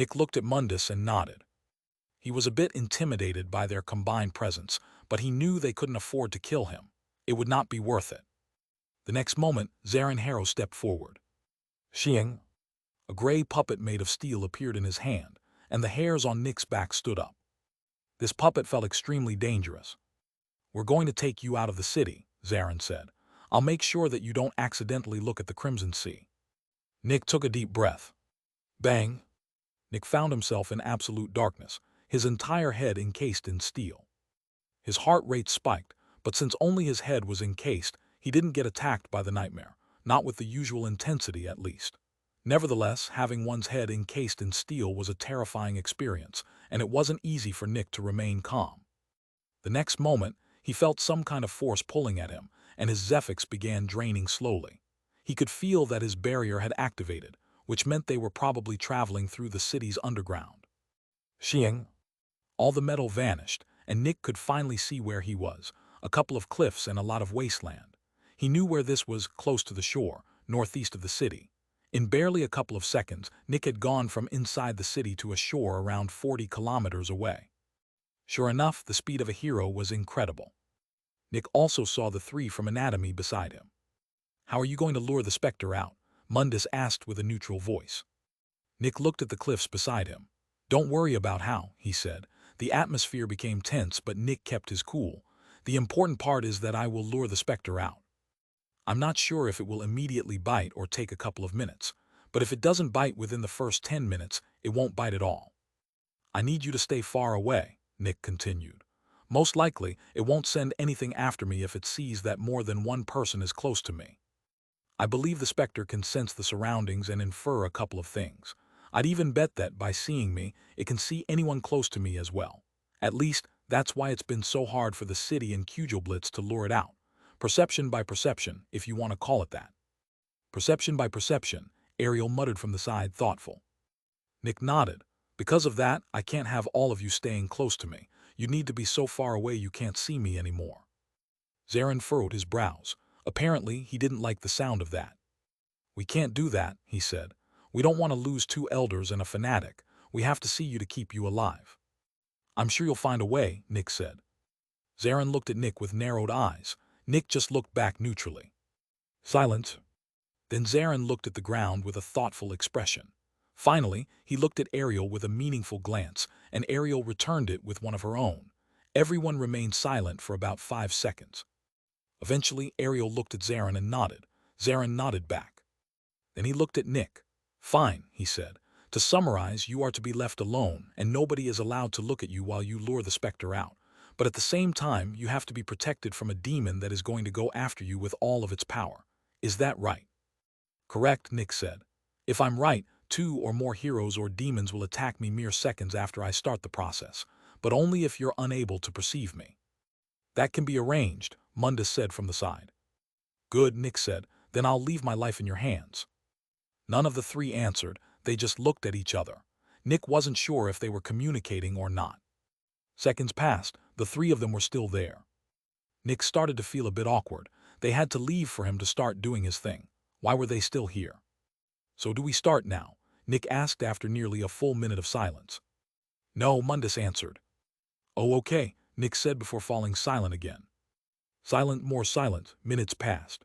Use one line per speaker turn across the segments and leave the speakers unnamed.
Nick looked at Mundus and nodded. He was a bit intimidated by their combined presence, but he knew they couldn't afford to kill him. It would not be worth it. The next moment, Zarin Harrow stepped forward. Shing! A gray puppet made of steel appeared in his hand, and the hairs on Nick's back stood up. This puppet felt extremely dangerous. "We're going to take you out of the city," Zarin said. "I'll make sure that you don't accidentally look at the Crimson Sea." Nick took a deep breath. Bang! Nick found himself in absolute darkness, his entire head encased in steel. His heart rate spiked, but since only his head was encased, he didn't get attacked by the nightmare, not with the usual intensity at least. Nevertheless, having one's head encased in steel was a terrifying experience, and it wasn't easy for Nick to remain calm. The next moment, he felt some kind of force pulling at him, and his Zephyx began draining slowly. He could feel that his barrier had activated, which meant they were probably traveling through the city's underground. Shing! All the metal vanished, and Nick could finally see where he was, a couple of cliffs and a lot of wasteland. He knew where this was, close to the shore, northeast of the city. In barely a couple of seconds, Nick had gone from inside the city to a shore around 40 kilometers away. Sure enough, the speed of a hero was incredible. Nick also saw the three from anatomy beside him. "How are you going to lure the Specter out?" Mundus asked with a neutral voice. Nick looked at the cliffs beside him. "Don't worry about how," he said. The atmosphere became tense, but Nick kept his cool. "The important part is that I will lure the Specter out. I'm not sure if it will immediately bite or take a couple of minutes, but if it doesn't bite within the first 10 minutes, it won't bite at all. I need you to stay far away," Nick continued. "Most likely, it won't send anything after me if it sees that more than one person is close to me. I believe the Specter can sense the surroundings and infer a couple of things. I'd even bet that, by seeing me, it can see anyone close to me as well. At least, that's why it's been so hard for the city and Kugelblitz to lure it out. Perception by perception, if you want to call it that." "Perception by perception," Ariel muttered from the side, thoughtful. Nick nodded. "Because of that, I can't have all of you staying close to me. You need to be so far away you can't see me anymore." Zarin furrowed his brows. Apparently, he didn't like the sound of that. "We can't do that," he said. "We don't want to lose 2 elders and a fanatic. We have to see you to keep you alive." "I'm sure you'll find a way," Nick said. Zarin looked at Nick with narrowed eyes. Nick just looked back neutrally. Silence. Then Zarin looked at the ground with a thoughtful expression. Finally, he looked at Ariel with a meaningful glance, and Ariel returned it with one of her own. Everyone remained silent for about 5 seconds. Eventually, Ariel looked at Zarin and nodded. Zarin nodded back. Then he looked at Nick. "Fine," he said. "To summarize, you are to be left alone, and nobody is allowed to look at you while you lure the Specter out. But at the same time, you have to be protected from a demon that is going to go after you with all of its power. Is that right?" "Correct," Nick said. "If I'm right, 2 or more heroes or demons will attack me mere seconds after I start the process, but only if you're unable to perceive me." "That can be arranged," Mundus said from the side. "Good," Nick said. "Then I'll leave my life in your hands." None of the 3 answered. They just looked at each other. Nick wasn't sure if they were communicating or not. Seconds passed. The 3 of them were still there. Nick started to feel a bit awkward. They had to leave for him to start doing his thing. Why were they still here? "So do we start now?" Nick asked after nearly a full minute of silence. "No," Mundus answered. "Oh, okay," Nick said before falling silent again. Silent, more silent, minutes passed.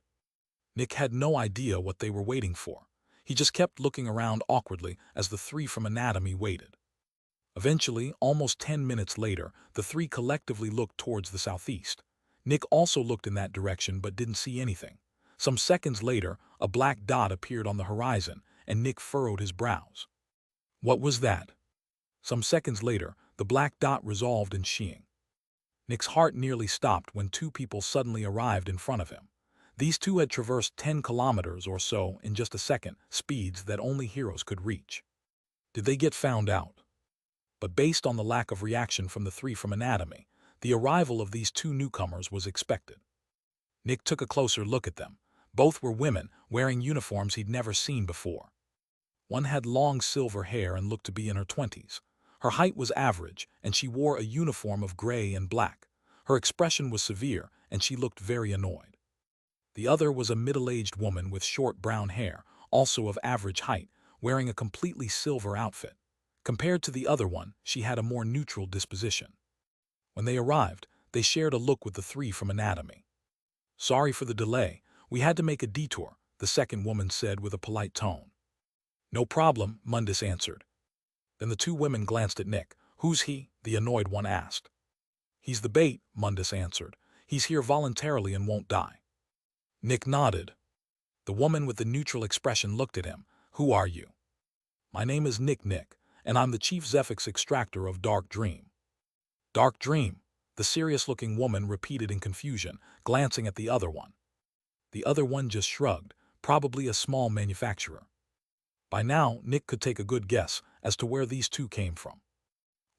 Nick had no idea what they were waiting for. He just kept looking around awkwardly as the 3 from anatomy waited. Eventually, almost 10 minutes later, the 3 collectively looked towards the southeast. Nick also looked in that direction but didn't see anything. Some seconds later, a black dot appeared on the horizon, and Nick furrowed his brows. What was that? Some seconds later, the black dot resolved in Shing. Nick's heart nearly stopped when 2 people suddenly arrived in front of him. These 2 had traversed 10 kilometers or so in just a second, speeds that only heroes could reach. Did they get found out? But based on the lack of reaction from the 3 from anatomy, the arrival of these 2 newcomers was expected. Nick took a closer look at them. Both were women, wearing uniforms he'd never seen before. One had long silver hair and looked to be in her 20s. Her height was average, and she wore a uniform of gray and black. Her expression was severe, and she looked very annoyed. The other was a middle-aged woman with short brown hair, also of average height, wearing a completely silver outfit. Compared to the other one, she had a more neutral disposition. When they arrived, they shared a look with the three from anatomy. "Sorry for the delay. We had to make a detour," the second woman said with a polite tone. "No problem," Mundus answered. Then the two women glanced at Nick. "Who's he?" the annoyed one asked. "He's the bait," Mundus answered. "He's here voluntarily and won't die." Nick nodded. The woman with the neutral expression looked at him. "Who are you?" "My name is Nick, and I'm the chief Zephyx Extractor of Dark Dream." "Dark Dream," the serious-looking woman repeated in confusion, glancing at the other one. The other one just shrugged, probably a small manufacturer. By now, Nick could take a good guess as to where these two came from.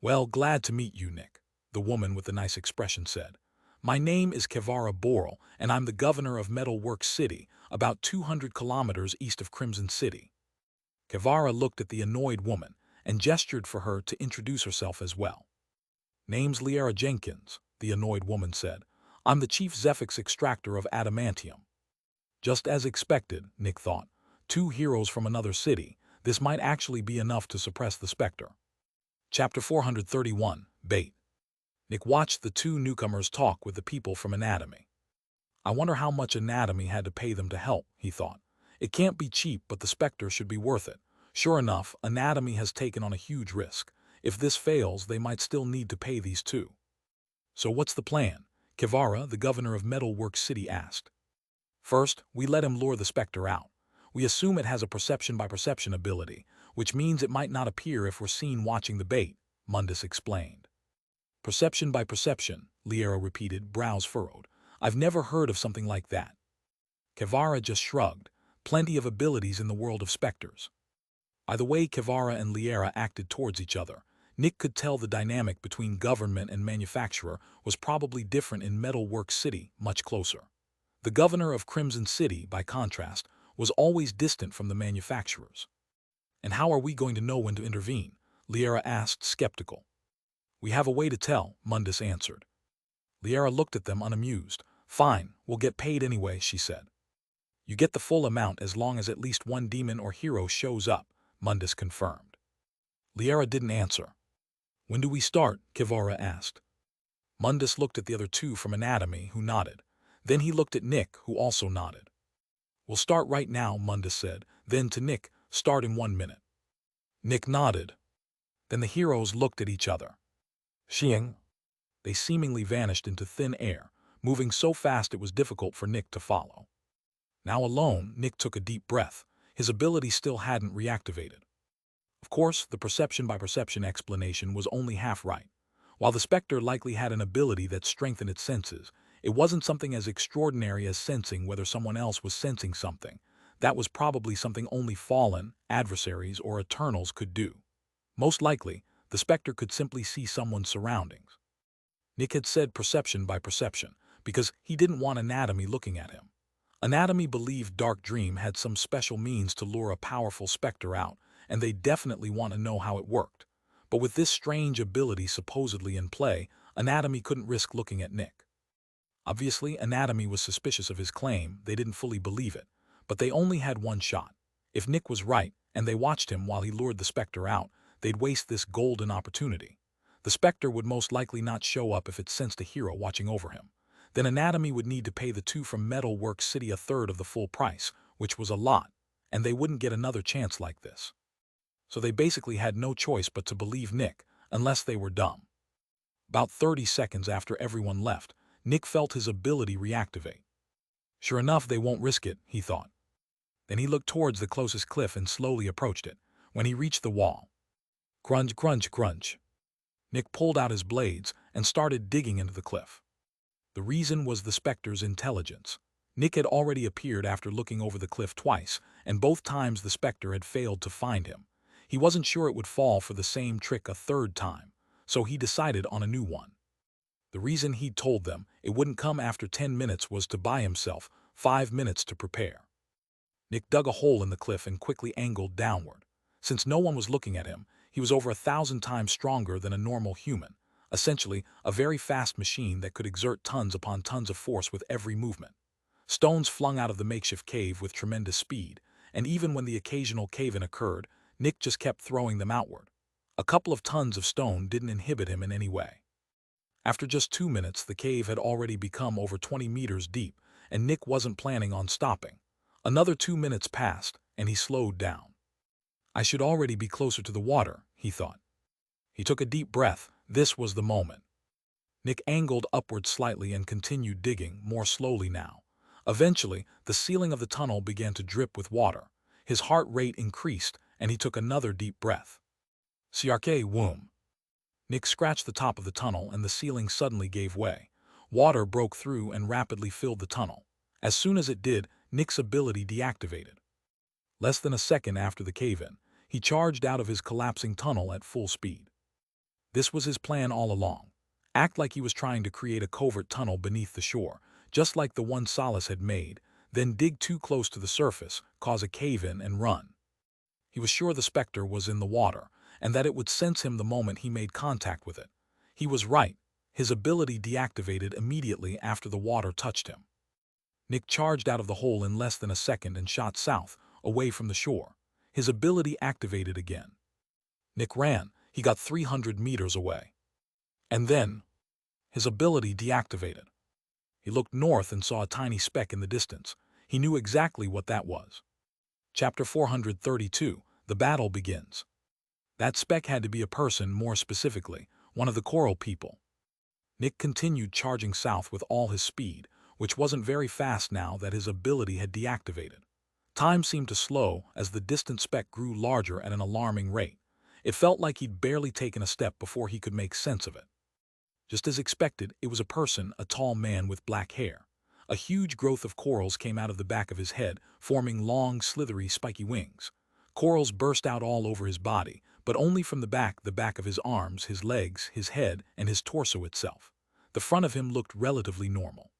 "Well, glad to meet you, Nick," the woman with the nice expression said. "My name is Kevara Boral, and I'm the governor of Metalworks City, about 200 kilometers east of Crimson City." Kevara looked at the annoyed woman and gestured for her to introduce herself as well. "Name's Liara Jenkins," the annoyed woman said. "I'm the chief Zephyx Extractor of Adamantium." Just as expected, Nick thought. Two heroes from another city. This might actually be enough to suppress the Specter. Chapter 431, Bait. Nick watched the two newcomers talk with the people from anatomy. "I wonder how much anatomy had to pay them to help," he thought. "It can't be cheap, but the Specter should be worth it." Sure enough, anatomy has taken on a huge risk. If this fails, they might still need to pay these two. "So what's the plan?" Kevara, the governor of Metalworks City, asked. "First, we let him lure the Specter out. We assume it has a perception-by-perception ability, which means it might not appear if we're seen watching the bait," Mundus explained. "Perception-by-perception," Liara repeated, brows furrowed. "I've never heard of something like that." Kevara just shrugged. Plenty of abilities in the world of Specters. By the way Kevara and Liara acted towards each other, Nick could tell the dynamic between government and manufacturer was probably different in Metalworks City, much closer. The governor of Crimson City, by contrast, was always distant from the manufacturers. "And how are we going to know when to intervene?" Liara asked, skeptical. "We have a way to tell," Mundus answered. Liara looked at them unamused. "Fine, we'll get paid anyway," she said. "You get the full amount as long as at least one demon or hero shows up," Mundus confirmed. Liara didn't answer. "When do we start?" Kevara asked. Mundus looked at the other two from anatomy, who nodded. Then he looked at Nick, who also nodded. "We'll start right now," Mundus said. Then to Nick, "Start in 1 minute." Nick nodded. Then the heroes looked at each other. Shing! They seemingly vanished into thin air, moving so fast it was difficult for Nick to follow. Now alone, Nick took a deep breath. His ability still hadn't reactivated. Of course, the perception-by-perception explanation was only half right. While the Specter likely had an ability that strengthened its senses, it wasn't something as extraordinary as sensing whether someone else was sensing something. That was probably something only fallen, adversaries, or eternals could do. Most likely, the Specter could simply see someone's surroundings. Nick had said perception by perception, because he didn't want anatomy looking at him. Anatomy believed Dark Dream had some special means to lure a powerful Specter out, and they definitely want to know how it worked. But with this strange ability supposedly in play, Anatomy couldn't risk looking at Nick. Obviously, Anatomy was suspicious of his claim. They didn't fully believe it. But they only had one shot. If Nick was right, and they watched him while he lured the Specter out, they'd waste this golden opportunity. The Specter would most likely not show up if it sensed a hero watching over him. Then Anatomy would need to pay the two from Metalworks City a third of the full price, which was a lot, and they wouldn't get another chance like this. So they basically had no choice but to believe Nick, unless they were dumb. About 30 seconds after everyone left, Nick felt his ability reactivate. Sure enough, they won't risk it, he thought. Then he looked towards the closest cliff and slowly approached it. When he reached the wall, crunch, crunch, crunch. Nick pulled out his blades and started digging into the cliff. The reason was the Specter's intelligence. Nick had already appeared after looking over the cliff twice, and both times the Specter had failed to find him. He wasn't sure it would fall for the same trick a third time, so he decided on a new one. The reason he'd told them it wouldn't come after 10 minutes was to buy himself 5 minutes to prepare. Nick dug a hole in the cliff and quickly angled downward. Since no one was looking at him, he was over 1,000 times stronger than a normal human, essentially a very fast machine that could exert tons upon tons of force with every movement. Stones flung out of the makeshift cave with tremendous speed, and even when the occasional cave-in occurred, Nick just kept throwing them outward. A couple of tons of stone didn't inhibit him in any way. After just 2 minutes, the cave had already become over 20 meters deep, and Nick wasn't planning on stopping. Another 2 minutes passed, and he slowed down. I should already be closer to the water, he thought. He took a deep breath. This was the moment. Nick angled upward slightly and continued digging, more slowly now. Eventually, the ceiling of the tunnel began to drip with water. His heart rate increased, and he took another deep breath. Siarke womb. Nick scratched the top of the tunnel, and the ceiling suddenly gave way. Water broke through and rapidly filled the tunnel. As soon as it did, Nick's ability deactivated. Less than a second after the cave-in, he charged out of his collapsing tunnel at full speed. This was his plan all along. Act like he was trying to create a covert tunnel beneath the shore, just like the one Solace had made, then dig too close to the surface, cause a cave-in, and run. He was sure the Specter was in the water, and that it would sense him the moment he made contact with it. He was right. His ability deactivated immediately after the water touched him. Nick charged out of the hole in less than a second and shot south, away from the shore. His ability activated again. Nick ran. He got 300 meters away. And then, his ability deactivated. He looked north and saw a tiny speck in the distance. He knew exactly what that was. Chapter 432, The Battle Begins. That speck had to be a person, more specifically, one of the coral people. Nick continued charging south with all his speed, which wasn't very fast now that his ability had deactivated. Time seemed to slow as the distant speck grew larger at an alarming rate. It felt like he'd barely taken a step before he could make sense of it. Just as expected, it was a person, a tall man with black hair. A huge growth of corals came out of the back of his head, forming long, slithery, spiky wings. Corals burst out all over his body, but only from the back of his arms, his legs, his head, and his torso itself. The front of him looked relatively normal.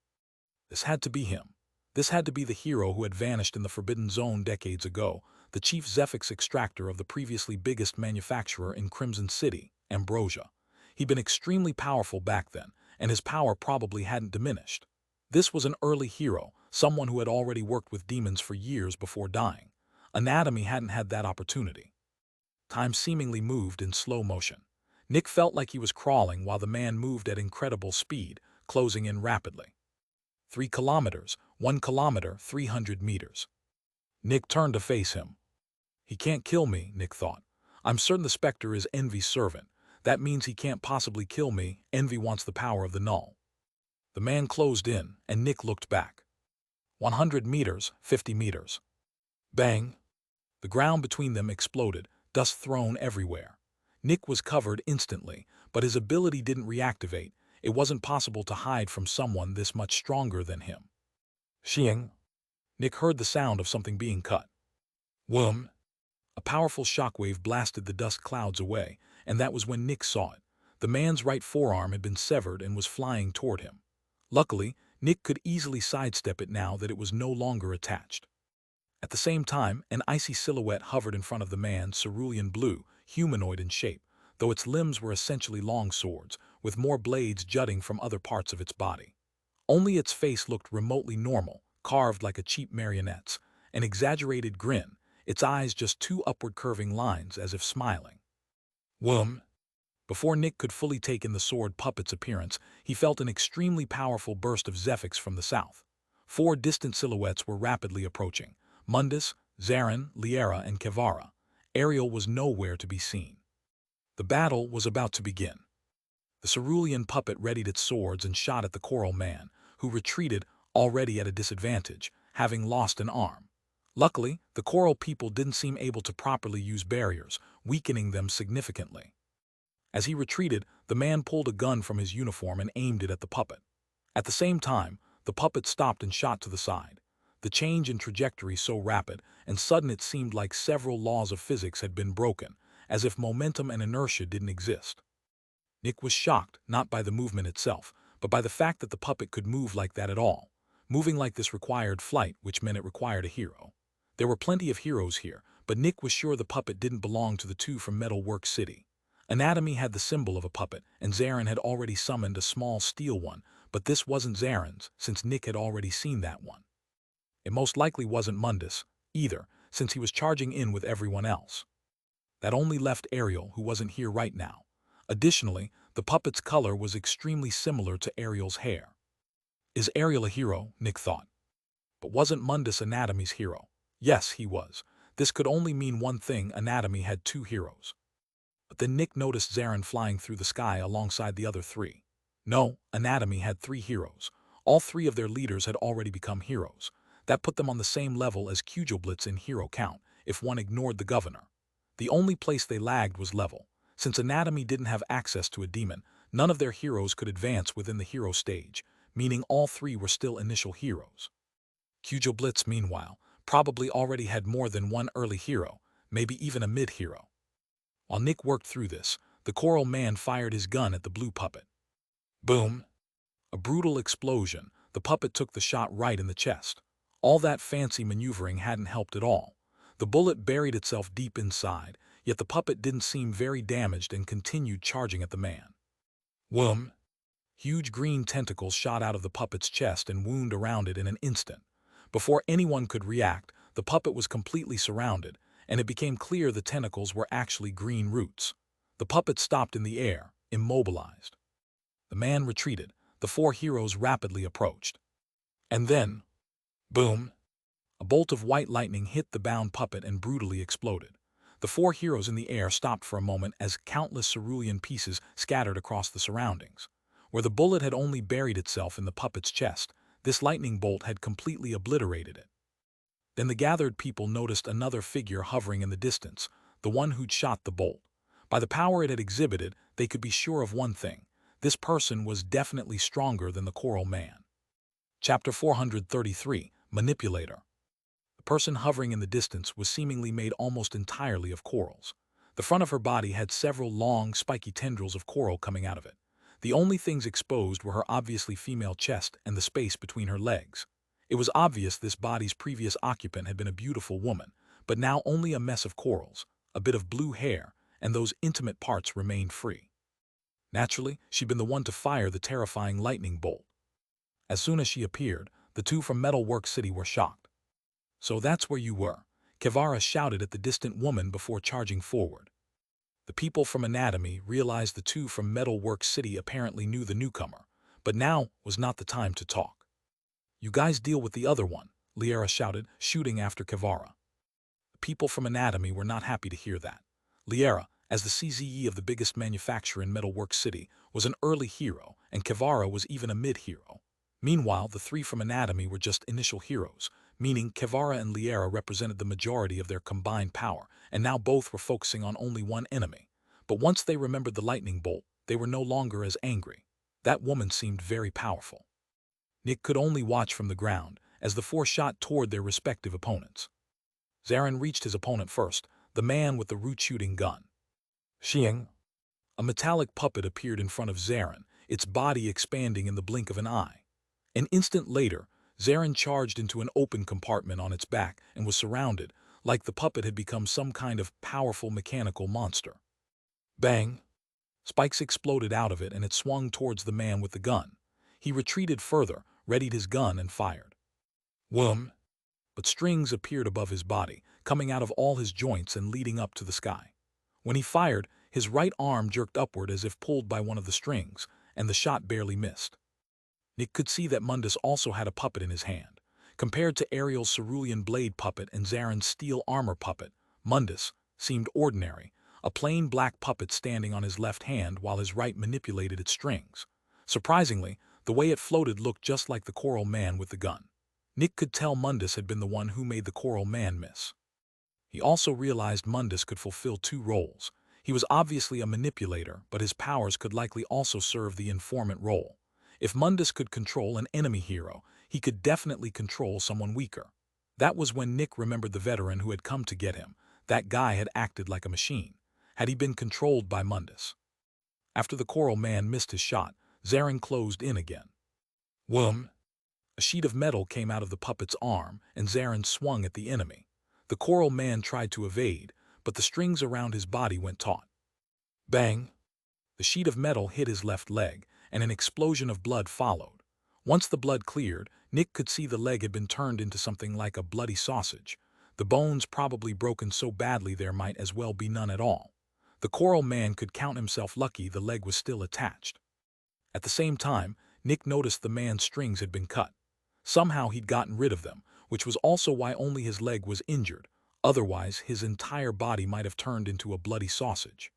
This had to be him. This had to be the hero who had vanished in the Forbidden Zone decades ago, the chief Zephyx Extractor of the previously biggest manufacturer in Crimson City, Ambrosia. He'd been extremely powerful back then, and his power probably hadn't diminished. This was an early hero, someone who had already worked with demons for years before dying. Anatomy hadn't had that opportunity. Time seemingly moved in slow motion. Nick felt like he was crawling while the man moved at incredible speed, closing in rapidly. 3 kilometers, 1 kilometer, 300 meters. Nick turned to face him. He can't kill me, Nick thought. I'm certain the Specter is Envy's servant. That means he can't possibly kill me. Envy wants the power of the null. The man closed in, and Nick looked back. 100 meters, 50 meters. Bang! The ground between them exploded, dust thrown everywhere. Nick was covered instantly, but his ability didn't reactivate. It wasn't possible to hide from someone this much stronger than him. Shing! Nick heard the sound of something being cut. Whoom! A powerful shockwave blasted the dust clouds away, and that was when Nick saw it. The man's right forearm had been severed and was flying toward him. Luckily, Nick could easily sidestep it now that it was no longer attached. At the same time, an icy silhouette hovered in front of the man, cerulean blue, humanoid in shape, though its limbs were essentially long swords, with more blades jutting from other parts of its body. Only its face looked remotely normal, carved like a cheap marionette's, an exaggerated grin, its eyes just 2 upward curving lines as if smiling. Whoom! Before Nick could fully take in the sword puppet's appearance, he felt an extremely powerful burst of Zephyx from the south. 4 distant silhouettes were rapidly approaching. Mundus, Zarin, Liera, and Kevara. Ariel was nowhere to be seen. The battle was about to begin. The cerulean puppet readied its swords and shot at the coral man, who retreated, already at a disadvantage, having lost an arm. Luckily, the coral people didn't seem able to properly use barriers, weakening them significantly. As he retreated, the man pulled a gun from his uniform and aimed it at the puppet. At the same time, the puppet stopped and shot to the side. The change in trajectory so rapid and sudden it seemed like several laws of physics had been broken, as if momentum and inertia didn't exist. Nick was shocked, not by the movement itself, but by the fact that the puppet could move like that at all. Moving like this required flight, which meant it required a hero. There were plenty of heroes here, but Nick was sure the puppet didn't belong to the 2 from Metalwork City. Anatomy had the symbol of a puppet, and Zarin had already summoned a small steel one, but this wasn't Zarin's, since Nick had already seen that one. It most likely wasn't Mundus, either, since he was charging in with everyone else. That only left Ariel, who wasn't here right now. Additionally, the puppet's color was extremely similar to Ariel's hair. Is Ariel a hero? Nick thought. But wasn't Mundus Anatomy's hero? Yes, he was. This could only mean one thing: Anatomy had two heroes. But then Nick noticed Zarin flying through the sky alongside the other three. No, Anatomy had three heroes. All three of their leaders had already become heroes. That put them on the same level as Cujoblitz in hero count, if one ignored the governor. The only place they lagged was level. Since Anatomy didn't have access to a demon, none of their heroes could advance within the hero stage, meaning all three were still initial heroes. Cujoblitz, meanwhile, probably already had more than one early hero, maybe even a mid-hero. While Nick worked through this, the Coral Man fired his gun at the blue puppet. Boom! A brutal explosion. The puppet took the shot right in the chest. All that fancy maneuvering hadn't helped at all. The bullet buried itself deep inside, yet the puppet didn't seem very damaged and continued charging at the man. Whoom! Huge green tentacles shot out of the puppet's chest and wound around it in an instant. Before anyone could react, the puppet was completely surrounded, and it became clear the tentacles were actually green roots. The puppet stopped in the air, immobilized. The man retreated. The four heroes rapidly approached. And then, boom! A bolt of white lightning hit the bound puppet and brutally exploded. The four heroes in the air stopped for a moment as countless cerulean pieces scattered across the surroundings. Where the bullet had only buried itself in the puppet's chest, this lightning bolt had completely obliterated it. Then the gathered people noticed another figure hovering in the distance, the one who'd shot the bolt. By the power it had exhibited, they could be sure of one thing: this person was definitely stronger than the Coral Man. Chapter 433, Manipulator. The person hovering in the distance was seemingly made almost entirely of corals. The front of her body had several long, spiky tendrils of coral coming out of it. The only things exposed were her obviously female chest and the space between her legs. It was obvious this body's previous occupant had been a beautiful woman, but now only a mess of corals, a bit of blue hair, and those intimate parts remained free. Naturally, she'd been the one to fire the terrifying lightning bolt. As soon as she appeared, the two from Metalwork City were shocked. So that's where you were, Kevara shouted at the distant woman before charging forward. The people from Anatomy realized the two from Metalwork City apparently knew the newcomer, but now was not the time to talk. You guys deal with the other one, Liara shouted, shooting after Kevara. The people from Anatomy were not happy to hear that. Liara, as the CZE of the biggest manufacturer in Metalwork City, was an early hero, and Kevara was even a mid-hero. Meanwhile, the three from Anatomy were just initial heroes, meaning Kevara and Liara represented the majority of their combined power, and now both were focusing on only one enemy. But once they remembered the lightning bolt, they were no longer as angry. That woman seemed very powerful. Nick could only watch from the ground as the four shot toward their respective opponents. Zarin reached his opponent first, the man with the root-shooting gun. Xing. A metallic puppet appeared in front of Zarin, its body expanding in the blink of an eye. An instant later, Zarin charged into an open compartment on its back and was surrounded, like the puppet had become some kind of powerful mechanical monster. Bang! Spikes exploded out of it and it swung towards the man with the gun. He retreated further, readied his gun and fired. Whoom! But strings appeared above his body, coming out of all his joints and leading up to the sky. When he fired, his right arm jerked upward as if pulled by one of the strings, and the shot barely missed. Nick could see that Mundus also had a puppet in his hand. Compared to Ariel's cerulean blade puppet and Zarin's steel armor puppet, Mundus seemed ordinary, a plain black puppet standing on his left hand while his right manipulated its strings. Surprisingly, the way it floated looked just like the Coral Man with the gun. Nick could tell Mundus had been the one who made the Coral Man miss. He also realized Mundus could fulfill two roles. He was obviously a manipulator, but his powers could likely also serve the informant role. If Mundus could control an enemy hero, he could definitely control someone weaker. That was when Nick remembered the veteran who had come to get him. That guy had acted like a machine. Had he been controlled by Mundus? After the Coral Man missed his shot, Zarin closed in again. Whoom! A sheet of metal came out of the puppet's arm, and Zarin swung at the enemy. The Coral Man tried to evade, but the strings around his body went taut. Bang! The sheet of metal hit his left leg, and an explosion of blood followed. Once the blood cleared, Nick could see the leg had been turned into something like a bloody sausage. the bones probably broken so badly there might as well be none at all. The coral man could count himself lucky the leg was still attached. At the same time, Nick noticed the man's strings had been cut. Somehow he'd gotten rid of them, which was also why only his leg was injured. Otherwise, his entire body might have turned into a bloody sausage.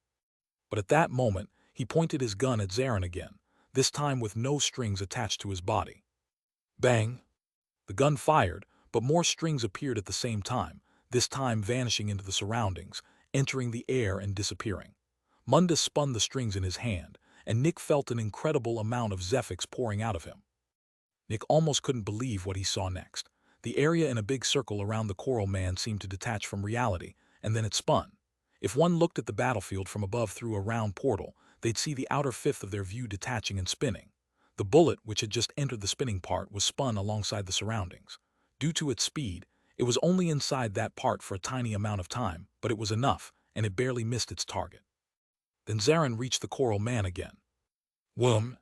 But at that moment, he pointed his gun at Zarin again, this time with no strings attached to his body. Bang! The gun fired, but more strings appeared at the same time, this time vanishing into the surroundings, entering the air and disappearing. Mundus spun the strings in his hand, and Nick felt an incredible amount of Zephyx pouring out of him. Nick almost couldn't believe what he saw next. The area in a big circle around the coral man seemed to detach from reality, and then it spun. If one looked at the battlefield from above through a round portal, they'd see the outer fifth of their view detaching and spinning. The bullet, which had just entered the spinning part, was spun alongside the surroundings. Due to its speed, it was only inside that part for a tiny amount of time, but it was enough, and it barely missed its target. Then Zarin reached the coral man again. Whoom!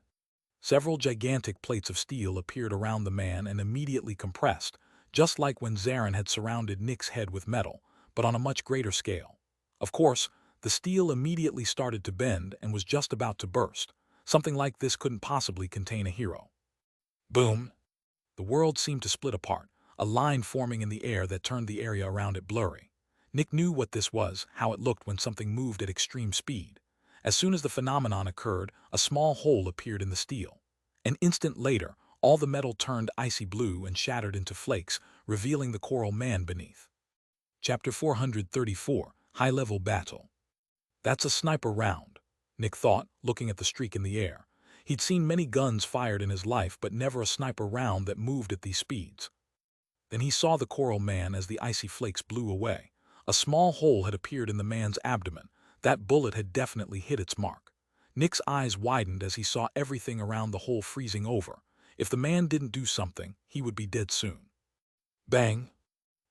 Several gigantic plates of steel appeared around the man and immediately compressed, just like when Zarin had surrounded Nick's head with metal, but on a much greater scale. Of course, the steel immediately started to bend and was just about to burst. Something like this couldn't possibly contain a hero. Boom! The world seemed to split apart, a line forming in the air that turned the area around it blurry. Nick knew what this was, how it looked when something moved at extreme speed. As soon as the phenomenon occurred, a small hole appeared in the steel. An instant later, all the metal turned icy blue and shattered into flakes, revealing the coral man beneath. Chapter 434, High-Level Battle. That's a sniper round, Nick thought, looking at the streak in the air. He'd seen many guns fired in his life, but never a sniper round that moved at these speeds. Then he saw the coral man as the icy flakes blew away. A small hole had appeared in the man's abdomen. That bullet had definitely hit its mark. Nick's eyes widened as he saw everything around the hole freezing over. If the man didn't do something, he would be dead soon. Bang!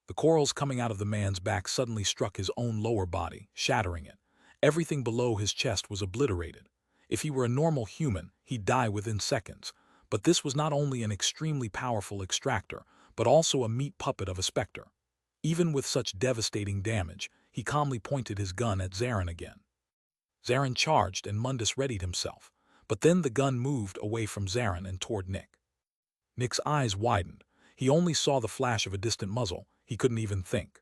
The corals coming out of the man's back suddenly struck his own lower body, shattering it. Everything below his chest was obliterated. If he were a normal human, he'd die within seconds. But this was not only an extremely powerful extractor, but also a meat puppet of a Specter. Even with such devastating damage, he calmly pointed his gun at Zarin again. Zarin charged and Mundus readied himself, but then the gun moved away from Zarin and toward Nick. Nick's eyes widened. He only saw the flash of a distant muzzle. He couldn't even think.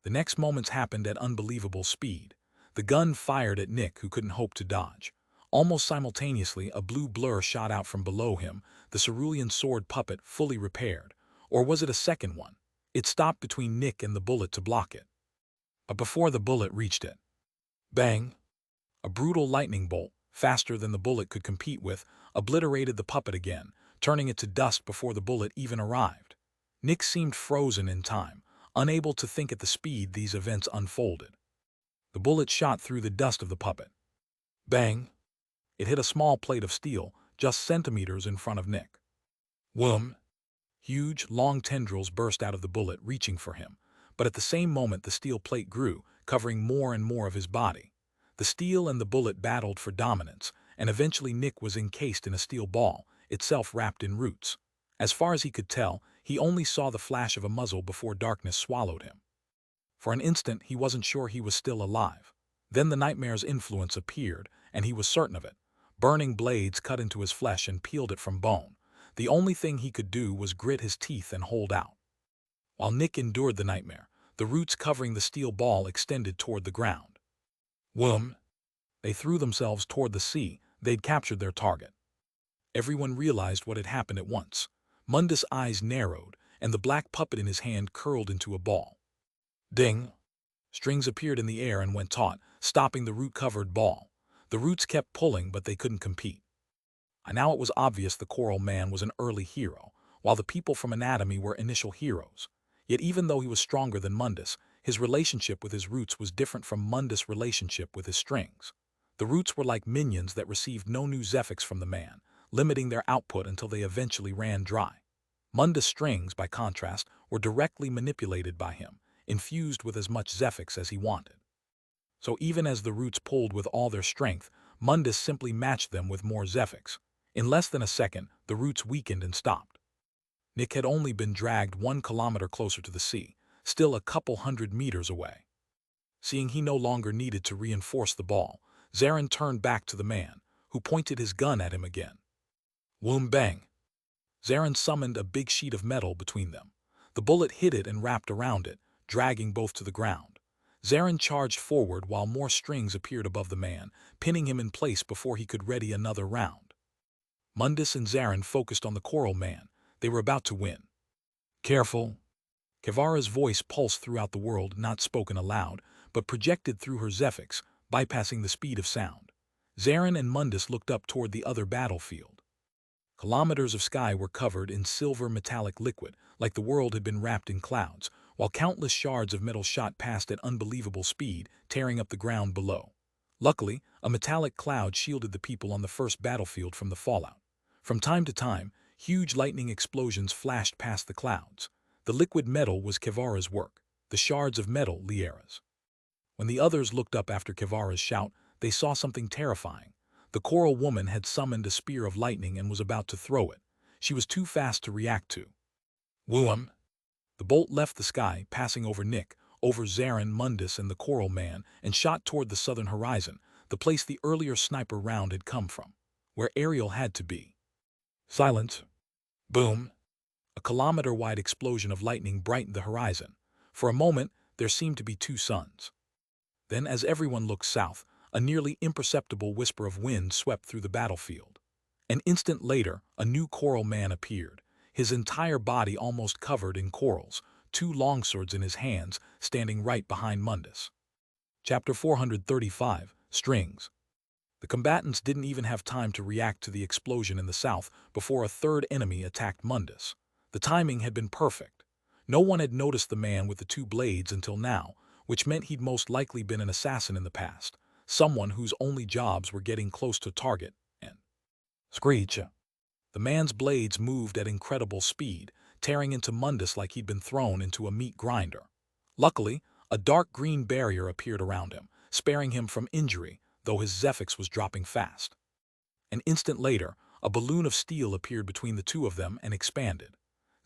The next moments happened at unbelievable speed. The gun fired at Nick, who couldn't hope to dodge. Almost simultaneously, a blue blur shot out from below him, the cerulean sword puppet fully repaired. Or was it a second one? It stopped between Nick and the bullet to block it. But before the bullet reached it, bang! A brutal lightning bolt, faster than the bullet could compete with, obliterated the puppet again, turning it to dust before the bullet even arrived. Nick seemed frozen in time, unable to think at the speed these events unfolded. The bullet shot through the dust of the puppet. Bang! It hit a small plate of steel, just centimeters in front of Nick. Whoom! Huge, long tendrils burst out of the bullet, reaching for him. But at the same moment the steel plate grew, covering more and more of his body. The steel and the bullet battled for dominance, and eventually Nick was encased in a steel ball, itself wrapped in roots. As far as he could tell, he only saw the flash of a muzzle before darkness swallowed him. For an instant he wasn't sure he was still alive. Then the nightmare's influence appeared, and he was certain of it. Burning blades cut into his flesh and peeled it from bone. The only thing he could do was grit his teeth and hold out. While Nick endured the nightmare, the roots covering the steel ball extended toward the ground. Whoom! They threw themselves toward the sea. They'd captured their target. Everyone realized what had happened at once. Mundus' eyes narrowed, and the black puppet in his hand curled into a ball. Ding! Strings appeared in the air and went taut, stopping the root-covered ball. The roots kept pulling, but they couldn't compete. Now it was obvious the coral man was an early hero, while the people from Anatomy were initial heroes. Yet even though he was stronger than Mundus, his relationship with his roots was different from Mundus' relationship with his strings. The roots were like minions that received no new Zephyx from the man, limiting their output until they eventually ran dry. Mundus' strings, by contrast, were directly manipulated by him, infused with as much Zephyx as he wanted. So even as the roots pulled with all their strength, Mundus simply matched them with more Zephyx. In less than a second, the roots weakened and stopped. Nick had only been dragged 1 kilometer closer to the sea. still a couple 100 meters away. Seeing he no longer needed to reinforce the ball, Zarin turned back to the man, who pointed his gun at him again. Whoom bang! Zarin summoned a big sheet of metal between them. The bullet hit it and wrapped around it, dragging both to the ground. Zarin charged forward while more strings appeared above the man, pinning him in place before he could ready another round. Mundus and Zarin focused on the coral man. They were about to win. Careful! Kevara's voice pulsed throughout the world, not spoken aloud, but projected through her Zephyx, bypassing the speed of sound. Zarin and Mundus looked up toward the other battlefield. Kilometers of sky were covered in silver metallic liquid, like the world had been wrapped in clouds, while countless shards of metal shot past at unbelievable speed, tearing up the ground below. Luckily, a metallic cloud shielded the people on the first battlefield from the fallout. From time to time, huge lightning explosions flashed past the clouds. The liquid metal was Kevara's work, the shards of metal Liera's. When the others looked up after Kevara's shout, they saw something terrifying. The coral woman had summoned a spear of lightning and was about to throw it. She was too fast to react to. Whoom! The bolt left the sky, passing over Nick, over Zarin, Mundus, and the coral man, and shot toward the southern horizon, the place the earlier sniper round had come from, where Ariel had to be. Silence. Boom! A kilometer-wide explosion of lightning brightened the horizon. For a moment, there seemed to be two suns. Then, as everyone looked south, a nearly imperceptible whisper of wind swept through the battlefield. An instant later, a new coral man appeared, his entire body almost covered in corals, two longswords in his hands, standing right behind Mundus. Chapter 435, Strings. The combatants didn't even have time to react to the explosion in the south before a third enemy attacked Mundus. The timing had been perfect. No one had noticed the man with the two blades until now, which meant he'd most likely been an assassin in the past, someone whose only jobs were getting close to target and screech. The man's blades moved at incredible speed, tearing into Mundus like he'd been thrown into a meat grinder. Luckily, a dark green barrier appeared around him, sparing him from injury, though his Zephyx was dropping fast. An instant later, a balloon of steel appeared between the two of them and expanded.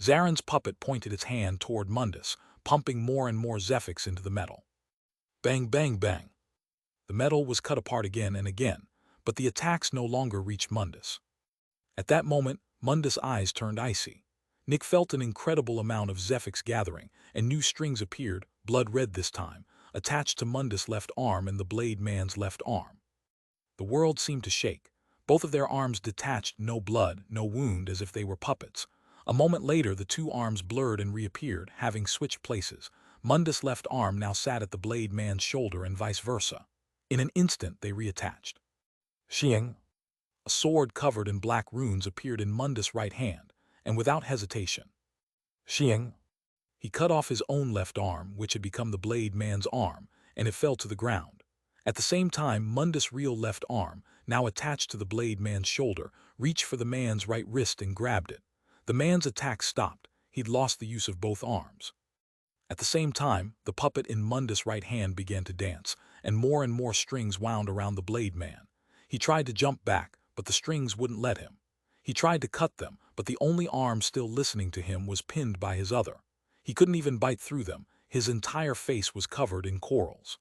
Zarin's puppet pointed its hand toward Mundus, pumping more and more Zephyx into the metal. Bang, bang, bang. The metal was cut apart again and again, but the attacks no longer reached Mundus. At that moment, Mundus' eyes turned icy. Nick felt an incredible amount of Zephyx gathering, and new strings appeared, blood red this time, attached to Mundus' left arm and the blade man's left arm. The world seemed to shake. Both of their arms detached, no blood, no wound, as if they were puppets. A moment later, the two arms blurred and reappeared, having switched places. Mundus' left arm now sat at the blade man's shoulder and vice versa. In an instant, they reattached. Xiang! A sword covered in black runes appeared in Mundus' right hand, and without hesitation. Xiang! He cut off his own left arm, which had become the blade man's arm, and it fell to the ground. At the same time, Mundus' real left arm, now attached to the blade man's shoulder, reached for the man's right wrist and grabbed it. The man's attack stopped. He'd lost the use of both arms. At the same time, the puppet in Mundus' right hand began to dance, and more strings wound around the blade man. He tried to jump back, but the strings wouldn't let him. He tried to cut them, but the only arm still listening to him was pinned by his other. He couldn't even bite through them. His entire face was covered in corals.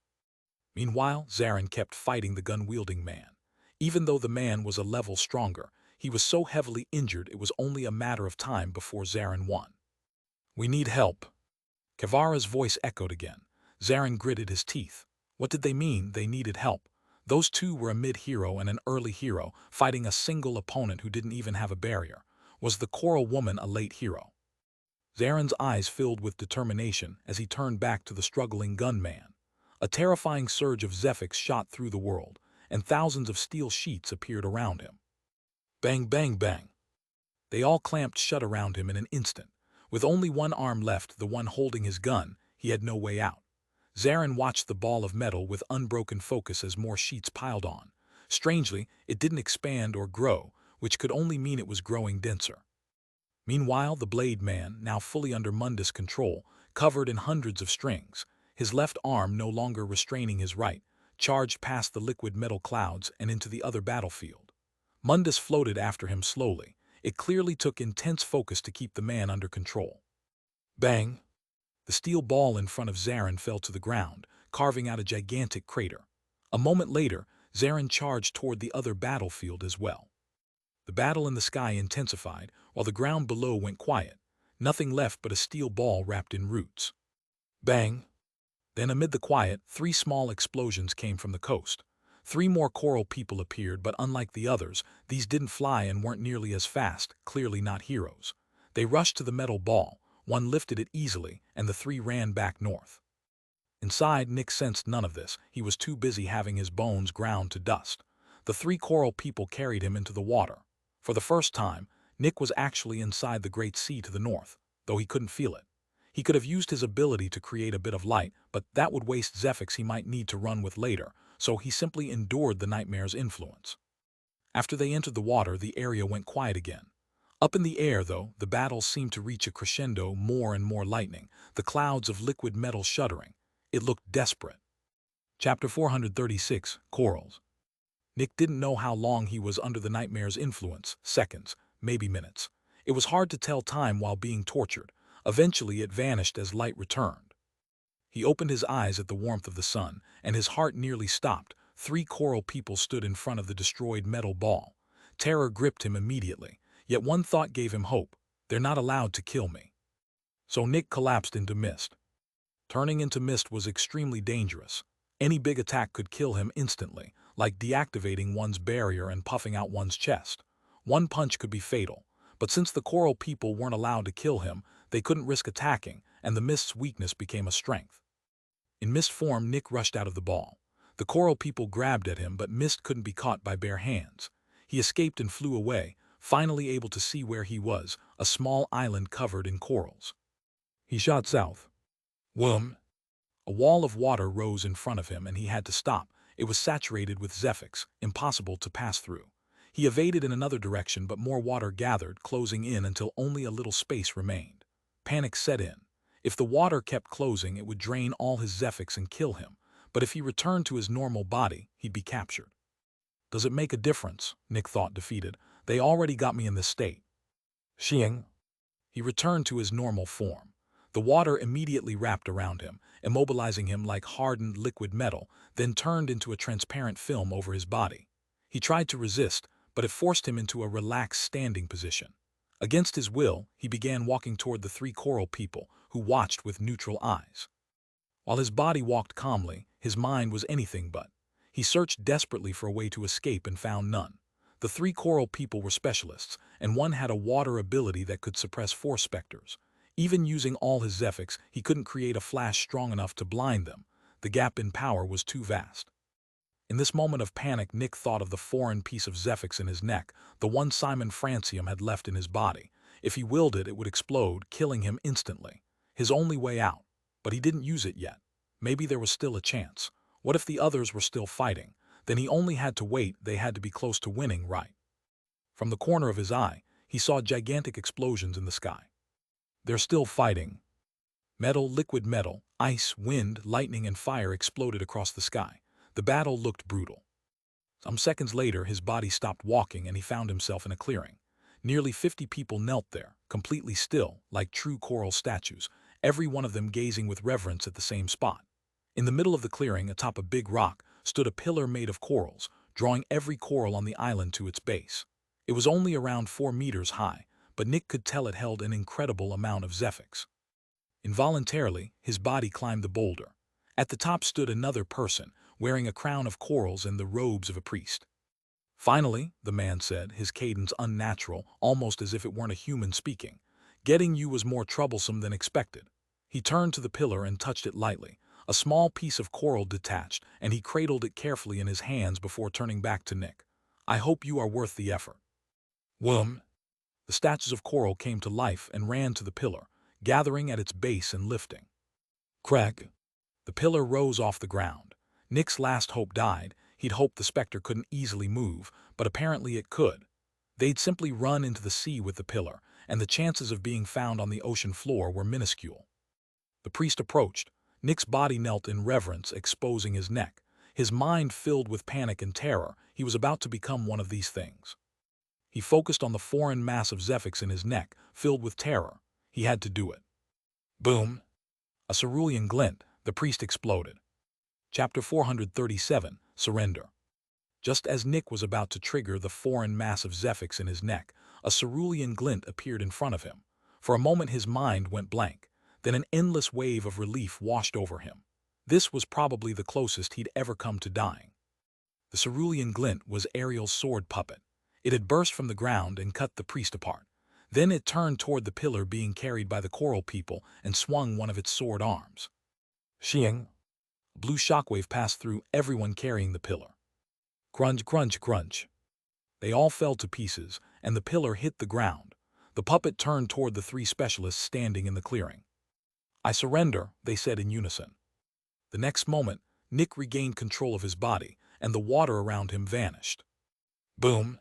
Meanwhile, Zarin kept fighting the gun-wielding man. Even though the man was a level stronger, he was so heavily injured it was only a matter of time before Zarin won. We need help. Kevara's voice echoed again. Zarin gritted his teeth. What did they mean, they needed help? Those two were a mid-hero and an early hero, fighting a single opponent who didn't even have a barrier. Was the coral woman a late hero? Zarin's eyes filled with determination as he turned back to the struggling gunman. A terrifying surge of Zephyx shot through the world, and thousands of steel sheets appeared around him. Bang, bang, bang. They all clamped shut around him in an instant. With only one arm left, the one holding his gun, he had no way out. Zarin watched the ball of metal with unbroken focus as more sheets piled on. Strangely, it didn't expand or grow, which could only mean it was growing denser. Meanwhile, the blade man, now fully under Mundus' control, covered in hundreds of strings, his left arm no longer restraining his right, charged past the liquid metal clouds and into the other battlefield. Mundus floated after him slowly. It clearly took intense focus to keep the man under control. Bang! The steel ball in front of Zarin fell to the ground, carving out a gigantic crater. A moment later, Zarin charged toward the other battlefield as well. The battle in the sky intensified, while the ground below went quiet, nothing left but a steel ball wrapped in roots. Bang! Then amid the quiet, 3 small explosions came from the coast. 3 more coral people appeared, but unlike the others, these didn't fly and weren't nearly as fast, clearly not heroes. They rushed to the metal ball, one lifted it easily, and the 3 ran back north. Inside, Nick sensed none of this. He was too busy having his bones ground to dust. The 3 coral people carried him into the water. For the first time, Nick was actually inside the Great Sea to the north, though he couldn't feel it. He could have used his ability to create a bit of light, but that would waste Zephyx he might need to run with later, so he simply endured the nightmare's influence. After they entered the water, the area went quiet again. Up in the air, though, the battle seemed to reach a crescendo, more and more lightning, the clouds of liquid metal shuddering. It looked desperate. Chapter 436, Corals. Nick didn't know how long he was under the nightmare's influence, seconds, maybe minutes. It was hard to tell time while being tortured. Eventually it vanished as light returned. He opened his eyes at the warmth of the sun, and his heart nearly stopped. 3 coral people stood in front of the destroyed metal ball. Terror gripped him immediately, yet one thought gave him hope. They're not allowed to kill me. So Nick collapsed into mist. Turning into mist was extremely dangerous. Any big attack could kill him instantly, like deactivating one's barrier and puffing out one's chest. One punch could be fatal, but since the coral people weren't allowed to kill him, they couldn't risk attacking, and the mist's weakness became a strength. In mist form, Nick rushed out of the ball. The coral people grabbed at him, but mist couldn't be caught by bare hands. He escaped and flew away, finally able to see where he was, a small island covered in corals. He shot south. Whoom! A wall of water rose in front of him, and he had to stop. It was saturated with Zephyx, impossible to pass through. He evaded in another direction, but more water gathered, closing in until only a little space remained. Panic set in. If the water kept closing, it would drain all his Zephyx and kill him, but if he returned to his normal body, he'd be captured. Does it make a difference? Nick thought, defeated. They already got me in this state. Xing. He returned to his normal form. The water immediately wrapped around him, immobilizing him like hardened liquid metal, then turned into a transparent film over his body. He tried to resist, but it forced him into a relaxed standing position. Against his will, he began walking toward the 3 coral people, who watched with neutral eyes. While his body walked calmly, his mind was anything but. He searched desperately for a way to escape and found none. The 3 coral people were specialists, and one had a water ability that could suppress 4 Specters. Even using all his Zephyx, he couldn't create a flash strong enough to blind them. The gap in power was too vast. In this moment of panic, Nick thought of the foreign piece of Zephyx in his neck, the one Simon Francium had left in his body. If he willed it, it would explode, killing him instantly. His only way out. But he didn't use it yet. Maybe there was still a chance. What if the others were still fighting? Then he only had to wait. They had to be close to winning, right? From the corner of his eye, he saw gigantic explosions in the sky. They're still fighting. Metal, liquid metal, ice, wind, lightning, and fire exploded across the sky. The battle looked brutal. Some seconds later, his body stopped walking and he found himself in a clearing. Nearly 50 people knelt there, completely still, like true coral statues, every one of them gazing with reverence at the same spot. In the middle of the clearing, atop a big rock, stood a pillar made of corals, drawing every coral on the island to its base. It was only around 4 meters high, but Nick could tell it held an incredible amount of Zephyx. Involuntarily, his body climbed the boulder. At the top stood another person, wearing a crown of corals and the robes of a priest. Finally, the man said, his cadence unnatural, almost as if it weren't a human speaking. Getting you was more troublesome than expected. He turned to the pillar and touched it lightly. A small piece of coral detached, and he cradled it carefully in his hands before turning back to Nick. I hope you are worth the effort. Whoom! The statues of coral came to life and ran to the pillar, gathering at its base and lifting. Crack! The pillar rose off the ground. Nick's last hope died. He'd hoped the Specter couldn't easily move, but apparently it could. They'd simply run into the sea with the pillar, and the chances of being found on the ocean floor were minuscule. The priest approached. Nick's body knelt in reverence, exposing his neck. His mind filled with panic and terror. He was about to become one of these things. He focused on the foreign mass of Zephyx in his neck, filled with terror. He had to do it. Boom! A cerulean glint, the priest exploded. Chapter 437, Surrender. Just as Nick was about to trigger the foreign mass of Zephyx in his neck, a cerulean glint appeared in front of him. For a moment his mind went blank. Then an endless wave of relief washed over him. This was probably the closest he'd ever come to dying. The cerulean glint was Ariel's sword puppet. It had burst from the ground and cut the priest apart. Then it turned toward the pillar being carried by the coral people and swung one of its sword arms. Shing! A blue shockwave passed through everyone carrying the pillar. Crunch, crunch, crunch. They all fell to pieces, and the pillar hit the ground. The puppet turned toward the three specialists standing in the clearing. I surrender, they said in unison. The next moment, Nick regained control of his body, and the water around him vanished. Boom!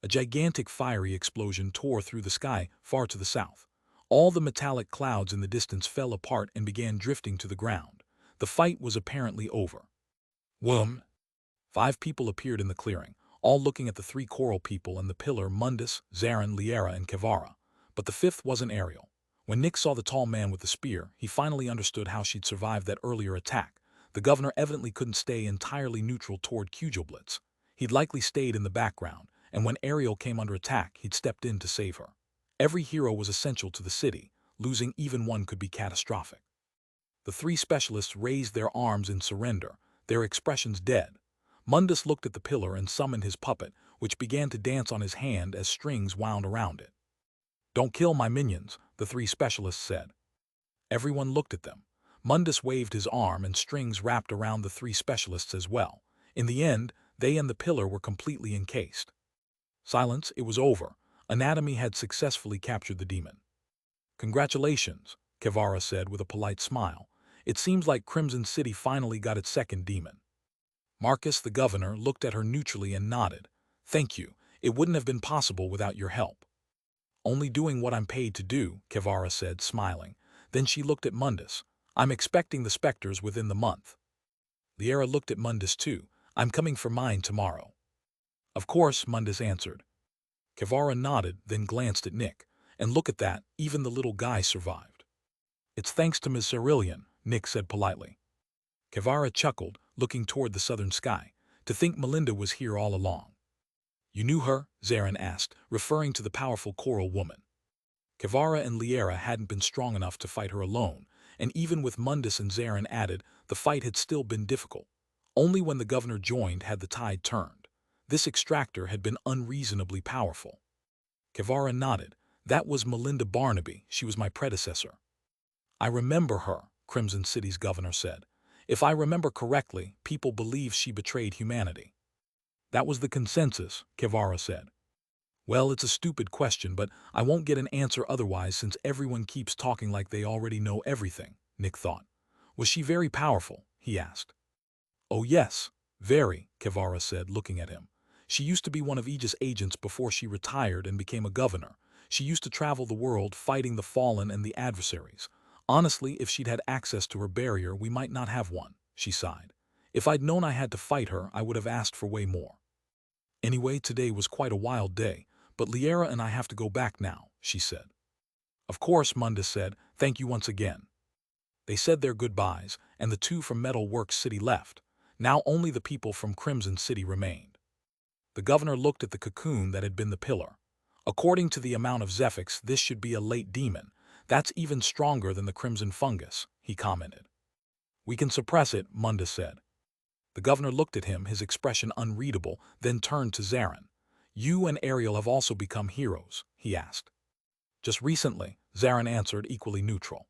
A gigantic fiery explosion tore through the sky far to the south. All the metallic clouds in the distance fell apart and began drifting to the ground. The fight was apparently over. Whoom! 5 people appeared in the clearing, all looking at the 3 coral people and the pillar: Mundus, Zarin, Liera, and Kevara. But the 5th wasn't Ariel. When Nick saw the tall man with the spear, he finally understood how she'd survived that earlier attack. The governor evidently couldn't stay entirely neutral toward Cujoblitz. He'd likely stayed in the background, and when Ariel came under attack, he'd stepped in to save her. Every hero was essential to the city. Losing even one could be catastrophic. The 3 specialists raised their arms in surrender, their expressions dead. Mundus looked at the pillar and summoned his puppet, which began to dance on his hand as strings wound around it. Don't kill my minions, the 3 specialists said. Everyone looked at them. Mundus waved his arm and strings wrapped around the 3 specialists as well. In the end, they and the pillar were completely encased. Silence, it was over. Anatomy had successfully captured the demon. Congratulations, Kevara said with a polite smile. It seems like Crimson City finally got its second demon. Marcus, the governor, looked at her neutrally and nodded. Thank you. It wouldn't have been possible without your help. Only doing what I'm paid to do, Kevara said, smiling. Then she looked at Mundus. I'm expecting the Specters within the month. Liera looked at Mundus too. I'm coming for mine tomorrow. Of course, Mundus answered. Kevara nodded, then glanced at Nick. And look at that, even the little guy survived. It's thanks to Ms. Cerulean, Nick said politely. Kevara chuckled, looking toward the southern sky. To think Melinda was here all along. You knew her? Zarin asked, referring to the powerful coral woman. Kevara and Liera hadn't been strong enough to fight her alone, and even with Mundus and Zarin added, the fight had still been difficult. Only when the governor joined had the tide turned. This extractor had been unreasonably powerful. Kevara nodded. That was Melinda Barnaby. She was my predecessor. I remember her, Crimson City's governor said. If I remember correctly, people believe she betrayed humanity. That was the consensus, Kevara said. Well, it's a stupid question, but I won't get an answer otherwise since everyone keeps talking like they already know everything, Nick thought. Was she very powerful? He asked. Oh yes, very, Kevara said, looking at him. She used to be one of Aegis' agents before she retired and became a governor. She used to travel the world fighting the fallen and the adversaries. Honestly, if she'd had access to her barrier, we might not have one, she sighed. If I'd known I had to fight her, I would have asked for way more. Anyway, today was quite a wild day, but Liera and I have to go back now, she said. Of course, Mundus said, thank you once again. They said their goodbyes, and the 2 from Metal Works City left. Now only the people from Crimson City remained. The governor looked at the cocoon that had been the pillar. According to the amount of Zephyx, this should be a late demon. That's even stronger than the Crimson Fungus, he commented. We can suppress it, Mundus said. The governor looked at him, his expression unreadable, then turned to Zarin. You and Ariel have also become heroes, he asked. Just recently, Zarin answered, equally neutral.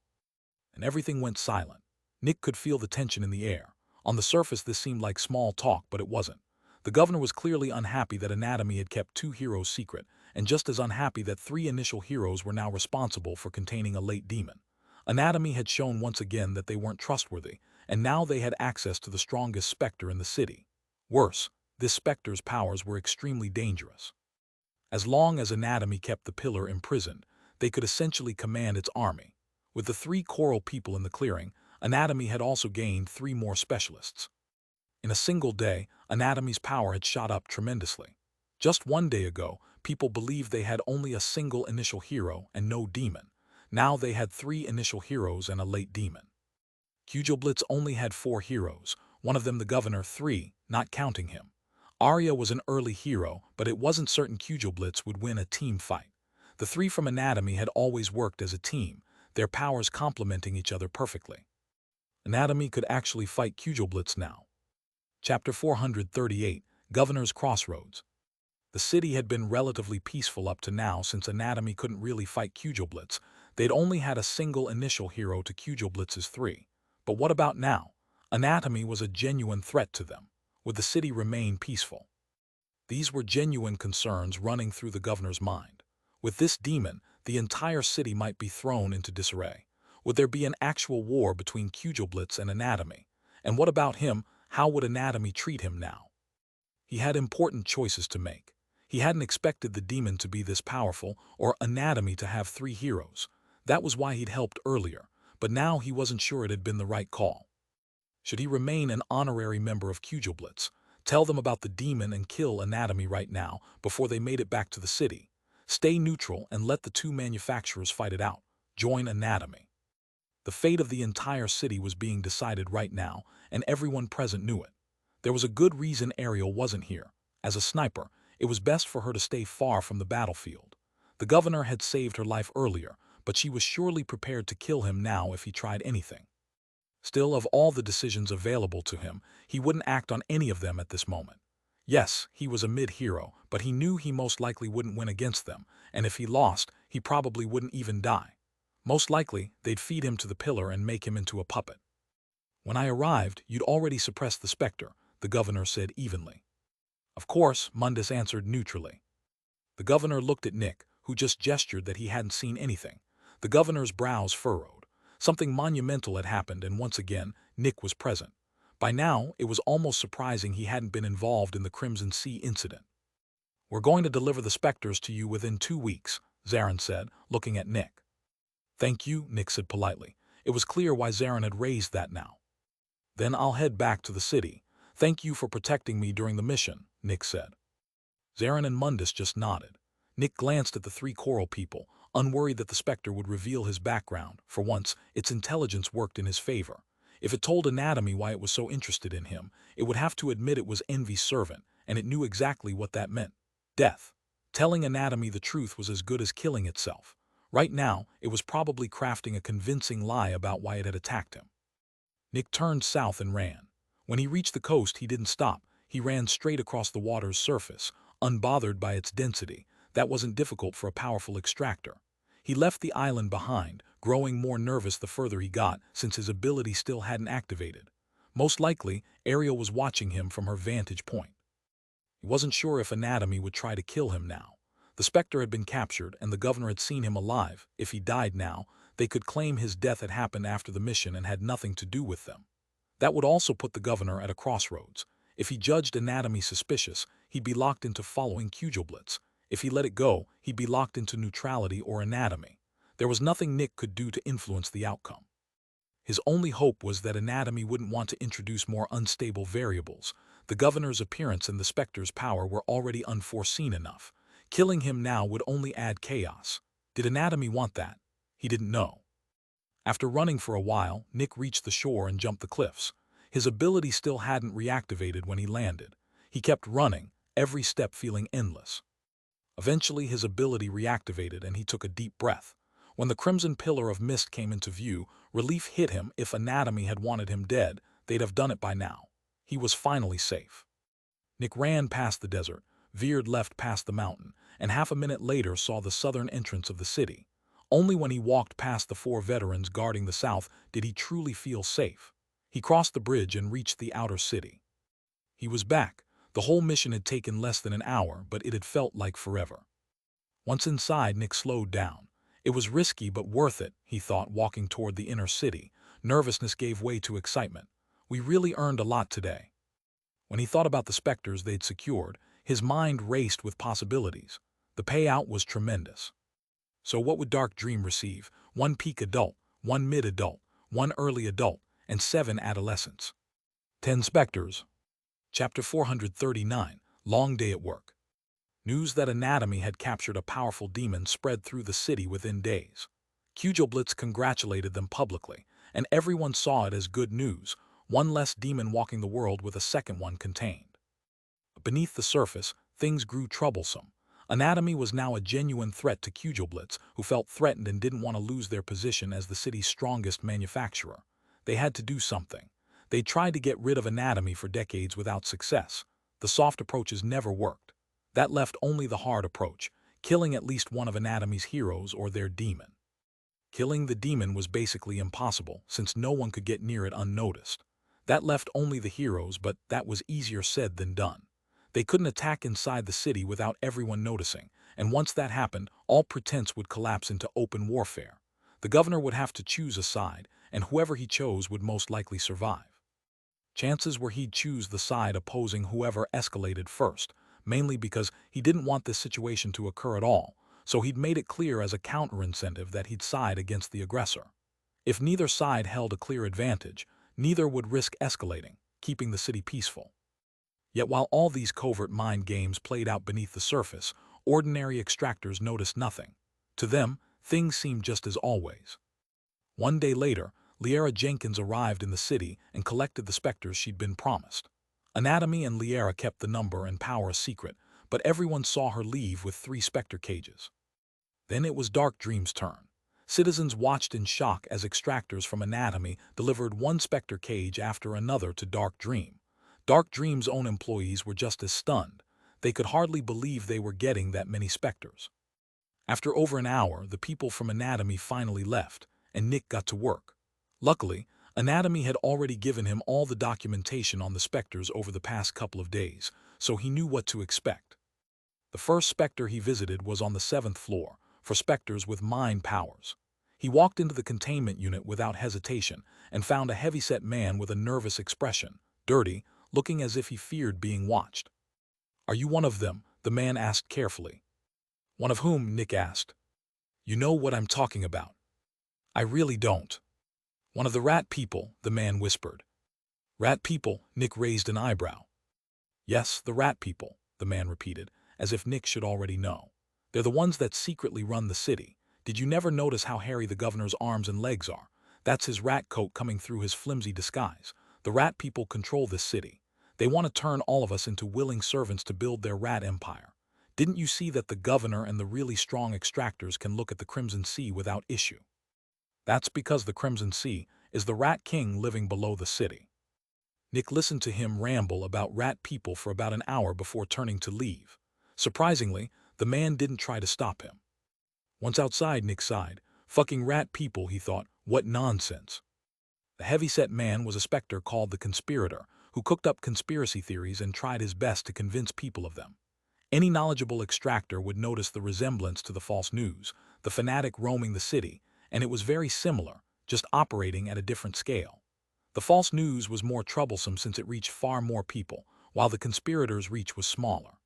And everything went silent. Nick could feel the tension in the air. On the surface, this seemed like small talk, but it wasn't. The governor was clearly unhappy that Anatomy had kept 2 heroes secret, and just as unhappy that 3 initial heroes were now responsible for containing a late demon. Anatomy had shown once again that they weren't trustworthy, and now they had access to the strongest Specter in the city. Worse, this Specter's powers were extremely dangerous. As long as Anatomy kept the pillar imprisoned, they could essentially command its army. With the 3 coral people in the clearing, Anatomy had also gained 3 more specialists. In a single day, Anatomy's power had shot up tremendously. Just 1 day ago, people believed they had only a single initial hero and no demon. Now they had 3 initial heroes and a late demon. Blitz only had 4 heroes, one of them the governor 3, not counting him. Arya was an early hero, but it wasn't certain Blitz would win a team fight. The 3 from Anatomy had always worked as a team, their powers complementing each other perfectly. Anatomy could actually fight Blitz now. Chapter 438, Governor's Crossroads. The city had been relatively peaceful up to now since Anatomy couldn't really fight Blitz. They'd only had a single initial hero to Blitz's 3. But what about now? Anatomy was a genuine threat to them. Would the city remain peaceful? These were genuine concerns running through the governor's mind. With this demon, the entire city might be thrown into disarray. Would there be an actual war between Blitz and Anatomy? And what about him? How would Anatomy treat him now? He had important choices to make. He hadn't expected the demon to be this powerful or Anatomy to have 3 heroes. That was why he'd helped earlier, but now he wasn't sure it had been the right call. Should he remain an honorary member of Blitz, tell them about the demon and kill Anatomy right now before they made it back to the city? Stay neutral and let the 2 manufacturers fight it out. Join Anatomy. The fate of the entire city was being decided right now, and everyone present knew it. There was a good reason Ariel wasn't here. As a sniper, it was best for her to stay far from the battlefield. The governor had saved her life earlier, but she was surely prepared to kill him now if he tried anything. Still, of all the decisions available to him, he wouldn't act on any of them at this moment. Yes, he was a mid-hero, but he knew he most likely wouldn't win against them, and if he lost, he probably wouldn't even die. Most likely, they'd feed him to the pillar and make him into a puppet. When I arrived, you'd already suppressed the Specter, the governor said evenly. Of course, Mundus answered neutrally. The governor looked at Nick, who just gestured that he hadn't seen anything. The governor's brows furrowed. Something monumental had happened, and once again, Nick was present. By now, it was almost surprising he hadn't been involved in the Crimson Sea incident. We're going to deliver the Specters to you within 2 weeks, Zarin said, looking at Nick. Thank you, Nick said politely. It was clear why Zarin had raised that now. Then I'll head back to the city. Thank you for protecting me during the mission, Nick said. Zarin and Mundus just nodded. Nick glanced at the 3 coral people, unworried that the Specter would reveal his background. For once, its intelligence worked in his favor. If it told Anatomy why it was so interested in him, it would have to admit it was Envy's servant, and it knew exactly what that meant. Death. Telling Anatomy the truth was as good as killing itself. Right now, it was probably crafting a convincing lie about why it had attacked him. Nick turned south and ran. When he reached the coast, he didn't stop. He ran straight across the water's surface, unbothered by its density. That wasn't difficult for a powerful extractor. He left the island behind, growing more nervous the further he got, since his ability still hadn't activated. Most likely, Ariel was watching him from her vantage point. He wasn't sure if Anatomy would try to kill him now. The Specter had been captured, and the governor had seen him alive. If he died now, they could claim his death had happened after the mission and had nothing to do with them. That would also put the governor at a crossroads. If he judged Anatomy suspicious, he'd be locked into following Blitz. If he let it go, he'd be locked into neutrality or Anatomy. There was nothing Nick could do to influence the outcome. His only hope was that Anatomy wouldn't want to introduce more unstable variables. The governor's appearance and the Specter's power were already unforeseen enough. Killing him now would only add chaos. Did Anatomy want that? He didn't know. After running for a while, Nick reached the shore and jumped the cliffs. His ability still hadn't reactivated when he landed. He kept running, every step feeling endless. Eventually, his ability reactivated and he took a deep breath. When the crimson pillar of mist came into view, relief hit him. If Anatomy had wanted him dead, they'd have done it by now. He was finally safe. Nick ran past the desert, veered left past the mountain, and half a minute later saw the southern entrance of the city. Only when he walked past the 4 veterans guarding the south did he truly feel safe. He crossed the bridge and reached the outer city. He was back. The whole mission had taken less than an hour, but it had felt like forever. Once inside, Nick slowed down. It was risky but worth it, he thought, walking toward the inner city. Nervousness gave way to excitement. We really earned a lot today. When he thought about the Specters they'd secured, his mind raced with possibilities. The payout was tremendous. So what would Dark Dream receive? 1 peak adult, 1 mid-adult, 1 early adult, and 7 adolescents. 10 Specters. Chapter 439, Long Day at Work. News that Anatomy had captured a powerful demon spread through the city within days. Blitz congratulated them publicly, and everyone saw it as good news, one less demon walking the world with a second one contained. Beneath the surface, things grew troublesome. Anatomy was now a genuine threat to Kugelblitz, who felt threatened and didn't want to lose their position as the city's strongest manufacturer. They had to do something. They tried to get rid of Anatomy for decades without success. The soft approaches never worked. That left only the hard approach, killing at least one of Anatomy's heroes or their demon. Killing the demon was basically impossible, since no one could get near it unnoticed. That left only the heroes, but that was easier said than done. They couldn't attack inside the city without everyone noticing, and once that happened, all pretense would collapse into open warfare. The governor would have to choose a side, and whoever he chose would most likely survive. Chances were he'd choose the side opposing whoever escalated first, mainly because he didn't want this situation to occur at all, so he'd made it clear as a counter-incentive that he'd side against the aggressor. If neither side held a clear advantage, neither would risk escalating, keeping the city peaceful. Yet while all these covert mind games played out beneath the surface, ordinary extractors noticed nothing. To them, things seemed just as always. One day later, Liara Jenkins arrived in the city and collected the Specters she'd been promised. Anatomy and Liara kept the number and power a secret, but everyone saw her leave with 3 Specter cages. Then it was Dark Dream's turn. Citizens watched in shock as Extractors from Anatomy delivered one Specter cage after another to Dark Dream. Dark Dream's own employees were just as stunned. They could hardly believe they were getting that many Specters. After over an hour, the people from Anatomy finally left, and Nick got to work. Luckily, Anatomy had already given him all the documentation on the Specters over the past couple of days, so he knew what to expect. The first Specter he visited was on the 7th floor, for Specters with mind powers. He walked into the containment unit without hesitation and found a heavyset man with a nervous expression, dirty, looking as if he feared being watched. "Are you one of them?" the man asked carefully. "One of whom?" Nick asked. "You know what I'm talking about." "I really don't." "One of the rat people," the man whispered. "Rat people?" Nick raised an eyebrow. "Yes, the rat people," the man repeated, as if Nick should already know. "They're the ones that secretly run the city. Did you never notice how hairy the governor's arms and legs are? That's his rat coat coming through his flimsy disguise. The rat people control this city. They want to turn all of us into willing servants to build their rat empire. Didn't you see that the governor and the really strong extractors can look at the Crimson Sea without issue? That's because the Crimson Sea is the Rat King living below the city." Nick listened to him ramble about rat people for about an hour before turning to leave. Surprisingly, the man didn't try to stop him. Once outside, Nick sighed. Fucking rat people, he thought. What nonsense. The heavyset man was a Specter called the Conspirator, who cooked up conspiracy theories and tried his best to convince people of them. Any knowledgeable extractor would notice the resemblance to the false news, the fanatic roaming the city, and it was very similar, just operating at a different scale. The false news was more troublesome since it reached far more people, while the conspirators' reach was smaller.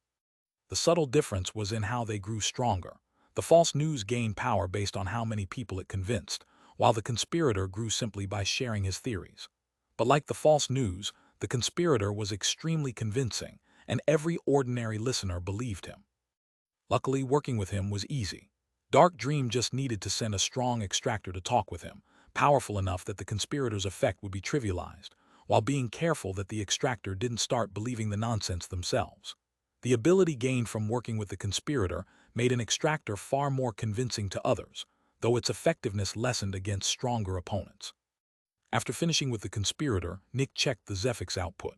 The subtle difference was in how they grew stronger. The false news gained power based on how many people it convinced, while the conspirator grew simply by sharing his theories. But like the false news, the conspirator was extremely convincing, and every ordinary listener believed him. Luckily, working with him was easy. Dark Dream just needed to send a strong extractor to talk with him, powerful enough that the conspirator's effect would be trivialized, while being careful that the extractor didn't start believing the nonsense themselves. The ability gained from working with the conspirator made an extractor far more convincing to others, though its effectiveness lessened against stronger opponents. After finishing with the conspirator, Nick checked the Zephyx output.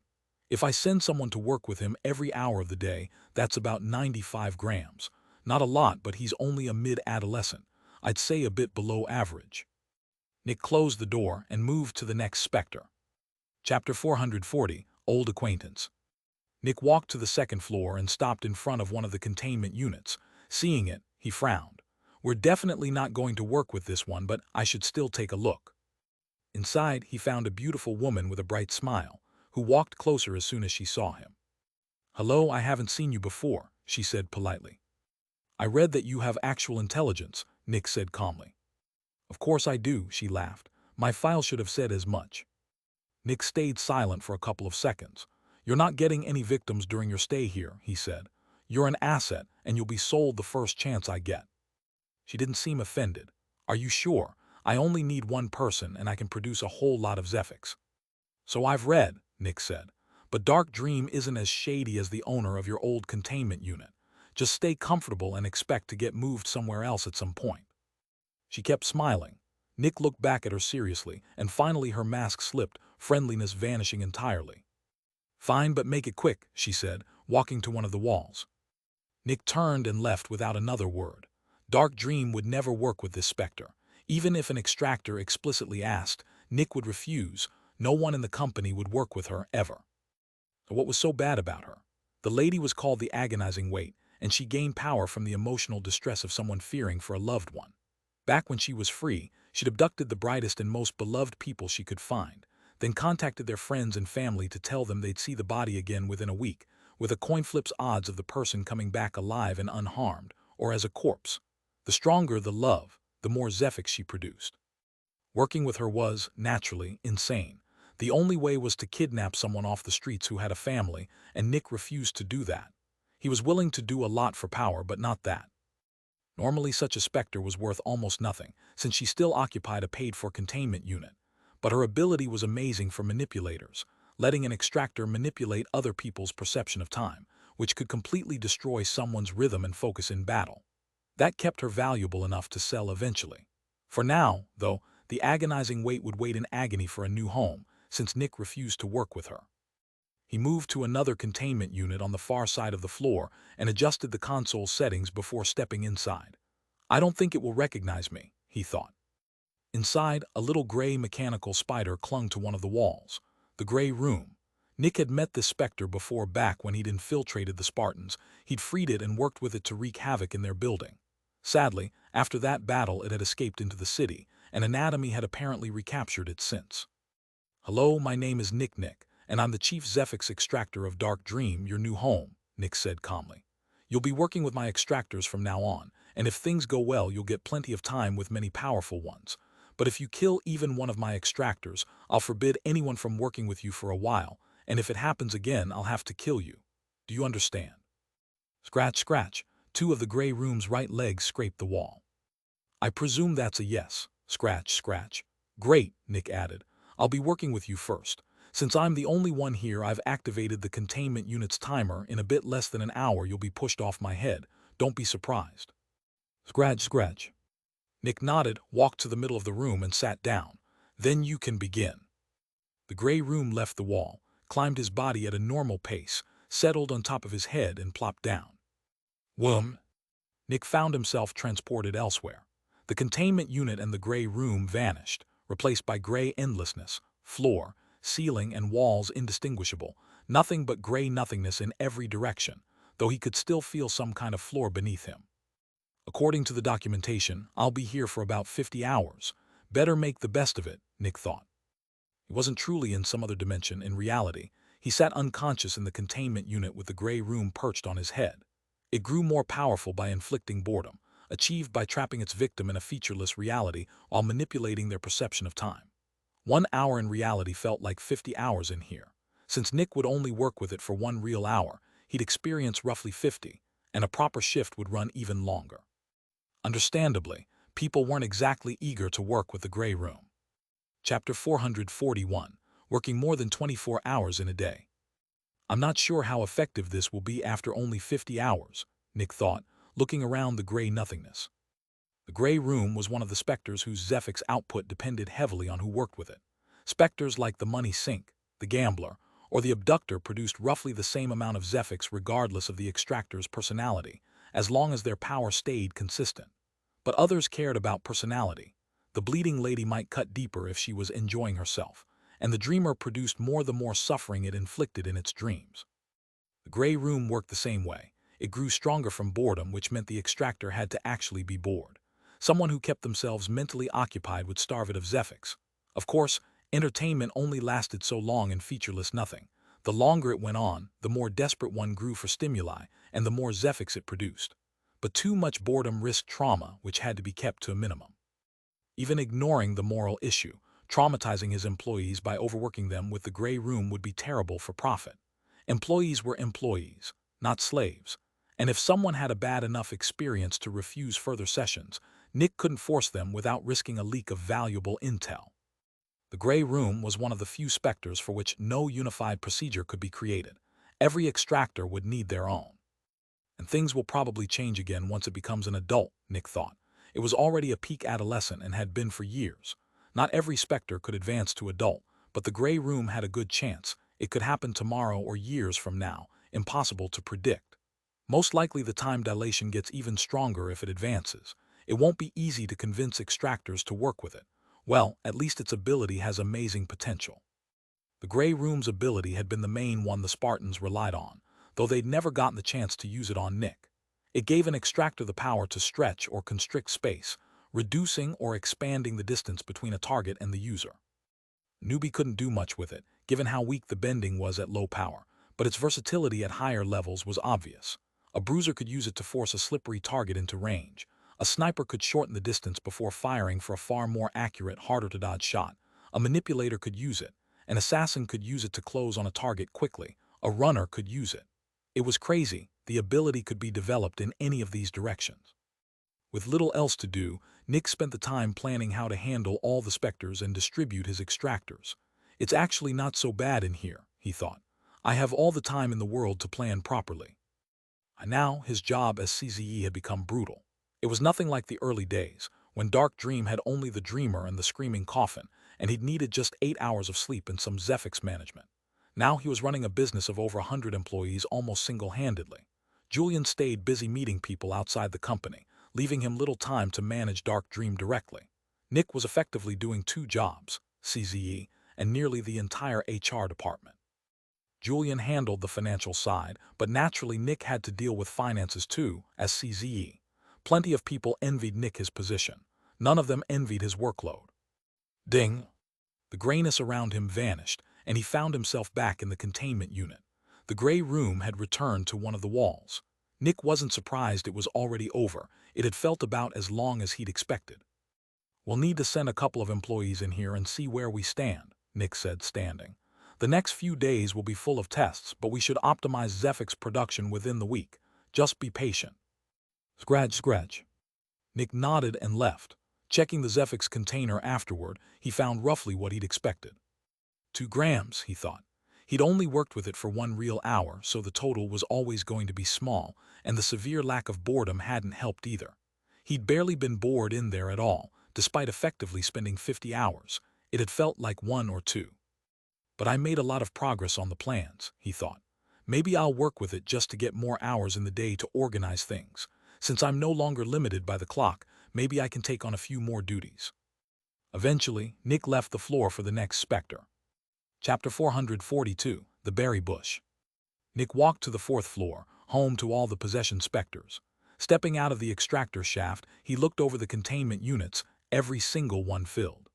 If I send someone to work with him every hour of the day, that's about 95 grams. Not a lot, but he's only a mid-adolescent. I'd say a bit below average. Nick closed the door and moved to the next Specter. Chapter 440, Old Acquaintance. Nick walked to the 2nd floor and stopped in front of one of the containment units. Seeing it, he frowned. We're definitely not going to work with this one, but I should still take a look. Inside, he found a beautiful woman with a bright smile, who walked closer as soon as she saw him. "Hello, I haven't seen you before," she said politely. "I read that you have actual intelligence," Nick said calmly. "Of course I do," she laughed. "My file should have said as much." Nick stayed silent for a couple of seconds. "You're not getting any victims during your stay here," he said. "You're an asset, and you'll be sold the first chance I get." She didn't seem offended. "Are you sure? I only need one person and I can produce a whole lot of Zephyx. So I've read, Nick said. But Dark Dream isn't as shady as the owner of your old containment unit. Just stay comfortable and expect to get moved somewhere else at some point. She kept smiling. Nick looked back at her seriously, and finally her mask slipped, friendliness vanishing entirely. Fine, but make it quick, she said, walking to one of the walls. Nick turned and left without another word. Dark Dream would never work with this Specter. Even if an extractor explicitly asked, Nick would refuse. No one in the company would work with her, ever. What was so bad about her? The lady was called the agonizing weight, and she gained power from the emotional distress of someone fearing for a loved one. Back when she was free, she'd abducted the brightest and most beloved people she could find, then contacted their friends and family to tell them they'd see the body again within a week, with a coin flip's odds of the person coming back alive and unharmed, or as a corpse. The stronger the love, the more Zephyx she produced. Working with her was, naturally, insane. The only way was to kidnap someone off the streets who had a family, and Nick refused to do that. He was willing to do a lot for power, but not that. Normally such a Specter was worth almost nothing, since she still occupied a paid-for containment unit. But her ability was amazing for manipulators, letting an extractor manipulate other people's perception of time, which could completely destroy someone's rhythm and focus in battle. That kept her valuable enough to sell eventually. For now, though, the agonizing weight would wait in agony for a new home, since Nick refused to work with her. He moved to another containment unit on the far side of the floor and adjusted the console settings before stepping inside. I don't think it will recognize me, he thought. Inside, a little gray mechanical spider clung to one of the walls. The gray room. Nick had met this Specter before back when he'd infiltrated the Spartans. He'd freed it and worked with it to wreak havoc in their building. Sadly, after that battle it had escaped into the city, and Anatomy had apparently recaptured it since. Hello, my name is Nick, and I'm the Chief Zephyx Extractor of Dark Dream, your new home, Nick said calmly. You'll be working with my extractors from now on, and if things go well you'll get plenty of time with many powerful ones. But if you kill even one of my extractors, I'll forbid anyone from working with you for a while, and if it happens again I'll have to kill you. Do you understand? Scratch, scratch. Two of the gray room's right legs scraped the wall. I presume that's a yes. Scratch, scratch. Great, Nick added. I'll be working with you first. Since I'm the only one here, I've activated the containment unit's timer. In a bit less than an hour you'll be pushed off my head. Don't be surprised. Scratch, scratch. Nick nodded, walked to the middle of the room and sat down. Then you can begin. The gray room left the wall, climbed his body at a normal pace, settled on top of his head and plopped down. Whoom! Nick found himself transported elsewhere. The containment unit and the gray room vanished, replaced by gray endlessness, floor, ceiling and walls indistinguishable, nothing but gray nothingness in every direction, though he could still feel some kind of floor beneath him. According to the documentation, I'll be here for about 50 hours. Better make the best of it, Nick thought. He wasn't truly in some other dimension. In reality, he sat unconscious in the containment unit with the gray room perched on his head. It grew more powerful by inflicting boredom, achieved by trapping its victim in a featureless reality while manipulating their perception of time. 1 hour in reality felt like 50 hours in here. Since Nick would only work with it for 1 real hour, he'd experience roughly 50, and a proper shift would run even longer. Understandably, people weren't exactly eager to work with the gray room. Chapter 441, working more than 24 hours in a day. I'm not sure how effective this will be after only 50 hours, Nick thought, looking around the gray nothingness. The gray room was one of the Specters whose Zephyx output depended heavily on who worked with it. Specters like the money sink, the gambler, or the abductor produced roughly the same amount of Zephyx regardless of the extractor's personality, as long as their power stayed consistent. But others cared about personality. The bleeding lady might cut deeper if she was enjoying herself, and the dreamer produced more the more suffering it inflicted in its dreams. The gray room worked the same way. It grew stronger from boredom, which meant the extractor had to actually be bored. Someone who kept themselves mentally occupied would starve it of Zephyx. Of course, entertainment only lasted so long in featureless nothing. The longer it went on, the more desperate one grew for stimuli, and the more Zephyx it produced. But too much boredom risked trauma, which had to be kept to a minimum. Even ignoring the moral issue, traumatizing his employees by overworking them with the gray room would be terrible for profit. Employees were employees, not slaves. And if someone had a bad enough experience to refuse further sessions, Nick couldn't force them without risking a leak of valuable intel. The Grey Room was one of the few Specters for which no unified procedure could be created. Every extractor would need their own. And things will probably change again once it becomes an adult, Nick thought. It was already a peak adolescent and had been for years. Not every Specter could advance to adult, but the Grey Room had a good chance. It could happen tomorrow or years from now, impossible to predict. Most likely the time dilation gets even stronger if it advances. It won't be easy to convince extractors to work with it. Well, at least its ability has amazing potential. The Grey Room's ability had been the main one the Spartans relied on, though they'd never gotten the chance to use it on Nick. It gave an extractor the power to stretch or constrict space, reducing or expanding the distance between a target and the user. Newbie couldn't do much with it, given how weak the bending was at low power, but its versatility at higher levels was obvious. A bruiser could use it to force a slippery target into range. A sniper could shorten the distance before firing for a far more accurate, harder-to-dodge shot. A manipulator could use it. An assassin could use it to close on a target quickly. A runner could use it. It was crazy. The ability could be developed in any of these directions. With little else to do, Nick spent the time planning how to handle all the Specters and distribute his extractors. It's actually not so bad in here, he thought. I have all the time in the world to plan properly. And now his job as CZE had become brutal. It was nothing like the early days, when Dark Dream had only the Dreamer and the Screaming Coffin, and he'd needed just 8 hours of sleep and some Zephyx management. Now he was running a business of over 100 employees almost single-handedly. Julian stayed busy meeting people outside the company, leaving him little time to manage Dark Dream directly. Nick was effectively doing 2 jobs, CZE, and nearly the entire HR department. Julian handled the financial side, but naturally Nick had to deal with finances too, as CZE. Plenty of people envied Nick his position. None of them envied his workload. Ding! The grayness around him vanished, and he found himself back in the containment unit. The Grey Room had returned to one of the walls. Nick wasn't surprised it was already over. It had felt about as long as he'd expected. We'll need to send a couple of employees in here and see where we stand, Nick said, standing. The next few days will be full of tests, but we should optimize Zephyx production within the week. Just be patient. Scratch. Nick nodded and left. Checking the Zephyx container afterward, he found roughly what he'd expected. 2 grams, he thought. He'd only worked with it for 1 real hour, so the total was always going to be small, and the severe lack of boredom hadn't helped either. He'd barely been bored in there at all, despite effectively spending 50 hours. It had felt like 1 or 2. But I made a lot of progress on the plans, he thought. Maybe I'll work with it just to get more hours in the day to organize things. Since I'm no longer limited by the clock, maybe I can take on a few more duties. Eventually, Nick left the floor for the next Specter. Chapter 442, The Berry Bush. Nick walked to the 4th floor, home to all the possession Specters. Stepping out of the extractor shaft, he looked over the containment units, every single one filled.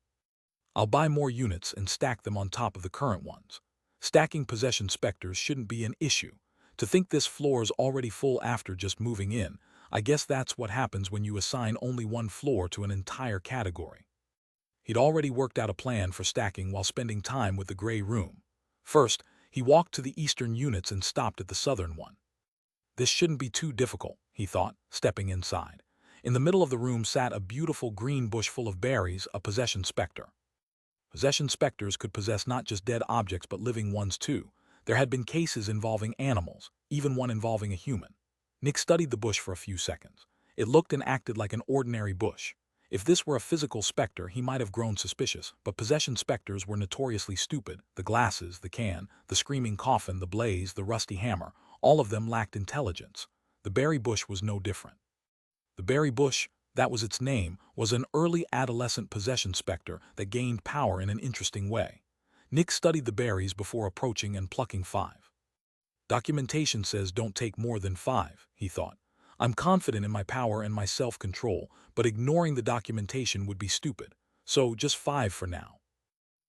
I'll buy more units and stack them on top of the current ones. Stacking possession Specters shouldn't be an issue. To think this floor's already full after just moving in, I guess that's what happens when you assign only one floor to an entire category. He'd already worked out a plan for stacking while spending time with the Grey Room. First, he walked to the eastern units and stopped at the southern one. This shouldn't be too difficult, he thought, stepping inside. In the middle of the room sat a beautiful green bush full of berries, a possession Specter. Possession Specters could possess not just dead objects but living ones too. There had been cases involving animals, even one involving a human. Nick studied the bush for a few seconds. It looked and acted like an ordinary bush. If this were a physical Specter, he might have grown suspicious, but possession Specters were notoriously stupid. The glasses, the can, the screaming coffin, the blaze, the rusty hammer, all of them lacked intelligence. The berry bush was no different. The berry bush, that was its name, was an early adolescent possession Specter that gained power in an interesting way. Nick studied the berries before approaching and plucking 5. Documentation says don't take more than 5, he thought. I'm confident in my power and my self-control, but ignoring the documentation would be stupid, so just 5 for now.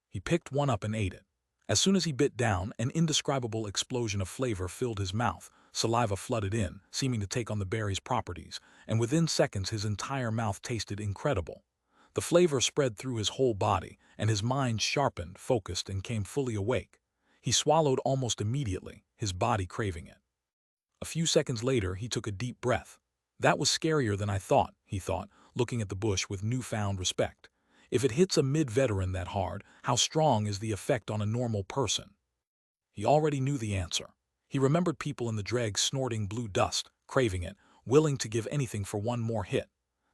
He picked one up and ate it. As soon as he bit down, an indescribable explosion of flavor filled his mouth. Saliva flooded in, seeming to take on the berry's properties, and within seconds his entire mouth tasted incredible. The flavor spread through his whole body, and his mind sharpened, focused, and came fully awake. He swallowed almost immediately, his body craving it. A few seconds later, he took a deep breath. That was scarier than I thought, he thought, looking at the bush with newfound respect. If it hits a mid-veteran that hard, how strong is the effect on a normal person? He already knew the answer. He remembered people in the Dregs snorting blue dust, craving it, willing to give anything for one more hit.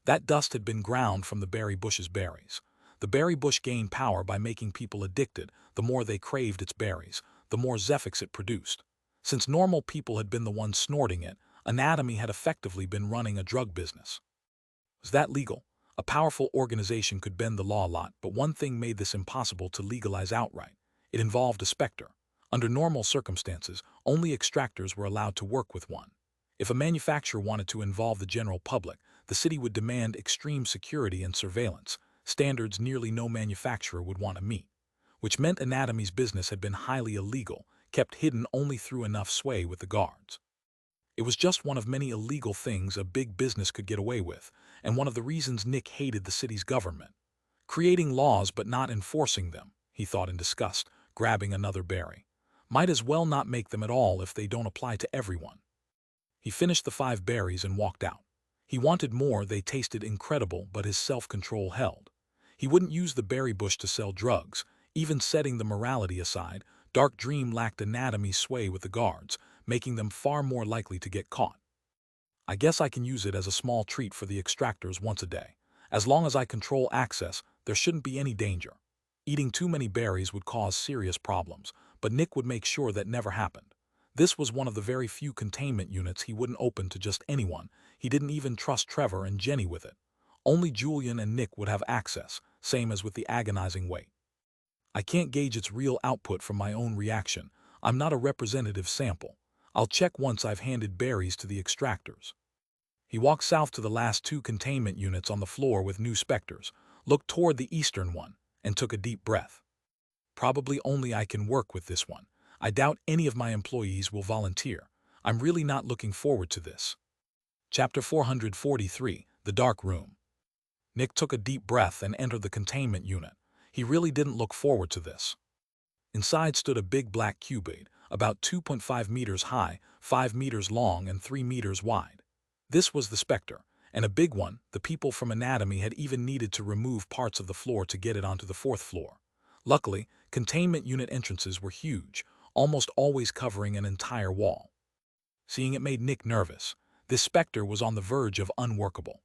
That dust had been ground from the berry bush's berries. The berry bush gained power by making people addicted. The more they craved its berries, the more Zephyx it produced. Since normal people had been the ones snorting it, anatomy had effectively been running a drug business. Was that legal? A powerful organization could bend the law a lot, but one thing made this impossible to legalize outright. It involved a Specter. Under normal circumstances, only extractors were allowed to work with one. If a manufacturer wanted to involve the general public, the city would demand extreme security and surveillance, standards nearly no manufacturer would want to meet, which meant anatomy's business had been highly illegal, kept hidden only through enough sway with the guards. It was just one of many illegal things a big business could get away with, and one of the reasons Nick hated the city's government. Creating laws but not enforcing them, he thought in disgust, grabbing another berry. Might as well not make them at all if they don't apply to everyone. He finished the 5 berries and walked out. He wanted more, they tasted incredible, but his self-control held. He wouldn't use the berry bush to sell drugs. Even setting the morality aside, Dark Dream lacked anatomy's sway with the guards, making them far more likely to get caught. I guess I can use it as a small treat for the extractors once a day. As long as I control access, there shouldn't be any danger. Eating too many berries would cause serious problems, but Nick would make sure that never happened. This was one of the very few containment units he wouldn't open to just anyone. He didn't even trust Trevor and Jenny with it. Only Julian and Nick would have access, same as with the agonizing weight. I can't gauge its real output from my own reaction. I'm not a representative sample. I'll check once I've handed berries to the extractors. He walked south to the last 2 containment units on the floor with new Specters, looked toward the eastern one, and took a deep breath. Probably only I can work with this one. I doubt any of my employees will volunteer. I'm really not looking forward to this. Chapter 443, The Dark Room. Nick took a deep breath and entered the containment unit. He really didn't look forward to this. Inside stood a big black cuboid, about 2.5 meters high, 5 meters long, and 3 meters wide. This was the Specter, and a big one. The people from anatomy had even needed to remove parts of the floor to get it onto the 4th floor. Luckily, containment unit entrances were huge, almost always covering an entire wall. Seeing it made Nick nervous. This Specter was on the verge of unworkable.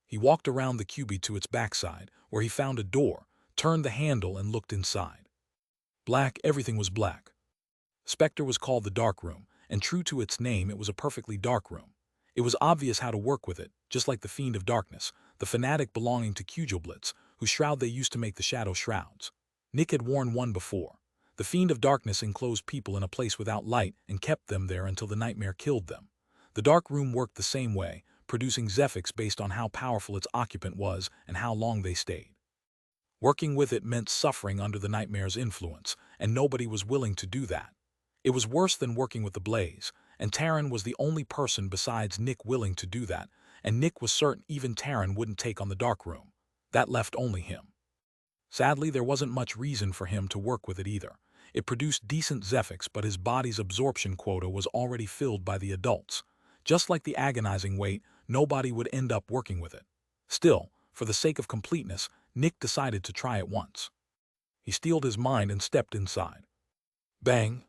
He walked around the cuboid to its backside, where he found a door, turned the handle and looked inside. Black, everything was black. Specter was called the Dark Room, and true to its name, it was a perfectly dark room. It was obvious how to work with it, just like the Fiend of Darkness, the fanatic belonging to Cujoblitz, whose shroud they used to make the Shadow Shrouds. Nick had worn one before. The Fiend of Darkness enclosed people in a place without light and kept them there until the nightmare killed them. The Dark Room worked the same way, producing Zephyx based on how powerful its occupant was and how long they stayed. Working with it meant suffering under the nightmare's influence, and nobody was willing to do that. It was worse than working with the Blaze, and Taryn was the only person besides Nick willing to do that, and Nick was certain even Taryn wouldn't take on the Dark Room. That left only him. Sadly, there wasn't much reason for him to work with it either. It produced decent Zephyx, but his body's absorption quota was already filled by the adults. Just like the agonizing weight, nobody would end up working with it. Still, for the sake of completeness, Nick decided to try it once. He steeled his mind and stepped inside. Bang!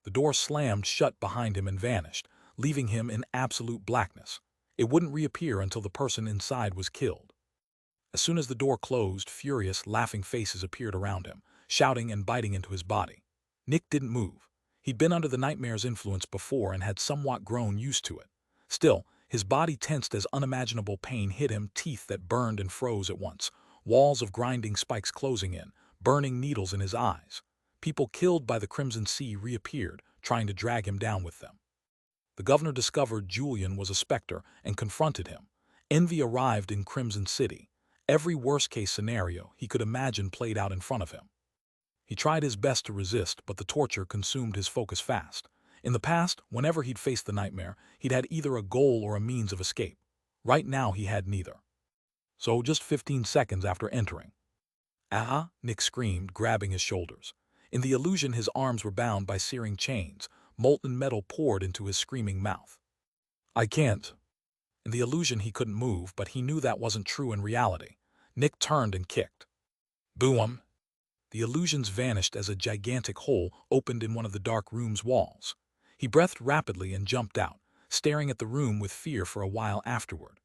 The door slammed shut behind him and vanished, leaving him in absolute blackness. It wouldn't reappear until the person inside was killed. As soon as the door closed, furious, laughing faces appeared around him, shouting and biting into his body. Nick didn't move. He'd been under the nightmare's influence before and had somewhat grown used to it. Still, his body tensed as unimaginable pain hit him, teeth that burned and froze at once, walls of grinding spikes closing in, burning needles in his eyes. People killed by the Crimson Sea reappeared, trying to drag him down with them. The governor discovered Julian was a Specter and confronted him. Envy arrived in Crimson City. Every worst-case scenario he could imagine played out in front of him. He tried his best to resist, but the torture consumed his focus fast. In the past, whenever he'd faced the nightmare, he'd had either a goal or a means of escape. Right now, he had neither. So, just 15 seconds after entering. "Ah!" Nick screamed, grabbing his shoulders. In the illusion, his arms were bound by searing chains. Molten metal poured into his screaming mouth. "I can't." In the illusion he couldn't move, but he knew that wasn't true in reality. Nick turned and kicked. Boom! The illusions vanished as a gigantic hole opened in one of the dark room's walls. He breathed rapidly and jumped out, staring at the room with fear for a while afterward.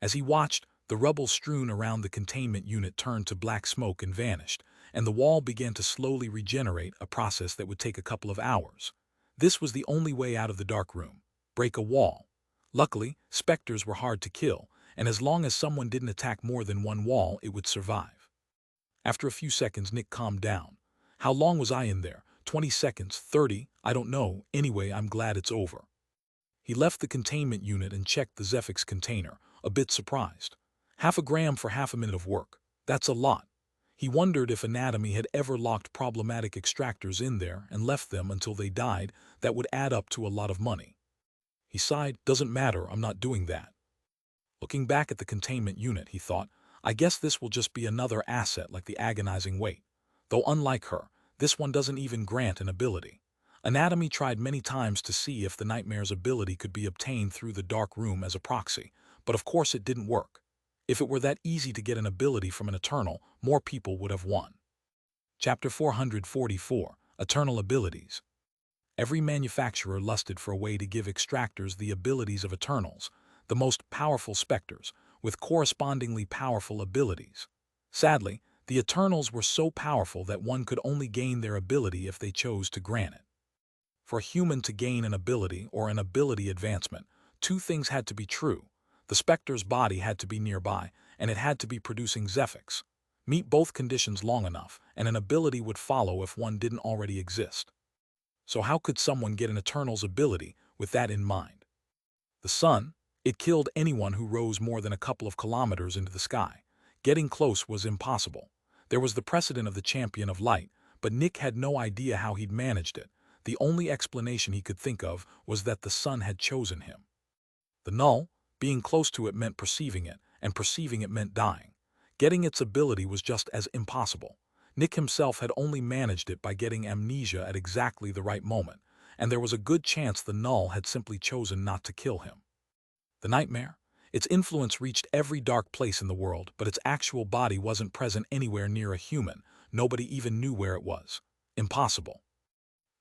As he watched, the rubble strewn around the containment unit turned to black smoke and vanished, and the wall began to slowly regenerate, a process that would take a couple of hours. This was the only way out of the dark room: break a wall. Luckily, Specters were hard to kill, and as long as someone didn't attack more than one wall, it would survive. After a few seconds, Nick calmed down. How long was I in there? 20 seconds? 30? I don't know. Anyway, I'm glad it's over. He left the containment unit and checked the Zephyx container, a bit surprised. 0.5 gram for half a minute of work. That's a lot. He wondered if Anatomy had ever locked problematic extractors in there and left them until they died. That would add up to a lot of money. He sighed. Doesn't matter, I'm not doing that. Looking back at the containment unit, he thought, I guess this will just be another asset like the agonizing weight. Though unlike her, this one doesn't even grant an ability. Anatomy tried many times to see if the Nightmare's ability could be obtained through the dark room as a proxy, but of course it didn't work. If it were that easy to get an ability from an Eternal, more people would have won. Chapter 444, Eternal Abilities. Every manufacturer lusted for a way to give Extractors the abilities of Eternals, the most powerful Specters, with correspondingly powerful abilities. Sadly, the Eternals were so powerful that one could only gain their ability if they chose to grant it. For a human to gain an ability or an ability advancement, two things had to be true. The Specter's body had to be nearby, and it had to be producing Zephyx. Meet both conditions long enough, and an ability would follow if one didn't already exist. So how could someone get an Eternal's ability with that in mind? The sun, it killed anyone who rose more than a couple of kilometers into the sky. Getting close was impossible. There was the precedent of the Champion of Light, but Nick had no idea how he'd managed it. The only explanation he could think of was that the sun had chosen him. The null, being close to it meant perceiving it, and perceiving it meant dying. Getting its ability was just as impossible. Nick himself had only managed it by getting amnesia at exactly the right moment, and there was a good chance the null had simply chosen not to kill him. The Nightmare? Its influence reached every dark place in the world, but its actual body wasn't present anywhere near a human. Nobody even knew where it was. Impossible.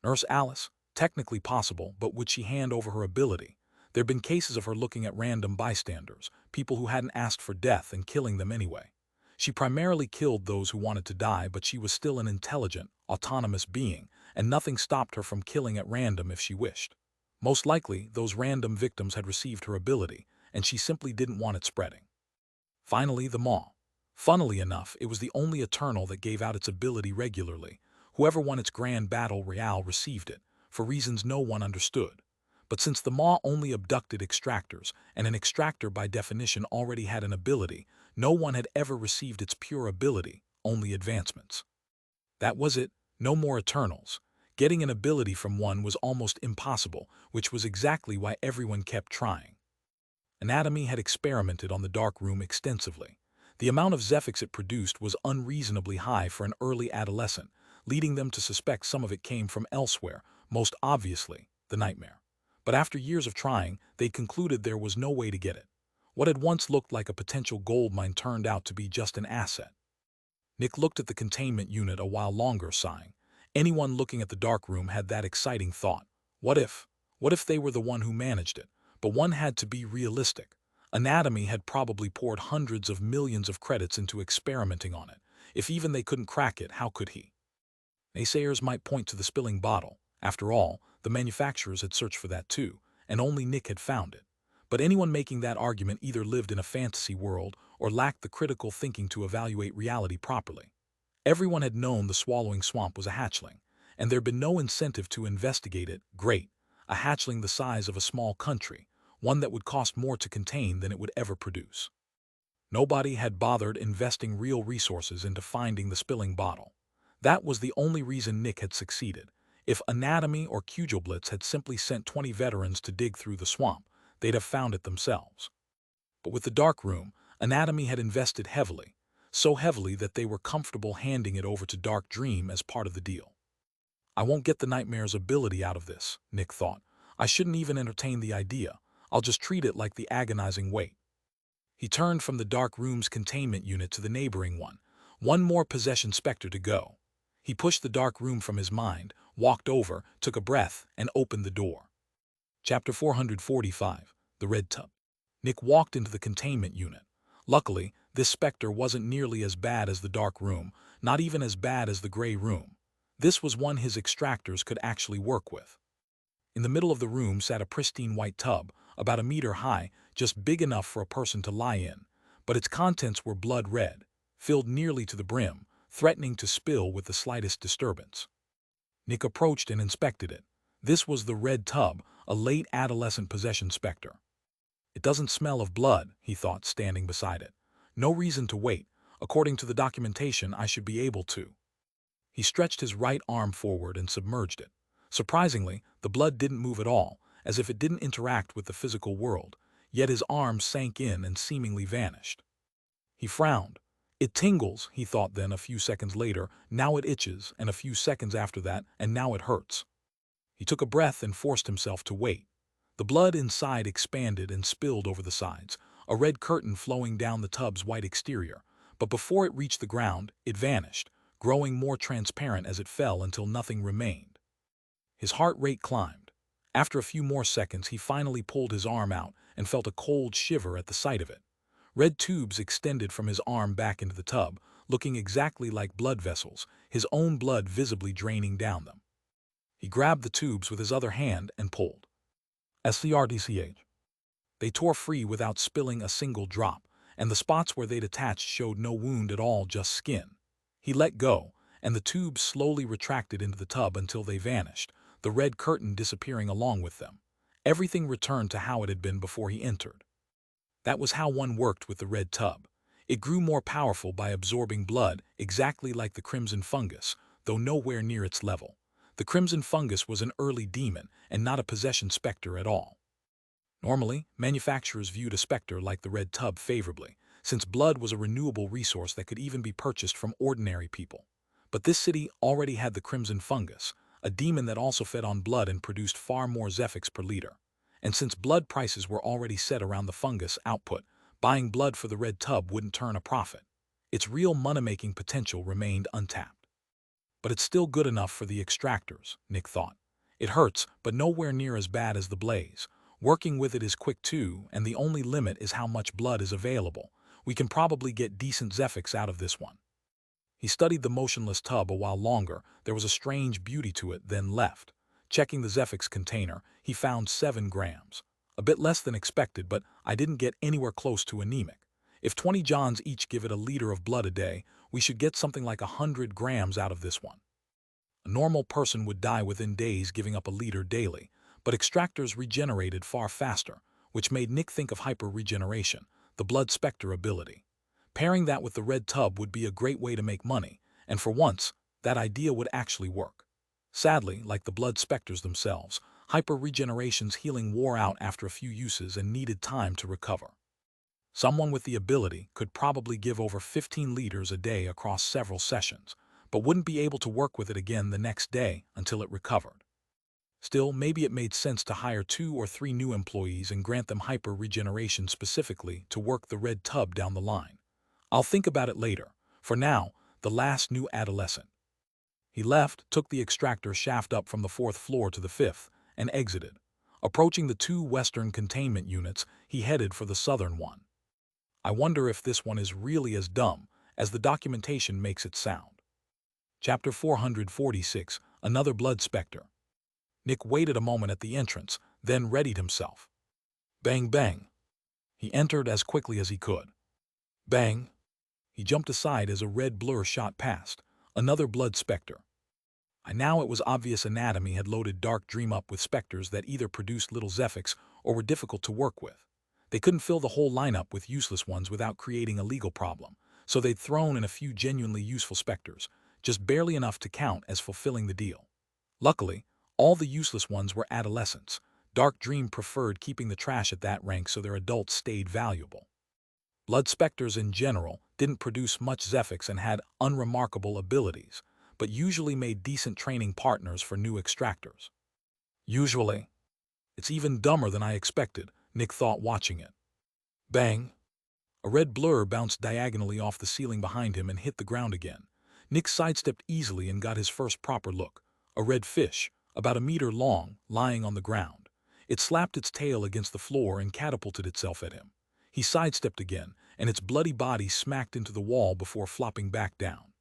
Nurse Alice? Technically possible, but would she hand over her ability? There'd been cases of her looking at random bystanders, people who hadn't asked for death, and killing them anyway. She primarily killed those who wanted to die, but she was still an intelligent, autonomous being, and nothing stopped her from killing at random if she wished. Most likely, those random victims had received her ability, and she simply didn't want it spreading. Finally, the Maw. Funnily enough, it was the only Eternal that gave out its ability regularly. Whoever won its grand battle royale received it, for reasons no one understood. But since the Maw only abducted Extractors, and an Extractor by definition already had an ability, no one had ever received its pure ability, only advancements. That was it, no more Eternals. Getting an ability from one was almost impossible, which was exactly why everyone kept trying. Anatomy had experimented on the dark room extensively. The amount of Zephyx it produced was unreasonably high for an early adolescent, leading them to suspect some of it came from elsewhere, most obviously, the Nightmare. But after years of trying, they concluded there was no way to get it. What had once looked like a potential gold mine turned out to be just an asset. Nick looked at the containment unit a while longer, sighing. Anyone looking at the dark room had that exciting thought. What if? What if they were the one who managed it? But one had to be realistic. Anatomy had probably poured hundreds of millions of credits into experimenting on it. If even they couldn't crack it, how could he? Naysayers might point to the spilling bottle. After all, the manufacturers had searched for that too, and only Nick had found it. But anyone making that argument either lived in a fantasy world or lacked the critical thinking to evaluate reality properly. Everyone had known the swallowing swamp was a hatchling, and there'd been no incentive to investigate it. Great, a hatchling the size of a small country, one that would cost more to contain than it would ever produce. Nobody had bothered investing real resources into finding the spilling bottle. That was the only reason Nick had succeeded. If Anatomy or Cugelblitz had simply sent 20 veterans to dig through the swamp, they'd have found it themselves. But with the dark room, Anatomy had invested heavily, so heavily that they were comfortable handing it over to Dark Dream as part of the deal. I won't get the Nightmare's ability out of this, Nick thought. I shouldn't even entertain the idea. I'll just treat it like the agonizing wait. He turned from the dark room's containment unit to the neighboring one. One more possession Specter to go. He pushed the dark room from his mind, walked over, took a breath, and opened the door. Chapter 445, The Red Tub. Nick walked into the containment unit. Luckily, this Specter wasn't nearly as bad as the dark room, not even as bad as the gray room. This was one his extractors could actually work with. In the middle of the room sat a pristine white tub, about a meter high, just big enough for a person to lie in, but its contents were blood red, filled nearly to the brim, threatening to spill with the slightest disturbance. Nick approached and inspected it. This was the red tub, a late adolescent possession Specter. It doesn't smell of blood, he thought, standing beside it. No reason to wait. According to the documentation, I should be able to. He stretched his right arm forward and submerged it. Surprisingly, the blood didn't move at all, as if it didn't interact with the physical world, yet his arm sank in and seemingly vanished. He frowned. It tingles, he thought then a few seconds later, now it itches, and a few seconds after that, and now it hurts. He took a breath and forced himself to wait. The blood inside expanded and spilled over the sides, a red curtain flowing down the tub's white exterior, but before it reached the ground, it vanished, growing more transparent as it fell until nothing remained. His heart rate climbed. After a few more seconds, he finally pulled his arm out and felt a cold shiver at the sight of it. Red tubes extended from his arm back into the tub, looking exactly like blood vessels, his own blood visibly draining down them. He grabbed the tubes with his other hand and pulled. SCRDCH. They tore free without spilling a single drop, and the spots where they'd attached showed no wound at all, just skin. He let go, and the tubes slowly retracted into the tub until they vanished, the red curtain disappearing along with them. Everything returned to how it had been before he entered. That was how one worked with the red tub. It grew more powerful by absorbing blood, exactly like the Crimson Fungus, though nowhere near its level. The Crimson Fungus was an early demon and not a possession Specter at all. Normally, manufacturers viewed a Specter like the red tub favorably, since blood was a renewable resource that could even be purchased from ordinary people. But this city already had the Crimson Fungus, a demon that also fed on blood and produced far more Zephyx per liter. And since blood prices were already set around the fungus output, buying blood for the red tub wouldn't turn a profit. Its real money-making potential remained untapped. But it's still good enough for the Extractors, Nick thought. It hurts, but nowhere near as bad as the blaze. Working with it is quick too, and the only limit is how much blood is available. We can probably get decent Zephyx out of this one. He studied the motionless tub a while longer. There was a strange beauty to it, then left. Checking the Zephyx container, he found 7 grams. A bit less than expected, but I didn't get anywhere close to anemic. If 20 Johns each give it a liter of blood a day, we should get something like 100 grams out of this one. A normal person would die within days giving up a liter daily, but Extractors regenerated far faster, which made Nick think of hyper-regeneration, the blood Specter ability. Pairing that with the red tub would be a great way to make money, and for once, that idea would actually work. Sadly, like the blood Specters themselves, hyper-regeneration's healing wore out after a few uses and needed time to recover. Someone with the ability could probably give over 15 liters a day across several sessions, but wouldn't be able to work with it again the next day until it recovered. Still, maybe it made sense to hire 2 or 3 new employees and grant them hyper-regeneration specifically to work the red tub down the line. I'll think about it later. For now, the last new adolescent. He left, took the extractor shaft up from the 4th floor to the 5th, and exited. Approaching the 2 western containment units, he headed for the southern one. I wonder if this one is really as dumb as the documentation makes it sound. Chapter 446, Another Blood Specter. Nick waited a moment at the entrance, then readied himself. Bang, bang. He entered as quickly as he could. Bang. He jumped aside as a red blur shot past. Another blood specter. Now it was obvious Anatomy had loaded Dark Dream up with specters that either produced little Zephyx or were difficult to work with. They couldn't fill the whole lineup with useless ones without creating a legal problem, so they'd thrown in a few genuinely useful specters, just barely enough to count as fulfilling the deal. Luckily, all the useless ones were adolescents. Dark Dream preferred keeping the trash at that rank so their adults stayed valuable. Blood specters in general didn't produce much Zephyx and had unremarkable abilities, but usually made decent training partners for new extractors. Usually. It's even dumber than I expected, Nick thought, watching it. Bang! A red blur bounced diagonally off the ceiling behind him and hit the ground again. Nick sidestepped easily and got his first proper look. A red fish, about a meter long, lying on the ground. It slapped its tail against the floor and catapulted itself at him. He sidestepped again, and its bloody body smacked into the wall before flopping back down.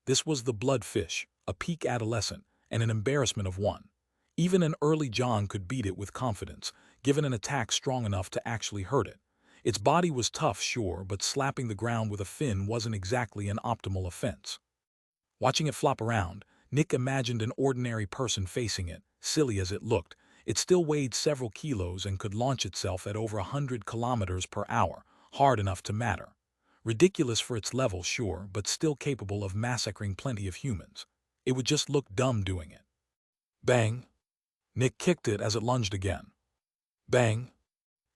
This was the blood fish, a peak adolescent, and an embarrassment of one. Even an early John could beat it with confidence, given an attack strong enough to actually hurt it. Its body was tough, sure, but slapping the ground with a fin wasn't exactly an optimal offense. Watching it flop around, Nick imagined an ordinary person facing it. Silly as it looked, it still weighed several kilos and could launch itself at over 100 kilometers per hour, hard enough to matter. Ridiculous for its level, sure, but still capable of massacring plenty of humans. It would just look dumb doing it. Bang! Nick kicked it as it lunged again. Bang!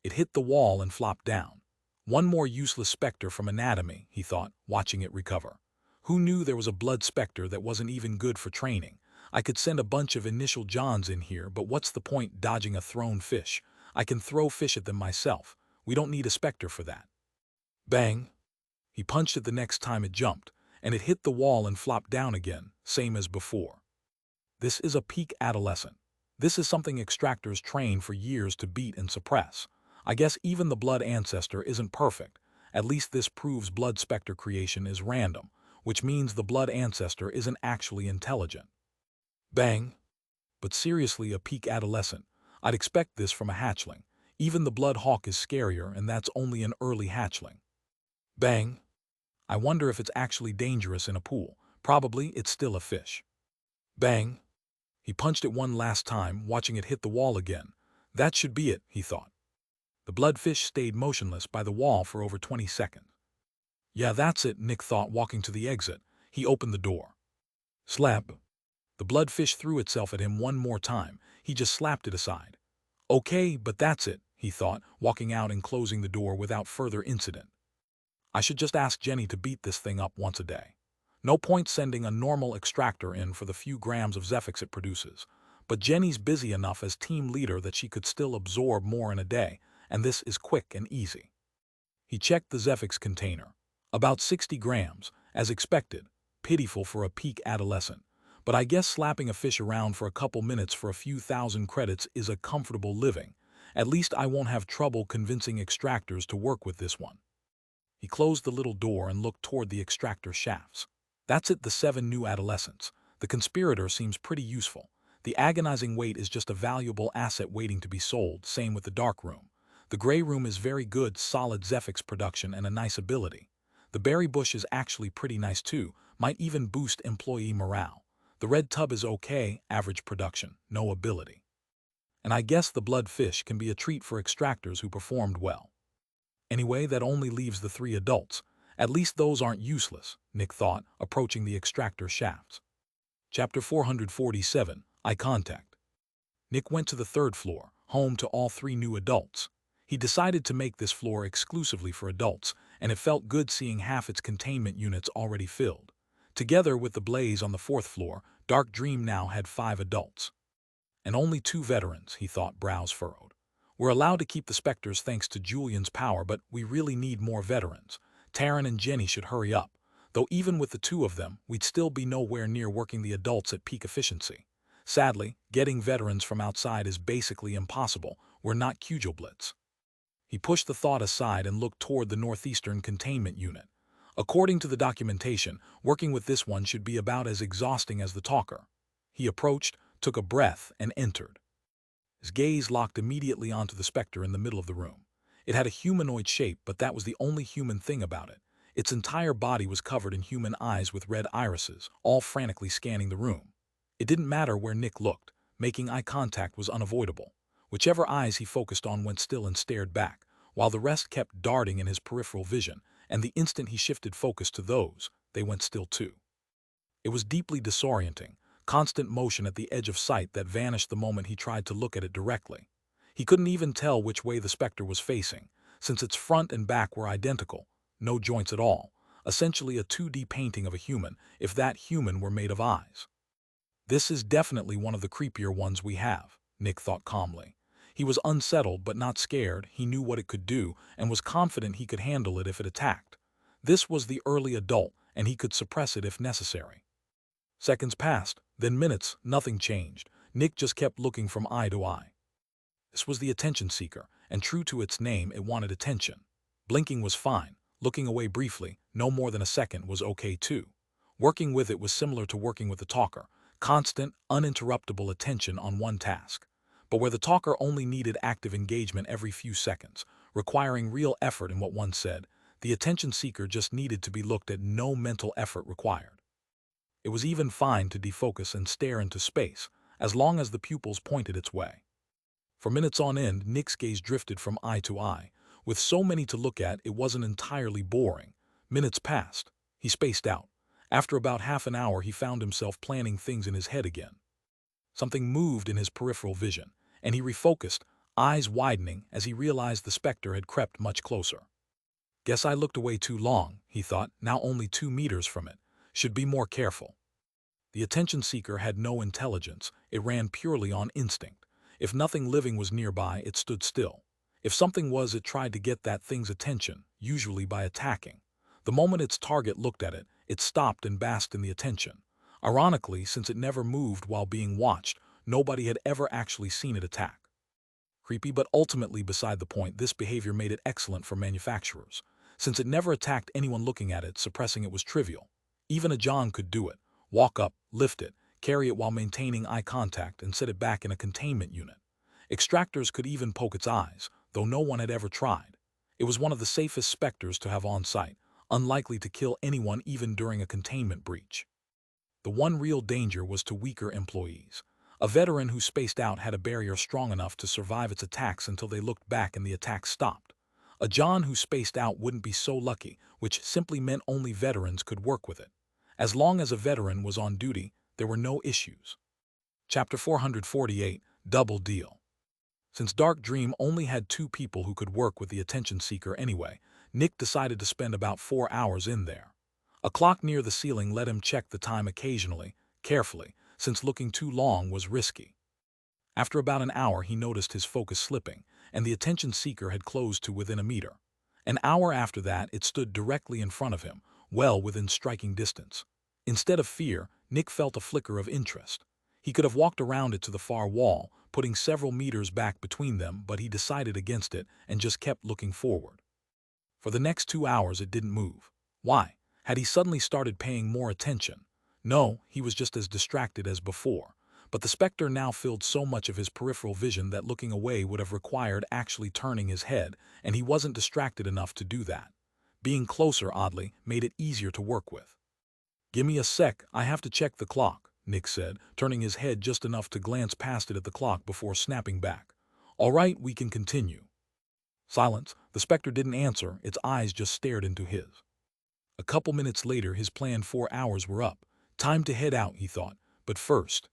It hit the wall and flopped down. One more useless Specter from anatomy, he thought, watching it recover. Who knew there was a blood Specter that wasn't even good for training? I could send a bunch of initial Johns in here, but what's the point dodging a thrown fish? I can throw fish at them myself. We don't need a Specter for that. Bang! He punched it the next time it jumped, and it hit the wall and flopped down again, same as before. This is a peak adolescent. This is something Extractors train for years to beat and suppress. I guess even the blood ancestor isn't perfect. At least this proves blood Specter creation is random, which means the blood ancestor isn't actually intelligent. Bang! But seriously, a peak adolescent. I'd expect this from a hatchling. Even the blood hawk is scarier, and that's only an early hatchling. Bang! I wonder if it's actually dangerous in a pool. Probably it's still a fish. Bang! He punched it one last time, watching it hit the wall again. That should be it, he thought. The bloodfish stayed motionless by the wall for over 20 seconds. Yeah, that's it, Nick thought, walking to the exit. He opened the door. Slap! The bloodfish threw itself at him one more time. He just slapped it aside. Okay, but that's it, he thought, walking out and closing the door without further incident. I should just ask Jenny to beat this thing up once a day. No point sending a normal extractor in for the few grams of Zephyx it produces. But Jenny's busy enough as team leader that she could still absorb more in a day, and this is quick and easy. He checked the Zephyx container. About 60 grams, as expected. Pitiful for a peak adolescent. But I guess slapping a fish around for a couple minutes for a few thousand credits is a comfortable living. At least I won't have trouble convincing Extractors to work with this one. He closed the little door and looked toward the extractor shafts. That's it, the 7 new adolescents. The conspirator seems pretty useful. The agonizing weight is just a valuable asset waiting to be sold, same with the dark room. The gray room is very good, solid Zephyx production and a nice ability. The berry bush is actually pretty nice too, might even boost employee morale. The red tub is okay, average production, no ability. And I guess the blood fish can be a treat for Extractors who performed well. Anyway, that only leaves the 3 adults. At least those aren't useless, Nick thought, approaching the extractor shafts. Chapter 447, Eye Contact. Nick went to the 3rd floor, home to all 3 new adults. He decided to make this floor exclusively for adults, and it felt good seeing half its containment units already filled. Together with the blaze on the 4th floor, Dark Dream now had 5 adults. And only 2 veterans, he thought, brows furrowed. We're allowed to keep the Specters thanks to Julian's power, but we really need more veterans. Taryn and Jenny should hurry up. Though even with the 2 of them, we'd still be nowhere near working the adults at peak efficiency. Sadly, getting veterans from outside is basically impossible. We're not Blitz. He pushed the thought aside and looked toward the northeastern containment unit. According to the documentation, working with this one should be about as exhausting as the talker. He approached, took a breath, and entered. His gaze locked immediately onto the Specter in the middle of the room. It had a humanoid shape, but that was the only human thing about it. Its entire body was covered in human eyes with red irises, all frantically scanning the room. It didn't matter where Nick looked. Making eye contact was unavoidable. Whichever eyes he focused on went still and stared back, while the rest kept darting in his peripheral vision, and the instant he shifted focus to those, they went still too. It was deeply disorienting, constant motion at the edge of sight that vanished the moment he tried to look at it directly. He couldn't even tell which way the Specter was facing, since its front and back were identical, no joints at all, essentially a 2D painting of a human, if that human were made of eyes. This is definitely one of the creepier ones we have, Nick thought calmly. He was unsettled but not scared, he knew what it could do, and was confident he could handle it if it attacked. This was the early adult, and he could suppress it if necessary. Seconds passed, then minutes, nothing changed. Nick just kept looking from eye to eye. This was the attention seeker, and true to its name, it wanted attention. Blinking was fine. Looking away briefly, no more than a second, was okay too. Working with it was similar to working with the talker, constant, uninterruptible attention on one task. But where the talker only needed active engagement every few seconds, requiring real effort in what one said, the attention seeker just needed to be looked at, no mental effort required. It was even fine to defocus and stare into space, as long as the pupils pointed its way. For minutes on end, Nick's gaze drifted from eye to eye. With so many to look at, it wasn't entirely boring. Minutes passed. He spaced out. After about half an hour, he found himself planning things in his head again. Something moved in his peripheral vision, and he refocused, eyes widening as he realized the Specter had crept much closer. Guess I looked away too long, he thought, now only 2 meters from it. Should be more careful. The attention seeker had no intelligence. It ran purely on instinct. If nothing living was nearby, it stood still. If something was, it tried to get that thing's attention, usually by attacking. The moment its target looked at it, it stopped and basked in the attention. Ironically, since it never moved while being watched, nobody had ever actually seen it attack. Creepy, but ultimately beside the point, this behavior made it excellent for manufacturers. Since it never attacked anyone looking at it, suppressing it was trivial. Even a John could do it. Walk up, lift it, carry it while maintaining eye contact, and set it back in a containment unit. Extractors could even poke its eyes, though no one had ever tried. It was one of the safest Specters to have on site, unlikely to kill anyone even during a containment breach. The one real danger was to weaker employees. A veteran who spaced out had a barrier strong enough to survive its attacks until they looked back and the attack stopped. A John who spaced out wouldn't be so lucky, which simply meant only veterans could work with it. As long as a veteran was on duty, there were no issues. Chapter 448, Double Deal. Since Dark Dream only had 2 people who could work with the attention seeker anyway, Nick decided to spend about 4 hours in there. A clock near the ceiling let him check the time occasionally, carefully, since looking too long was risky. After about an hour, he noticed his focus slipping, and the attention seeker had closed to within a meter. An hour after that, it stood directly in front of him, well within striking distance. Instead of fear, Nick felt a flicker of interest. He could have walked around it to the far wall, putting several meters back between them, but he decided against it and just kept looking forward. For the next 2 hours, it didn't move. Why? Had he suddenly started paying more attention? No, he was just as distracted as before. But the Specter now filled so much of his peripheral vision that looking away would have required actually turning his head, and he wasn't distracted enough to do that. Being closer, oddly, made it easier to work with. "Give me a sec, I have to check the clock," Nick said, turning his head just enough to glance past it at the clock before snapping back. "All right, we can continue." Silence. The Specter didn't answer, its eyes just stared into his. A couple minutes later, his planned 4 hours were up. Time to head out, he thought, but first.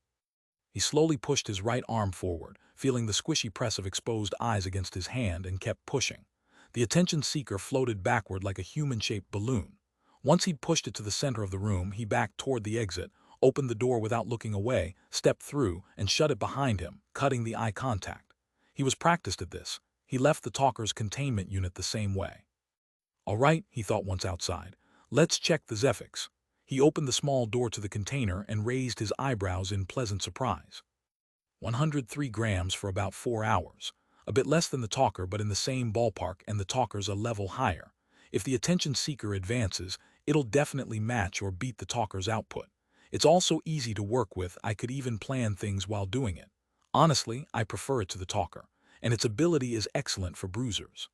He slowly pushed his right arm forward, feeling the squishy press of exposed eyes against his hand, and kept pushing. The attention seeker floated backward like a human-shaped balloon. Once he'd pushed it to the center of the room, he backed toward the exit, opened the door without looking away, stepped through, and shut it behind him, cutting the eye contact. He was practiced at this. He left the talker's containment unit the same way. "All right," he thought once outside. "Let's check the Zephyx." He opened the small door to the container and raised his eyebrows in pleasant surprise. 103 grams for about 4 hours. A bit less than the talker, but in the same ballpark, and the talker's a level higher. If the attention seeker advances, it'll definitely match or beat the talker's output. It's also easy to work with. I could even plan things while doing it. Honestly, I prefer it to the talker, and its ability is excellent for bruisers.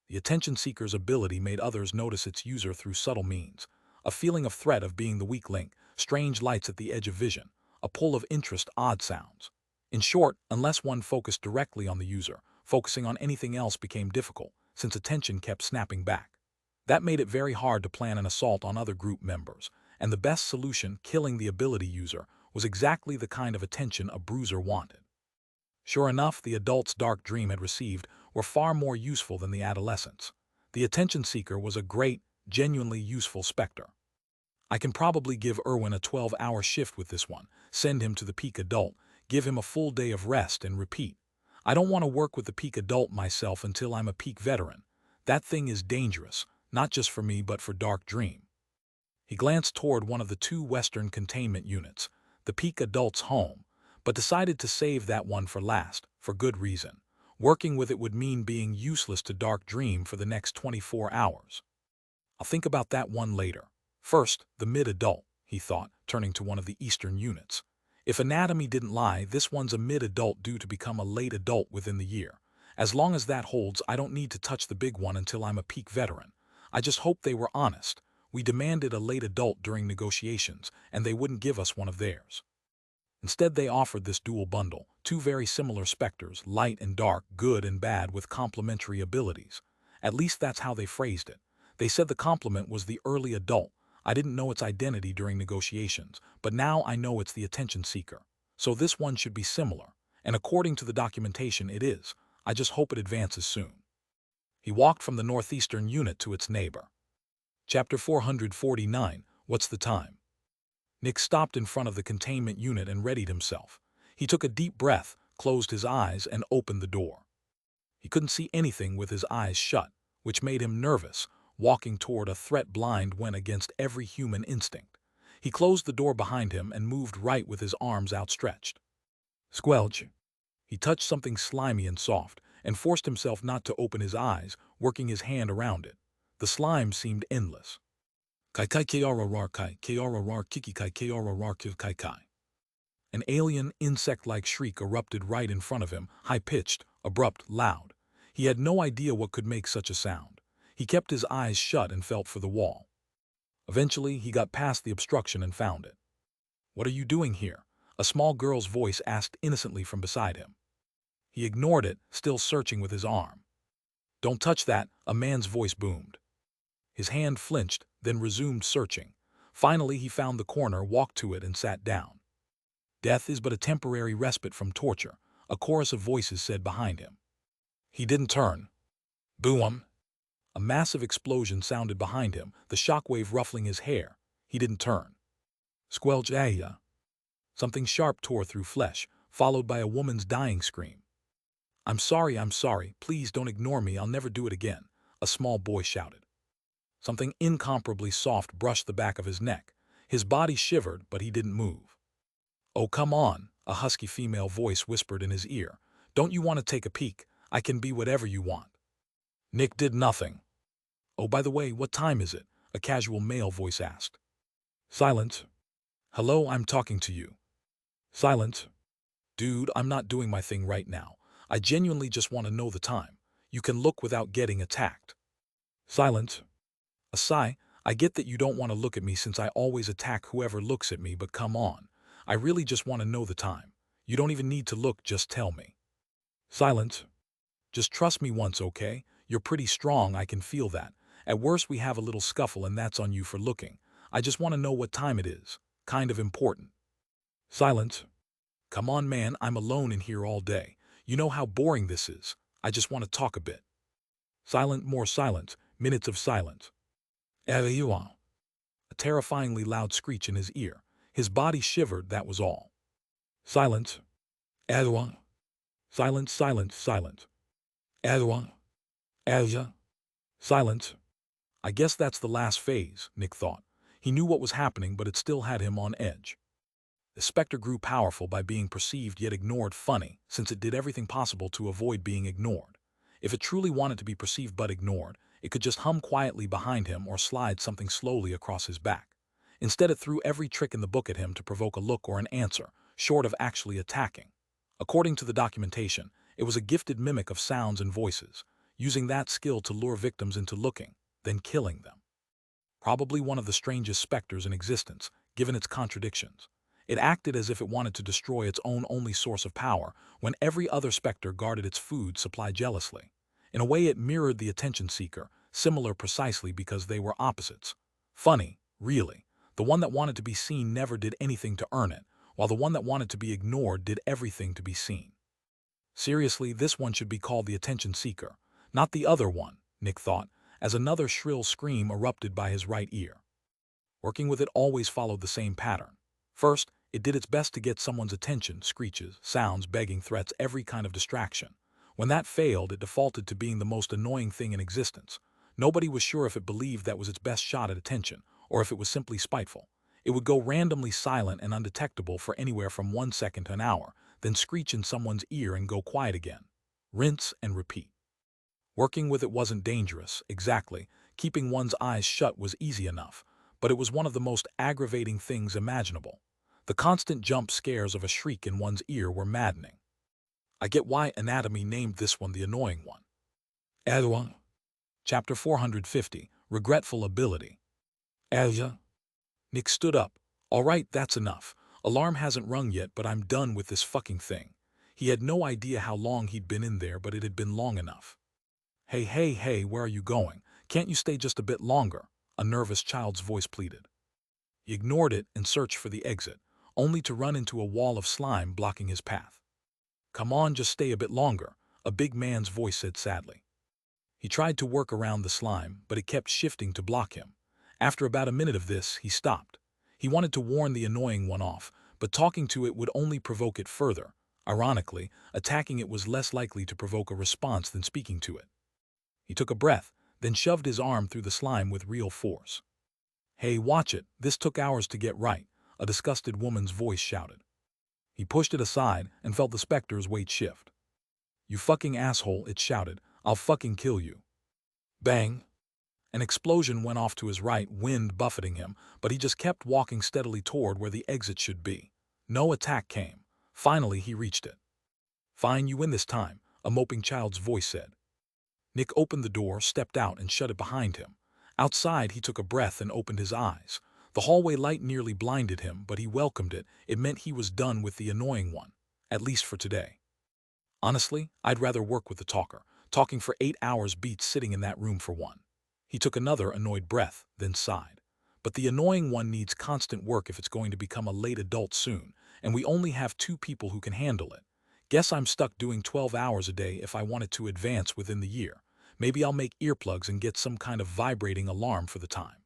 The attention seeker's ability made others notice its user through subtle means. A feeling of threat of being the weak link, strange lights at the edge of vision, a pull of interest, odd sounds. In short, unless one focused directly on the user, focusing on anything else became difficult, since attention kept snapping back. That made it very hard to plan an assault on other group members, and the best solution, killing the ability user, was exactly the kind of attention a bruiser wanted. Sure enough, the adults Dark Dream had received were far more useful than the adolescents. The attention seeker was a great, genuinely useful Specter. I can probably give Irwin a 12-hour shift with this one, send him to the peak adult, give him a full day of rest, and repeat. I don't want to work with the peak adult myself until I'm a peak veteran. That thing is dangerous, not just for me but for Dark Dream. He glanced toward one of the two Western containment units, the peak adult's home, but decided to save that one for last, for good reason. Working with it would mean being useless to Dark Dream for the next 24 hours. I'll think about that one later. First, the mid-adult, he thought, turning to one of the Eastern units. If anatomy didn't lie, this one's a mid-adult due to become a late adult within the year. As long as that holds, I don't need to touch the big one until I'm a peak veteran. I just hope they were honest. We demanded a late adult during negotiations, and they wouldn't give us one of theirs. Instead, they offered this dual bundle, two very similar Specters, light and dark, good and bad, with complementary abilities. At least that's how they phrased it. They said the complement was the early adult. I didn't know its identity during negotiations, but now I know it's the attention seeker. So this one should be similar, and according to the documentation it is. I just hope it advances soon. He walked from the northeastern unit to its neighbor. Chapter 449, What's the Time? Nick stopped in front of the containment unit and readied himself. He took a deep breath, closed his eyes, and opened the door. He couldn't see anything with his eyes shut, which made him nervous. Walking toward a threat blind went against every human instinct. He closed the door behind him and moved right with his arms outstretched. Squelch. He touched something slimy and soft, and forced himself not to open his eyes, working his hand around it. The slime seemed endless. Kai kai keara kai kiki kai keara kai kai. An alien, insect-like shriek erupted right in front of him, high-pitched, abrupt, loud. He had no idea what could make such a sound. He kept his eyes shut and felt for the wall. Eventually, he got past the obstruction and found it. "What are you doing here?" a small girl's voice asked innocently from beside him. He ignored it, still searching with his arm. "Don't touch that," a man's voice boomed. His hand flinched, then resumed searching. Finally, he found the corner, walked to it, and sat down. "Death is but a temporary respite from torture," a chorus of voices said behind him. He didn't turn. Boom! A massive explosion sounded behind him, the shockwave ruffling his hair. He didn't turn. Squelch aya. Something sharp tore through flesh, followed by a woman's dying scream. I'm sorry, please don't ignore me, I'll never do it again," a small boy shouted. Something incomparably soft brushed the back of his neck. His body shivered, but he didn't move. "Oh, come on," a husky female voice whispered in his ear. "Don't you want to take a peek? I can be whatever you want." Nick did nothing. "Oh, by the way, what time is it?" a casual male voice asked. Silence. "Hello, I'm talking to you." Silence. "Dude, I'm not doing my thing right now. I genuinely just want to know the time. You can look without getting attacked." Silence. A sigh. "I get that you don't want to look at me since I always attack whoever looks at me, but come on. I really just want to know the time. You don't even need to look, just tell me." Silence. "Just trust me once, okay? You're pretty strong, I can feel that. At worst we have a little scuffle and that's on you for looking. I just want to know what time it is. Kind of important." Silence. "Come on, man, I'm alone in here all day. You know how boring this is. I just want to talk a bit." Silent, more silence, minutes of silence. A terrifyingly loud screech in his ear. His body shivered, that was all. Silence. Silence, silence, silence. Silence. I guess that's the last phase, Nick thought. He knew what was happening, but it still had him on edge. The Specter grew powerful by being perceived yet ignored. Funny, since it did everything possible to avoid being ignored. If it truly wanted to be perceived but ignored, it could just hum quietly behind him or slide something slowly across his back. Instead, it threw every trick in the book at him to provoke a look or an answer, short of actually attacking. According to the documentation, it was a gifted mimic of sounds and voices, using that skill to lure victims into looking, then killing them. Probably one of the strangest specters in existence, given its contradictions. It acted as if it wanted to destroy its own only source of power, when every other specter guarded its food supply jealously. In a way, it mirrored the attention seeker, similar precisely because they were opposites. Funny, really. The one that wanted to be seen never did anything to earn it, while the one that wanted to be ignored did everything to be seen. Seriously, this one should be called the attention seeker, not the other one, Nick thought, as another shrill scream erupted by his right ear. Working with it always followed the same pattern. First, It did its best to get someone's attention, screeches, sounds, begging, threats, every kind of distraction. When that failed, it defaulted to being the most annoying thing in existence. Nobody was sure if it believed that was its best shot at attention, or if it was simply spiteful. It would go randomly silent and undetectable for anywhere from 1 second to an hour, then screech in someone's ear and go quiet again. Rinse and repeat. Working with it wasn't dangerous, exactly. Keeping one's eyes shut was easy enough, but it was one of the most aggravating things imaginable. The constant jump scares of a shriek in one's ear were maddening. I get why Anatomy named this one the annoying one. Edwin. Chapter 450, Regretful Ability. Elja. Nick stood up. All right, that's enough. Alarm hasn't rung yet, but I'm done with this fucking thing. He had no idea how long he'd been in there, but it had been long enough. Hey, where are you going? Can't you stay just a bit longer? A nervous child's voice pleaded. He ignored it and searched for the exit, only to run into a wall of slime blocking his path. Come on, just stay a bit longer, a big man's voice said sadly. He tried to work around the slime, but it kept shifting to block him. After about a minute of this, he stopped. He wanted to warn the annoying one off, but talking to it would only provoke it further. Ironically, attacking it was less likely to provoke a response than speaking to it. He took a breath, then shoved his arm through the slime with real force. Hey, watch it, this took hours to get right, a disgusted woman's voice shouted. He pushed it aside and felt the Specter's weight shift. You fucking asshole, it shouted, I'll fucking kill you. Bang! An explosion went off to his right, wind buffeting him, but he just kept walking steadily toward where the exit should be. No attack came. Finally, he reached it. Fine, you win this time, a moping child's voice said. Nick opened the door, stepped out, and shut it behind him. Outside, he took a breath and opened his eyes. The hallway light nearly blinded him, but he welcomed it. It meant he was done with the annoying one, at least for today. Honestly, I'd rather work with the talker. Talking for 8 hours beats sitting in that room for one. He took another annoyed breath, then sighed. But the annoying one needs constant work if it's going to become a late adult soon, and we only have 2 people who can handle it. Guess I'm stuck doing 12 hours a day if I wanted to advance within the year. Maybe I'll make earplugs and get some kind of vibrating alarm for the time.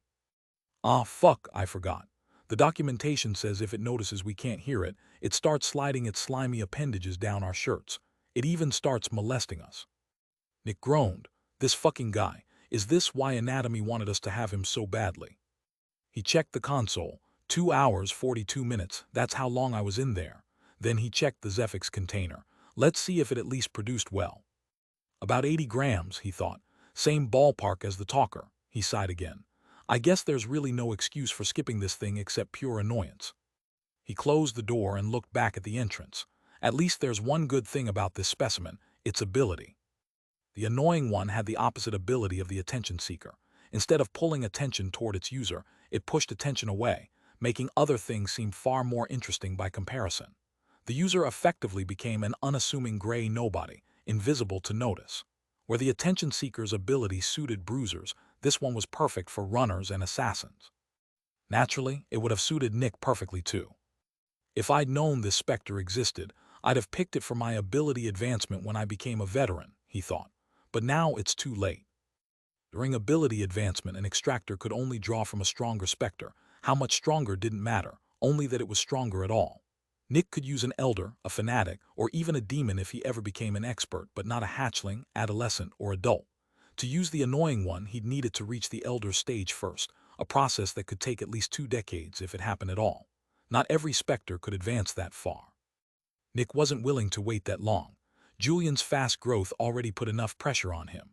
Ah, fuck, I forgot. The documentation says if it notices we can't hear it, it starts sliding its slimy appendages down our shirts. It even starts molesting us. Nick groaned. This fucking guy. Is this why Anatomy wanted us to have him so badly? He checked the console. 2 hours, 42 minutes. That's how long I was in there. Then he checked the Zephyx container. Let's see if it at least produced well. About 80 grams, he thought. Same ballpark as the talker. He sighed again. I guess there's really no excuse for skipping this thing except pure annoyance. He closed the door and looked back at the entrance. At least there's one good thing about this specimen, its ability. The annoying one had the opposite ability of the attention seeker. Instead of pulling attention toward its user, it pushed attention away, making other things seem far more interesting by comparison. The user effectively became an unassuming gray nobody, invisible to notice. Where the attention seeker's ability suited bruisers, this one was perfect for runners and assassins. Naturally, it would have suited Nick perfectly too. If I'd known this Specter existed, I'd have picked it for my ability advancement when I became a veteran, he thought. But now it's too late. During ability advancement, an extractor could only draw from a stronger Specter. How much stronger didn't matter, only that it was stronger at all. Nick could use an elder, a fanatic, or even a demon if he ever became an expert, but not a hatchling, adolescent, or adult. To use the annoying one, he'd needed to reach the elder stage first, a process that could take at least 2 decades if it happened at all. Not every Specter could advance that far. Nick wasn't willing to wait that long. Julian's fast growth already put enough pressure on him.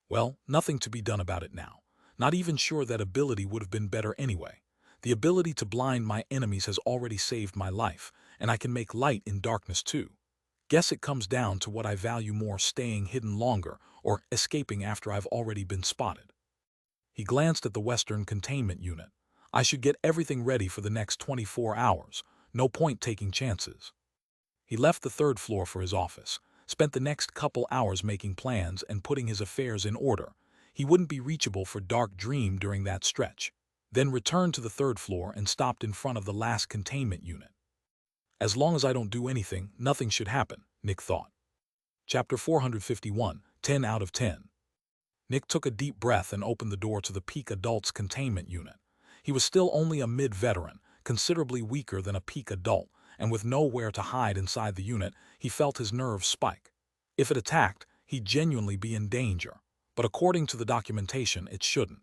Well, nothing to be done about it now. Not even sure that ability would have been better anyway. The ability to blind my enemies has already saved my life, and I can make light in darkness too. Guess it comes down to what I value more, staying hidden longer or escaping after I've already been spotted. He glanced at the Western containment unit. I should get everything ready for the next 24 hours. No point taking chances. He left the 3rd floor for his office, spent the next couple hours making plans and putting his affairs in order. He wouldn't be reachable for Dark Dream during that stretch. Then returned to the 3rd floor and stopped in front of the last containment unit. As long as I don't do anything, nothing should happen, Nick thought. Chapter 451, 10 out of 10. Nick took a deep breath and opened the door to the peak adults containment unit. He was still only a mid-veteran, considerably weaker than a peak adult, and with nowhere to hide inside the unit, he felt his nerves spike. If it attacked, he'd genuinely be in danger, but according to the documentation, it shouldn't.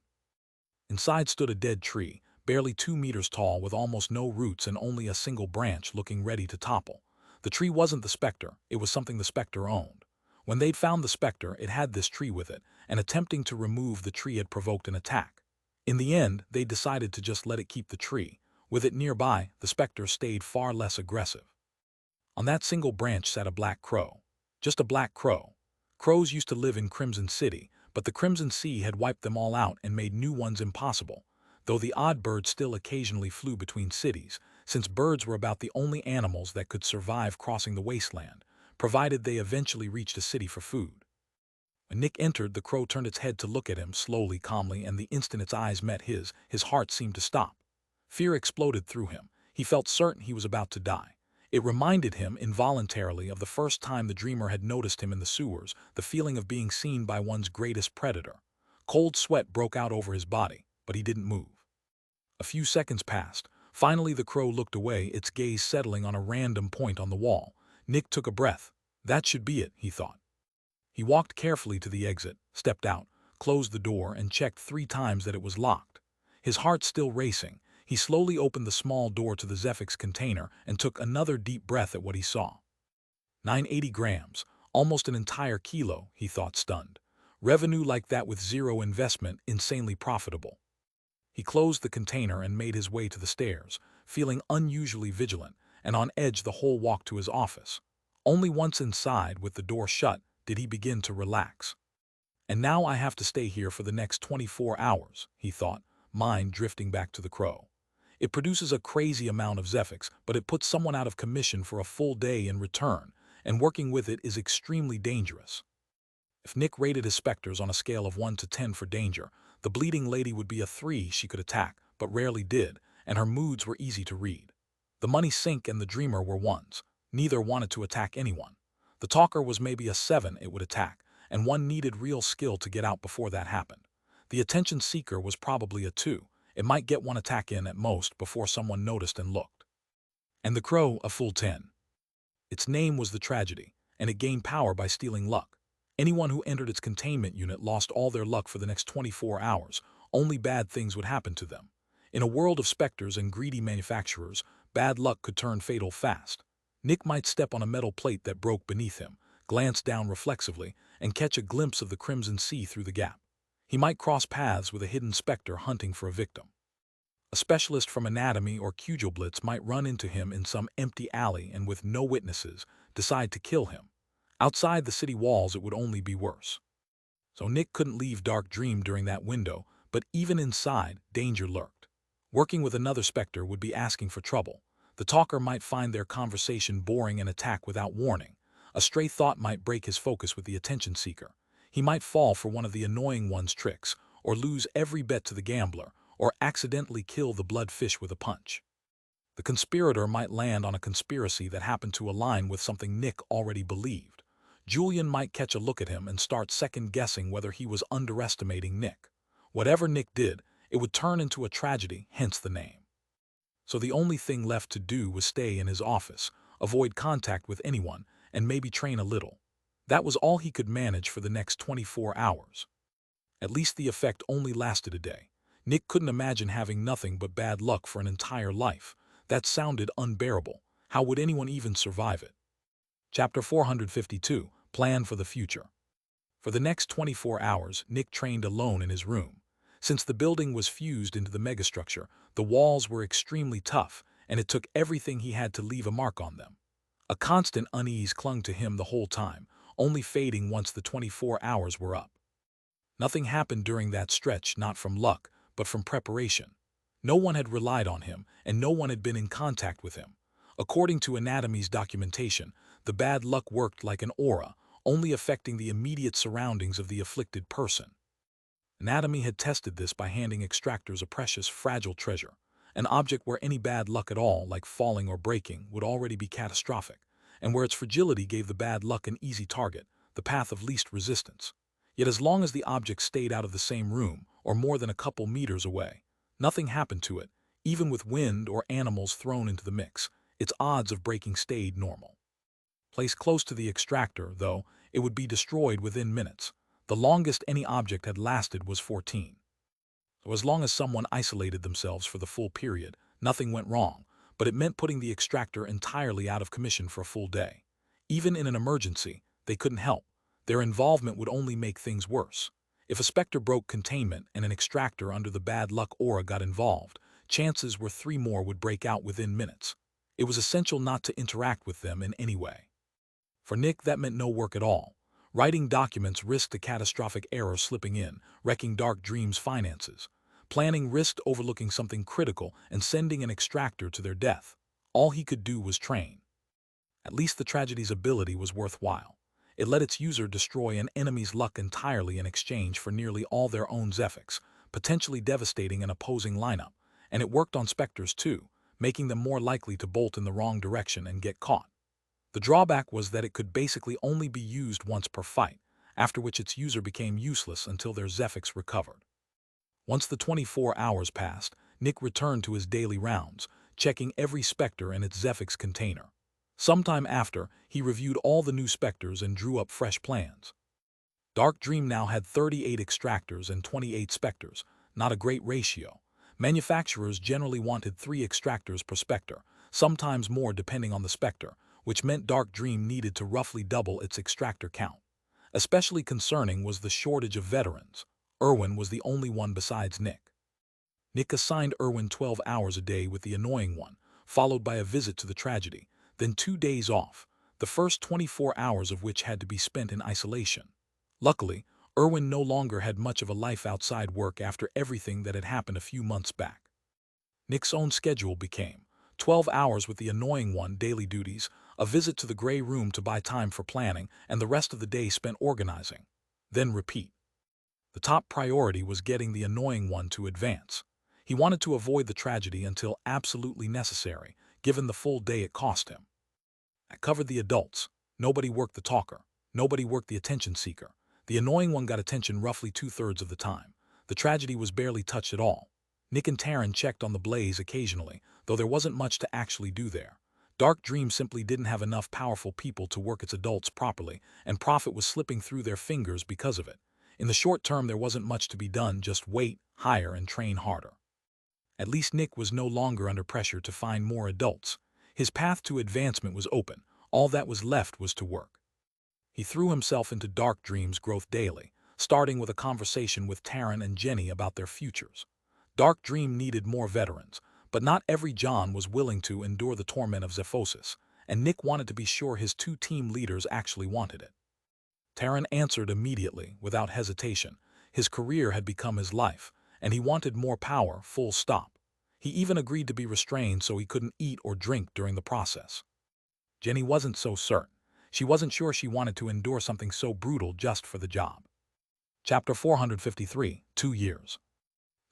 Inside stood a dead tree, barely 2 meters tall with almost no roots and only a single branch looking ready to topple. The tree wasn't the Specter, it was something the Specter owned. When they'd found the Specter, it had this tree with it, and attempting to remove the tree had provoked an attack. In the end, they decided to just let it keep the tree. With it nearby, the Specter stayed far less aggressive. On that single branch sat a black crow. Just a black crow. Crows used to live in Crimson City, but the Crimson Sea had wiped them all out and made new ones impossible, though the odd bird still occasionally flew between cities, since birds were about the only animals that could survive crossing the wasteland, provided they eventually reached a city for food. When Nick entered, the crow turned its head to look at him slowly, calmly, and the instant its eyes met his heart seemed to stop. Fear exploded through him. He felt certain he was about to die. It reminded him involuntarily of the first time the dreamer had noticed him in the sewers, the feeling of being seen by one's greatest predator. Cold sweat broke out over his body, but he didn't move. A few seconds passed. Finally, the crow looked away, its gaze settling on a random point on the wall. Nick took a breath. That should be it, he thought. He walked carefully to the exit, stepped out, closed the door, and checked 3 times that it was locked. His heart still racing, he slowly opened the small door to the Zephyx container and took another deep breath at what he saw. 980 grams, almost an entire kilo, he thought, stunned. Revenue like that with zero investment, insanely profitable. He closed the container and made his way to the stairs, feeling unusually vigilant and on edge the whole walk to his office. Only once inside, with the door shut, did he begin to relax. And now I have to stay here for the next 24 hours, he thought, mind drifting back to the crow. It produces a crazy amount of Zephyx, but it puts someone out of commission for a full day in return, and working with it is extremely dangerous. If Nick rated his Specters on a scale of 1 to 10 for danger, the bleeding lady would be a 3. She could attack, but rarely did, and her moods were easy to read. The money sink and the dreamer were 1s. Neither wanted to attack anyone. The talker was maybe a 7, it would attack, and one needed real skill to get out before that happened. The attention seeker was probably a 2. It might get 1 attack in at most before someone noticed and looked. And the crow, a full 10. Its name was the Tragedy, and it gained power by stealing luck. Anyone who entered its containment unit lost all their luck for the next 24 hours. Only bad things would happen to them. In a world of Specters and greedy manufacturers, bad luck could turn fatal fast. Nick might step on a metal plate that broke beneath him, glance down reflexively, and catch a glimpse of the Crimson Sea through the gap. He might cross paths with a hidden Specter hunting for a victim. A specialist from anatomy or Kugelblitz might run into him in some empty alley and, with no witnesses, decide to kill him. Outside the city walls, it would only be worse. So Nick couldn't leave Dark Dream during that window, but even inside, danger lurked. Working with another Specter would be asking for trouble. The talker might find their conversation boring and attack without warning. A stray thought might break his focus with the attention seeker. He might fall for one of the annoying one's tricks, or lose every bet to the gambler, or accidentally kill the bloodfish with a punch. The conspirator might land on a conspiracy that happened to align with something Nick already believed. Julian might catch a look at him and start second-guessing whether he was underestimating Nick. Whatever Nick did, it would turn into a tragedy, hence the name. So the only thing left to do was stay in his office, avoid contact with anyone, and maybe train a little. That was all he could manage for the next 24 hours. At least the effect only lasted a day. Nick couldn't imagine having nothing but bad luck for an entire life. That sounded unbearable. How would anyone even survive it? Chapter 452, Plan for the Future. For the next 24 hours, Nick trained alone in his room. Since the building was fused into the megastructure, the walls were extremely tough, and it took everything he had to leave a mark on them. A constant unease clung to him the whole time, only fading once the 24 hours were up. Nothing happened during that stretch, not from luck, but from preparation. No one had relied on him, and no one had been in contact with him. According to Anatomy's documentation, the bad luck worked like an aura, only affecting the immediate surroundings of the afflicted person. Anatomy had tested this by handing Extractors a precious, fragile treasure, an object where any bad luck at all, like falling or breaking, would already be catastrophic, and where its fragility gave the bad luck an easy target, the path of least resistance. Yet as long as the object stayed out of the same room, or more than a couple meters away, nothing happened to it, Even with wind or animals thrown into the mix, its odds of breaking stayed normal. Placed close to the extractor, though, it would be destroyed within minutes. The longest any object had lasted was 14. So as long as someone isolated themselves for the full period, nothing went wrong, but it meant putting the extractor entirely out of commission for a full day. Even in an emergency, they couldn't help. Their involvement would only make things worse. If a Specter broke containment and an extractor under the bad luck aura got involved, chances were 3 more would break out within minutes. It was essential not to interact with them in any way. For Nick, that meant no work at all. Writing documents risked a catastrophic error slipping in, wrecking Dark Dream's finances. Planning risked overlooking something critical and sending an extractor to their death. All he could do was train. At least the tragedy's ability was worthwhile. It let its user destroy an enemy's luck entirely in exchange for nearly all their own Zephyx, potentially devastating an opposing lineup. And it worked on Specters too, making them more likely to bolt in the wrong direction and get caught. The drawback was that it could basically only be used once per fight, after which its user became useless until their Zephyx recovered. Once the 24 hours passed, Nick returned to his daily rounds, checking every Specter in its Zephyx container. Sometime after, he reviewed all the new Specters and drew up fresh plans. Dark Dream now had 38 Extractors and 28 Specters, not a great ratio. Manufacturers generally wanted 3 Extractors per Specter, sometimes more depending on the Specter, which meant Dark Dream needed to roughly double its extractor count. Especially concerning was the shortage of veterans. Irwin was the only one besides Nick. Nick assigned Irwin 12 hours a day with the annoying one, followed by a visit to the tragedy, then 2 days off, the first 24 hours of which had to be spent in isolation. Luckily, Irwin no longer had much of a life outside work after everything that had happened a few months back. Nick's own schedule became 12 hours with the annoying one daily duties, a visit to the gray room to buy time for planning, and the rest of the day spent organizing. Then repeat. The top priority was getting the annoying one to advance. He wanted to avoid the tragedy until absolutely necessary, given the full day it cost him. That covered the adults. Nobody worked the talker. Nobody worked the attention seeker. The annoying one got attention roughly 2/3 of the time. The tragedy was barely touched at all. Nick and Taryn checked on the blaze occasionally, though there wasn't much to actually do there. Dark Dream simply didn't have enough powerful people to work its adults properly, and profit was slipping through their fingers because of it. In the short term, there wasn't much to be done, just wait, hire, and train harder. At least Nick was no longer under pressure to find more adults. His path to advancement was open. All that was left was to work. He threw himself into Dark Dream's growth daily, starting with a conversation with Taryn and Jenny about their futures. Dark Dream needed more veterans, but not every John was willing to endure the torment of Zephyx, and Nick wanted to be sure his 2 team leaders actually wanted it. Taryn answered immediately, without hesitation. His career had become his life, and he wanted more power, full stop. He even agreed to be restrained so he couldn't eat or drink during the process. Jenny wasn't so certain. She wasn't sure she wanted to endure something so brutal just for the job. Chapter 453, 2 years.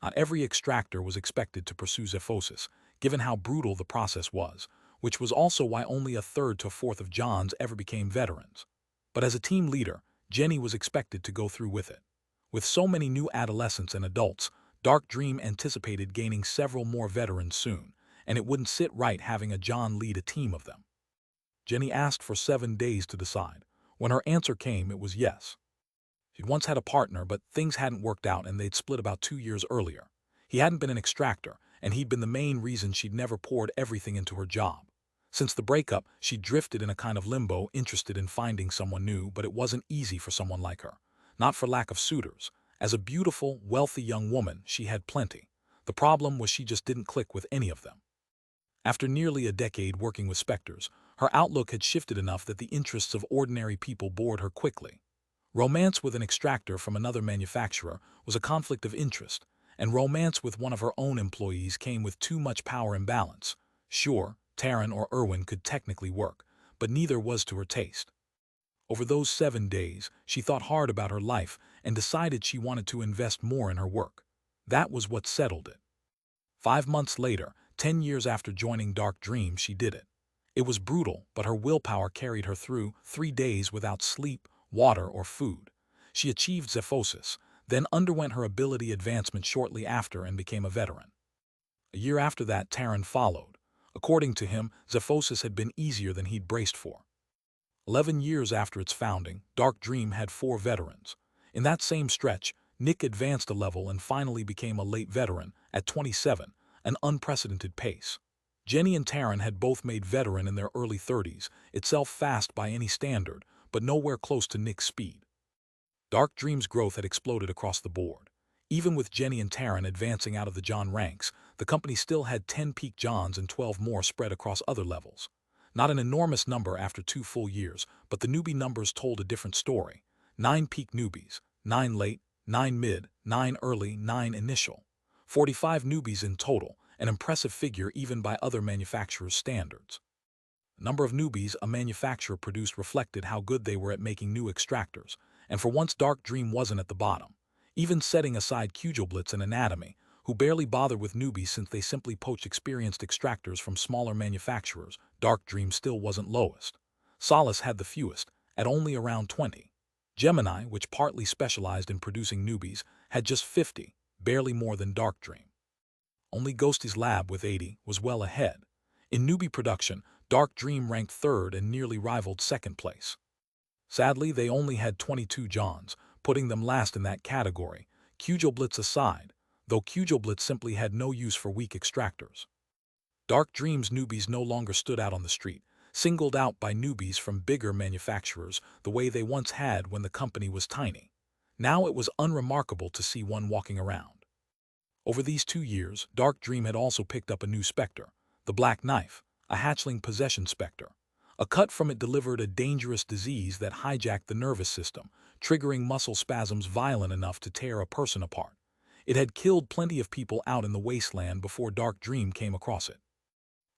Not every extractor was expected to pursue Zephyx, given how brutal the process was, which was also why only 1/3 to 1/4 of Johns ever became veterans. But as a team leader, Jenny was expected to go through with it. With so many new adolescents and adults, Dark Dream anticipated gaining several more veterans soon, and it wouldn't sit right having a John lead a team of them. Jenny asked for 7 days to decide. When her answer came, it was yes. She'd once had a partner, but things hadn't worked out and they'd split about 2 years earlier. He hadn't been an extractor, and he'd been the main reason she'd never poured everything into her job. Since the breakup, she drifted in a kind of limbo, interested in finding someone new, but it wasn't easy for someone like her. Not for lack of suitors. As a beautiful, wealthy young woman, she had plenty. The problem was she just didn't click with any of them. After nearly a decade working with Specters, her outlook had shifted enough that the interests of ordinary people bored her quickly. Romance with an extractor from another manufacturer was a conflict of interest, and romance with one of her own employees came with too much power imbalance. Sure, Taryn or Irwin could technically work, but neither was to her taste. Over those 7 days, she thought hard about her life and decided she wanted to invest more in her work. That was what settled it. 5 months later, 10 years after joining Dark Dream, she did it. It was brutal, but her willpower carried her through 3 days without sleep, water, or food. She achieved Zephyx, then underwent her ability advancement shortly after and became a veteran. A year after that, Terran followed. According to him, Zephyx had been easier than he'd braced for. 11 years after its founding, Dark Dream had 4 veterans. In that same stretch, Nick advanced a level and finally became a late veteran, at 27, an unprecedented pace. Jenny and Terran had both made veteran in their early 30s, itself fast by any standard, but nowhere close to Nick's speed. Dark Dream's growth had exploded across the board. Even with Jenny and Terran advancing out of the John ranks, the company still had 10 peak Johns and 12 more spread across other levels. Not an enormous number after 2 full years, but the newbie numbers told a different story. 9 peak newbies, 9 late, 9 mid, 9 early, 9 initial. 45 newbies in total, an impressive figure even by other manufacturers' standards. The number of newbies a manufacturer produced reflected how good they were at making new extractors, and for once Dark Dream wasn't at the bottom. Even setting aside Cujoblitz and Anatomy, who barely bothered with newbies since they simply poached experienced extractors from smaller manufacturers, Dark Dream still wasn't lowest. Solace had the fewest, at only around 20. Gemini, which partly specialized in producing newbies, had just 50, barely more than Dark Dream. Only Ghosty's lab, with 80, was well ahead. In newbie production, Dark Dream ranked 3rd and nearly rivaled 2nd place. Sadly, they only had 22 Johns, putting them last in that category, Cujoblitz aside, though Cujoblitz simply had no use for weak extractors. Dark Dream's newbies no longer stood out on the street, singled out by newbies from bigger manufacturers the way they once had when the company was tiny. Now it was unremarkable to see one walking around. Over these 2 years, Dark Dream had also picked up a new Specter, the Black Knife, a hatchling possession Specter. A cut from it delivered a dangerous disease that hijacked the nervous system, triggering muscle spasms violent enough to tear a person apart. It had killed plenty of people out in the wasteland before Dark Dream came across it.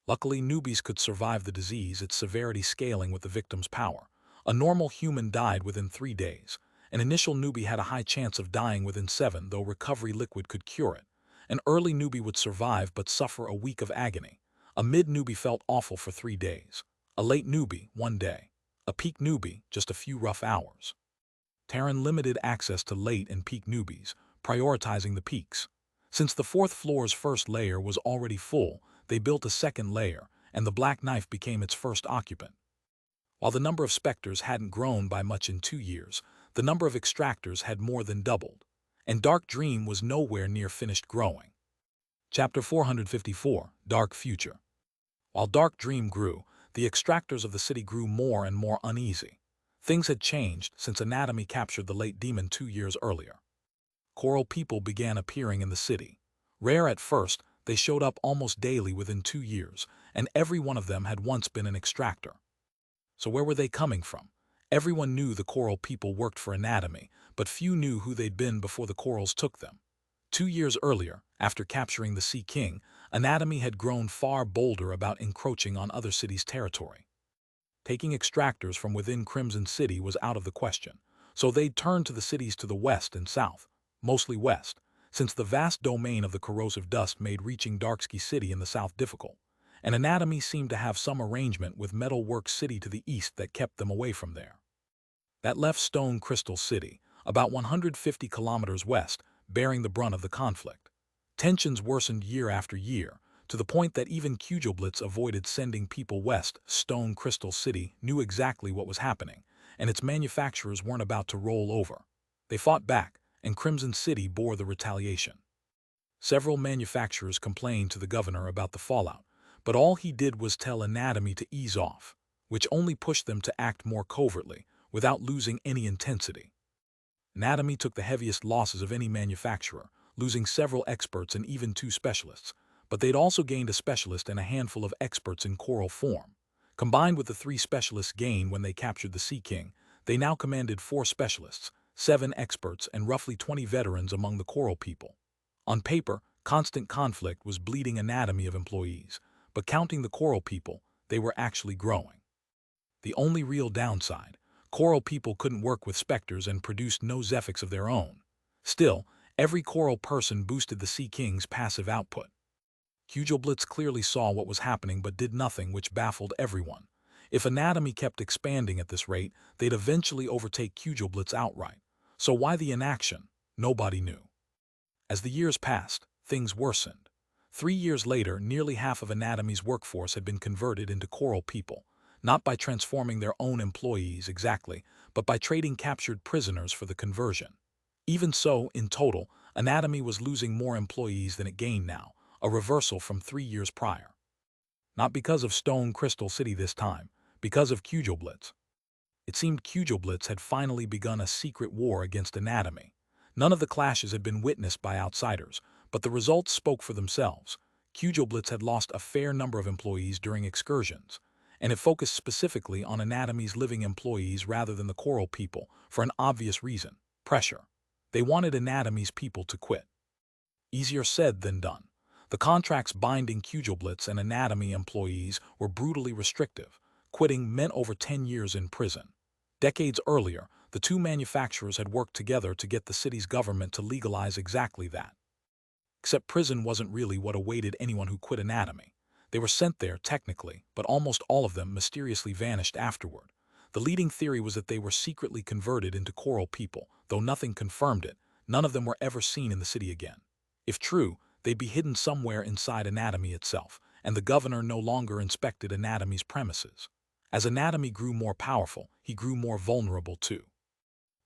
Luckily, newbies could survive the disease, its severity scaling with the victim's power. A normal human died within 3 days. An initial newbie had a high chance of dying within 7, though recovery liquid could cure it. An early newbie would survive but suffer a week of agony. A mid-newbie felt awful for 3 days. A late newbie, 1 day. A peak newbie, just a few rough hours. Terran limited access to late and peak newbies, prioritizing the peaks. Since the 4th floor's first layer was already full, they built a 2nd layer, and the Black Knife became its first occupant. While the number of Specters hadn't grown by much in 2 years, the number of Extractors had more than doubled, and Dark Dream was nowhere near finished growing. Chapter 454, Dark Future. While Dark Dream grew, the Extractors of the city grew more and more uneasy. Things had changed since Anatomy captured the late demon 2 years earlier. Coral people began appearing in the city. Rare at first, they showed up almost daily within 2 years, and every one of them had once been an extractor. So where were they coming from? Everyone knew the Coral people worked for Anatomy, but few knew who they'd been before the Corals took them. 2 years earlier, after capturing the Sea King, Anatomy had grown far bolder about encroaching on other cities' territory. Taking extractors from within Crimson City was out of the question, so they'd turned to the cities to the west and south, mostly west, since the vast domain of the corrosive dust made reaching Darksky City in the south difficult, and Anatomy seemed to have some arrangement with Metalworks City to the east that kept them away from there. That left Stone Crystal City, about 150 kilometers west, bearing the brunt of the conflict. Tensions worsened year after year, to the point that even Cujoblitz avoided sending people west. Stone Crystal City knew exactly what was happening, and its manufacturers weren't about to roll over. They fought back, and Crimson City bore the retaliation. Several manufacturers complained to the governor about the fallout, but all he did was tell Anatomy to ease off, which only pushed them to act more covertly, without losing any intensity. Anatomy took the heaviest losses of any manufacturer, losing several experts and even 2 specialists, but they'd also gained a specialist and a handful of experts in coral form. Combined with the 3 specialists gained when they captured the Sea King, they now commanded 4 specialists, 7 experts, and roughly 20 veterans among the coral people. On paper, constant conflict was bleeding Anatomy of employees, but counting the coral people, they were actually growing. The only real downside, coral people couldn't work with Specters and produced no Zephyx of their own. Still, every coral person boosted the Sea King's passive output. Cujoblitz clearly saw what was happening but did nothing, which baffled everyone. If Anatomy kept expanding at this rate, they'd eventually overtake Cujoblitz outright. So why the inaction? Nobody knew. As the years passed, things worsened. 3 years later, nearly half of Anatomy's workforce had been converted into coral people, not by transforming their own employees exactly, but by trading captured prisoners for the conversion. Even so, in total, Anatomy was losing more employees than it gained now, a reversal from 3 years prior. Not because of Stone Crystal City this time, because of Blitz. It seemed Blitz had finally begun a secret war against Anatomy. None of the clashes had been witnessed by outsiders, but the results spoke for themselves. Blitz had lost a fair number of employees during excursions, and it focused specifically on Anatomy's living employees rather than the coral people for an obvious reason: pressure. They wanted Anatomy's people to quit. Easier said than done. The contracts binding Blitz and Anatomy employees were brutally restrictive. Quitting meant over 10 years in prison. Decades earlier, the two manufacturers had worked together to get the city's government to legalize exactly that. Except prison wasn't really what awaited anyone who quit Anatomy. They were sent there, technically, but almost all of them mysteriously vanished afterward. The leading theory was that they were secretly converted into coral people, though nothing confirmed it. None of them were ever seen in the city again. If true, they'd be hidden somewhere inside Anatomy itself, and the governor no longer inspected Anatomy's premises. As Anatomy grew more powerful, he grew more vulnerable too.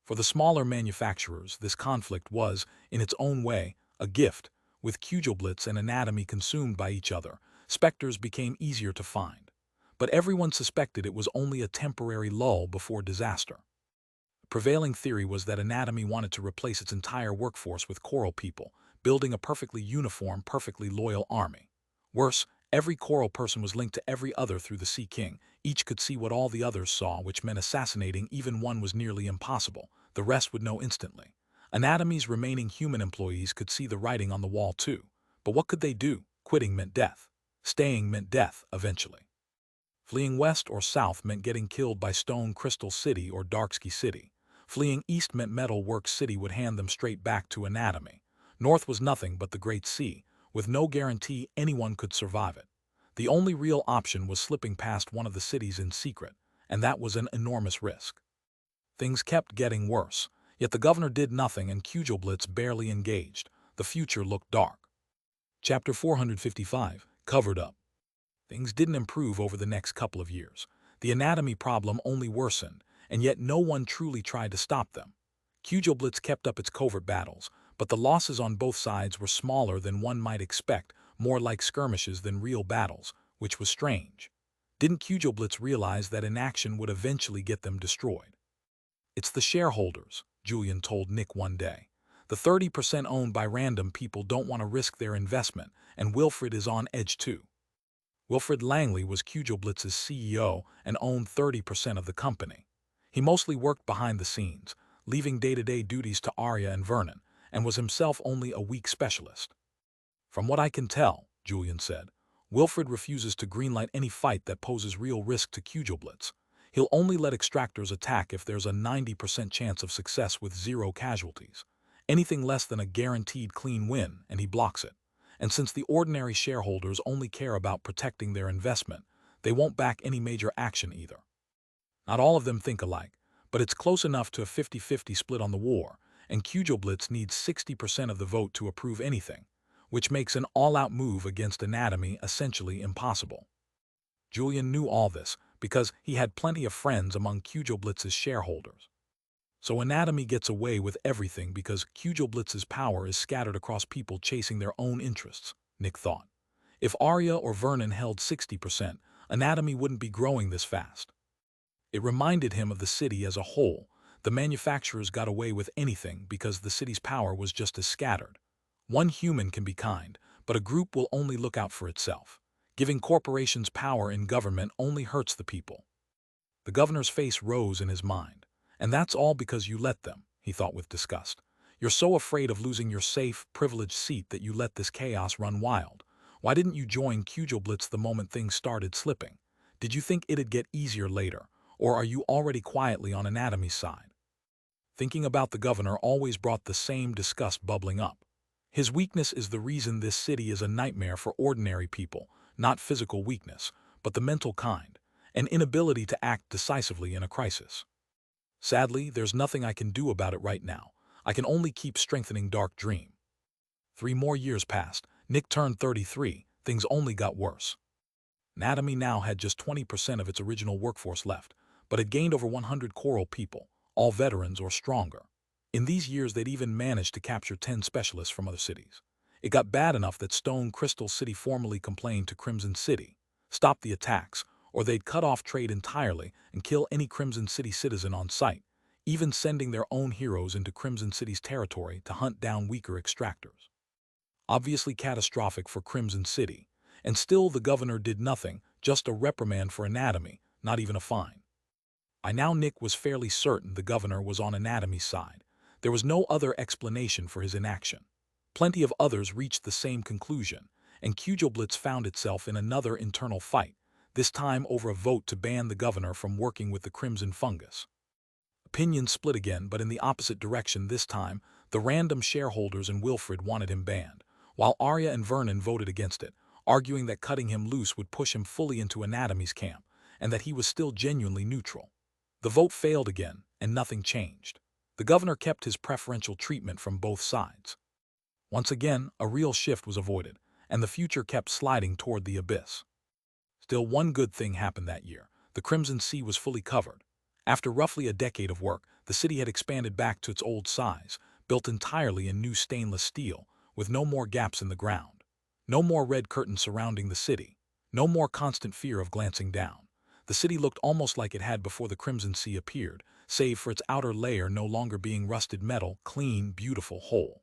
For the smaller manufacturers, this conflict was, in its own way, a gift. With Blitz and Anatomy consumed by each other, Specters became easier to find. But everyone suspected it was only a temporary lull before disaster. The prevailing theory was that Anatomy wanted to replace its entire workforce with coral people, building a perfectly uniform, perfectly loyal army. Worse, every coral person was linked to every other through the Sea King. Each could see what all the others saw, which meant assassinating even one was nearly impossible. The rest would know instantly. Anatomy's remaining human employees could see the writing on the wall too. But what could they do? Quitting meant death. Staying meant death, eventually. Fleeing west or south meant getting killed by Stone Crystal City or Darksky City. Fleeing east meant Metal Works City would hand them straight back to Anatomy. North was nothing but the Great Sea, with no guarantee anyone could survive it. The only real option was slipping past one of the cities in secret, and that was an enormous risk. Things kept getting worse, yet the governor did nothing and Blitz barely engaged. The future looked dark. Chapter 455, Covered Up. Things didn't improve over the next couple of years. The Anatomy problem only worsened, and yet no one truly tried to stop them. Blitz kept up its covert battles, but the losses on both sides were smaller than one might expect, more like skirmishes than real battles, which was strange. Didn't Blitz realize that inaction would eventually get them destroyed? "It's the shareholders," Julian told Nick one day. "The 30% owned by random people don't want to risk their investment, and Wilfred is on edge too." Wilfred Langley was Blitz's CEO and owned 30% of the company. He mostly worked behind the scenes, leaving day-to-day duties to Arya and Vernon, and was himself only a weak specialist. "From what I can tell," Julian said, "Wilfred refuses to greenlight any fight that poses real risk to Blitz. He'll only let Extractors attack if there's a 90% chance of success with 0 casualties. Anything less than a guaranteed clean win, and he blocks it. And since the ordinary shareholders only care about protecting their investment, they won't back any major action either. Not all of them think alike, but it's close enough to a 50-50 split on the war, and Blitz needs 60% of the vote to approve anything, which makes an all-out move against Anatomy essentially impossible." Julian knew all this because he had plenty of friends among Blitz's shareholders. So Anatomy gets away with everything because Blitz's power is scattered across people chasing their own interests, Nick thought. If Arya or Vernon held 60%, Anatomy wouldn't be growing this fast. It reminded him of the city as a whole. The manufacturers got away with anything because the city's power was just as scattered. One human can be kind, but a group will only look out for itself. Giving corporations power in government only hurts the people. The governor's face rose in his mind. "And that's all because you let them," he thought with disgust. "You're so afraid of losing your safe, privileged seat that you let this chaos run wild. Why didn't you join Blitz the moment things started slipping? Did you think it'd get easier later, or are you already quietly on Anatomy's side?" Thinking about the governor always brought the same disgust bubbling up. His weakness is the reason this city is a nightmare for ordinary people, not physical weakness, but the mental kind, an inability to act decisively in a crisis. "Sadly, there's nothing I can do about it right now. I can only keep strengthening Dark Dream." 3 more years passed. Nick turned 33, things only got worse. Anatomy now had just 20% of its original workforce left, but had gained over 100 choral people, all veterans or stronger. In these years, they'd even managed to capture 10 specialists from other cities. It got bad enough that Stone Crystal City formally complained to Crimson City, stop the attacks, or they'd cut off trade entirely and kill any Crimson City citizen on sight, even sending their own heroes into Crimson City's territory to hunt down weaker extractors. Obviously catastrophic for Crimson City, and still the governor did nothing, just a reprimand for anatomy, not even a fine. By now Nick was fairly certain the governor was on anatomy's side. There was no other explanation for his inaction. Plenty of others reached the same conclusion, and Kugelblitz found itself in another internal fight, this time over a vote to ban the governor from working with the Crimson Fungus. Opinions split again, but in the opposite direction this time. The random shareholders and Wilfred wanted him banned, while Arya and Vernon voted against it, arguing that cutting him loose would push him fully into anatomy's camp, and that he was still genuinely neutral. The vote failed again, and nothing changed. The governor kept his preferential treatment from both sides. Once again, a real shift was avoided, and the future kept sliding toward the abyss. Still, one good thing happened that year. The Crimson Sea was fully covered. After roughly a decade of work, the city had expanded back to its old size, built entirely in new stainless steel, with no more gaps in the ground. No more red curtains surrounding the city. No more constant fear of glancing down. The city looked almost like it had before the Crimson Sea appeared, save for its outer layer no longer being rusted metal, clean, beautiful, whole.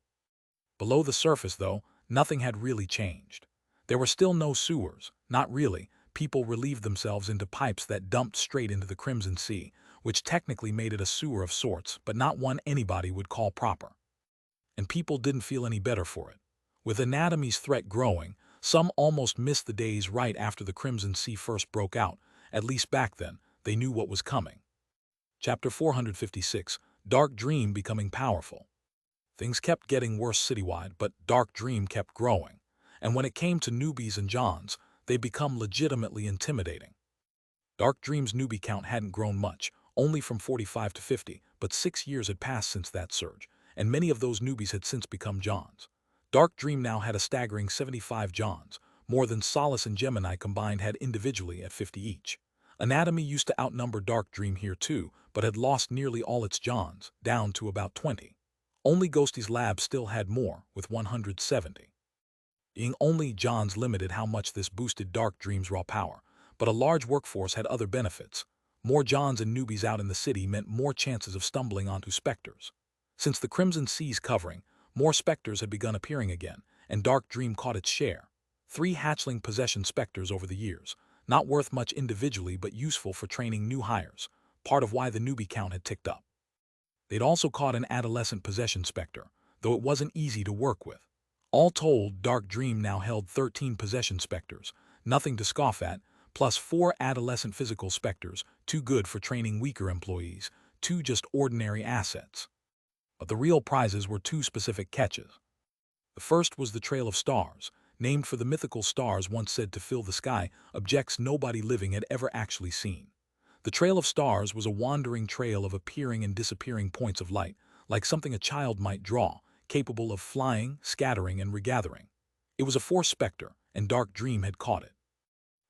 Below the surface, though, nothing had really changed. There were still no sewers, not really. People relieved themselves into pipes that dumped straight into the Crimson Sea, which technically made it a sewer of sorts, but not one anybody would call proper. And people didn't feel any better for it. With anatomy's threat growing, some almost missed the days right after the Crimson Sea first broke out. At least back then, they knew what was coming. Chapter 456, Dark Dream becoming powerful. Things kept getting worse citywide, but Dark Dream kept growing. And when it came to newbies and Johns, they'd become legitimately intimidating. Dark Dream's newbie count hadn't grown much, only from 45 to 50, but 6 years had passed since that surge, and many of those newbies had since become Johns. Dark Dream now had a staggering 75 Johns, more than Solace and Gemini combined had individually at 50 each. Anatomy used to outnumber Dark Dream here too, but had lost nearly all its Johns, down to about 20. Only Ghosty's lab still had more, with 170. Being only Johns limited how much this boosted Dark Dream's raw power, but a large workforce had other benefits. More Johns and newbies out in the city meant more chances of stumbling onto Specters. Since the Crimson Sea's covering, more Specters had begun appearing again, and Dark Dream caught its share. 3 hatchling possession Specters over the years, not worth much individually but useful for training new hires, part of why the newbie count had ticked up. They'd also caught an adolescent possession Specter, though it wasn't easy to work with. All told, Dark Dream now held 13 possession Specters, nothing to scoff at, plus 4 adolescent physical Specters, too good for training weaker employees, 2 just ordinary assets. But the real prizes were 2 specific catches. The first was the Trail of Stars, named for the mythical stars once said to fill the sky, objects nobody living had ever actually seen. The Trail of Stars was a wandering trail of appearing and disappearing points of light, like something a child might draw, capable of flying, scattering, and regathering. It was a force Specter, and Dark Dream had caught it.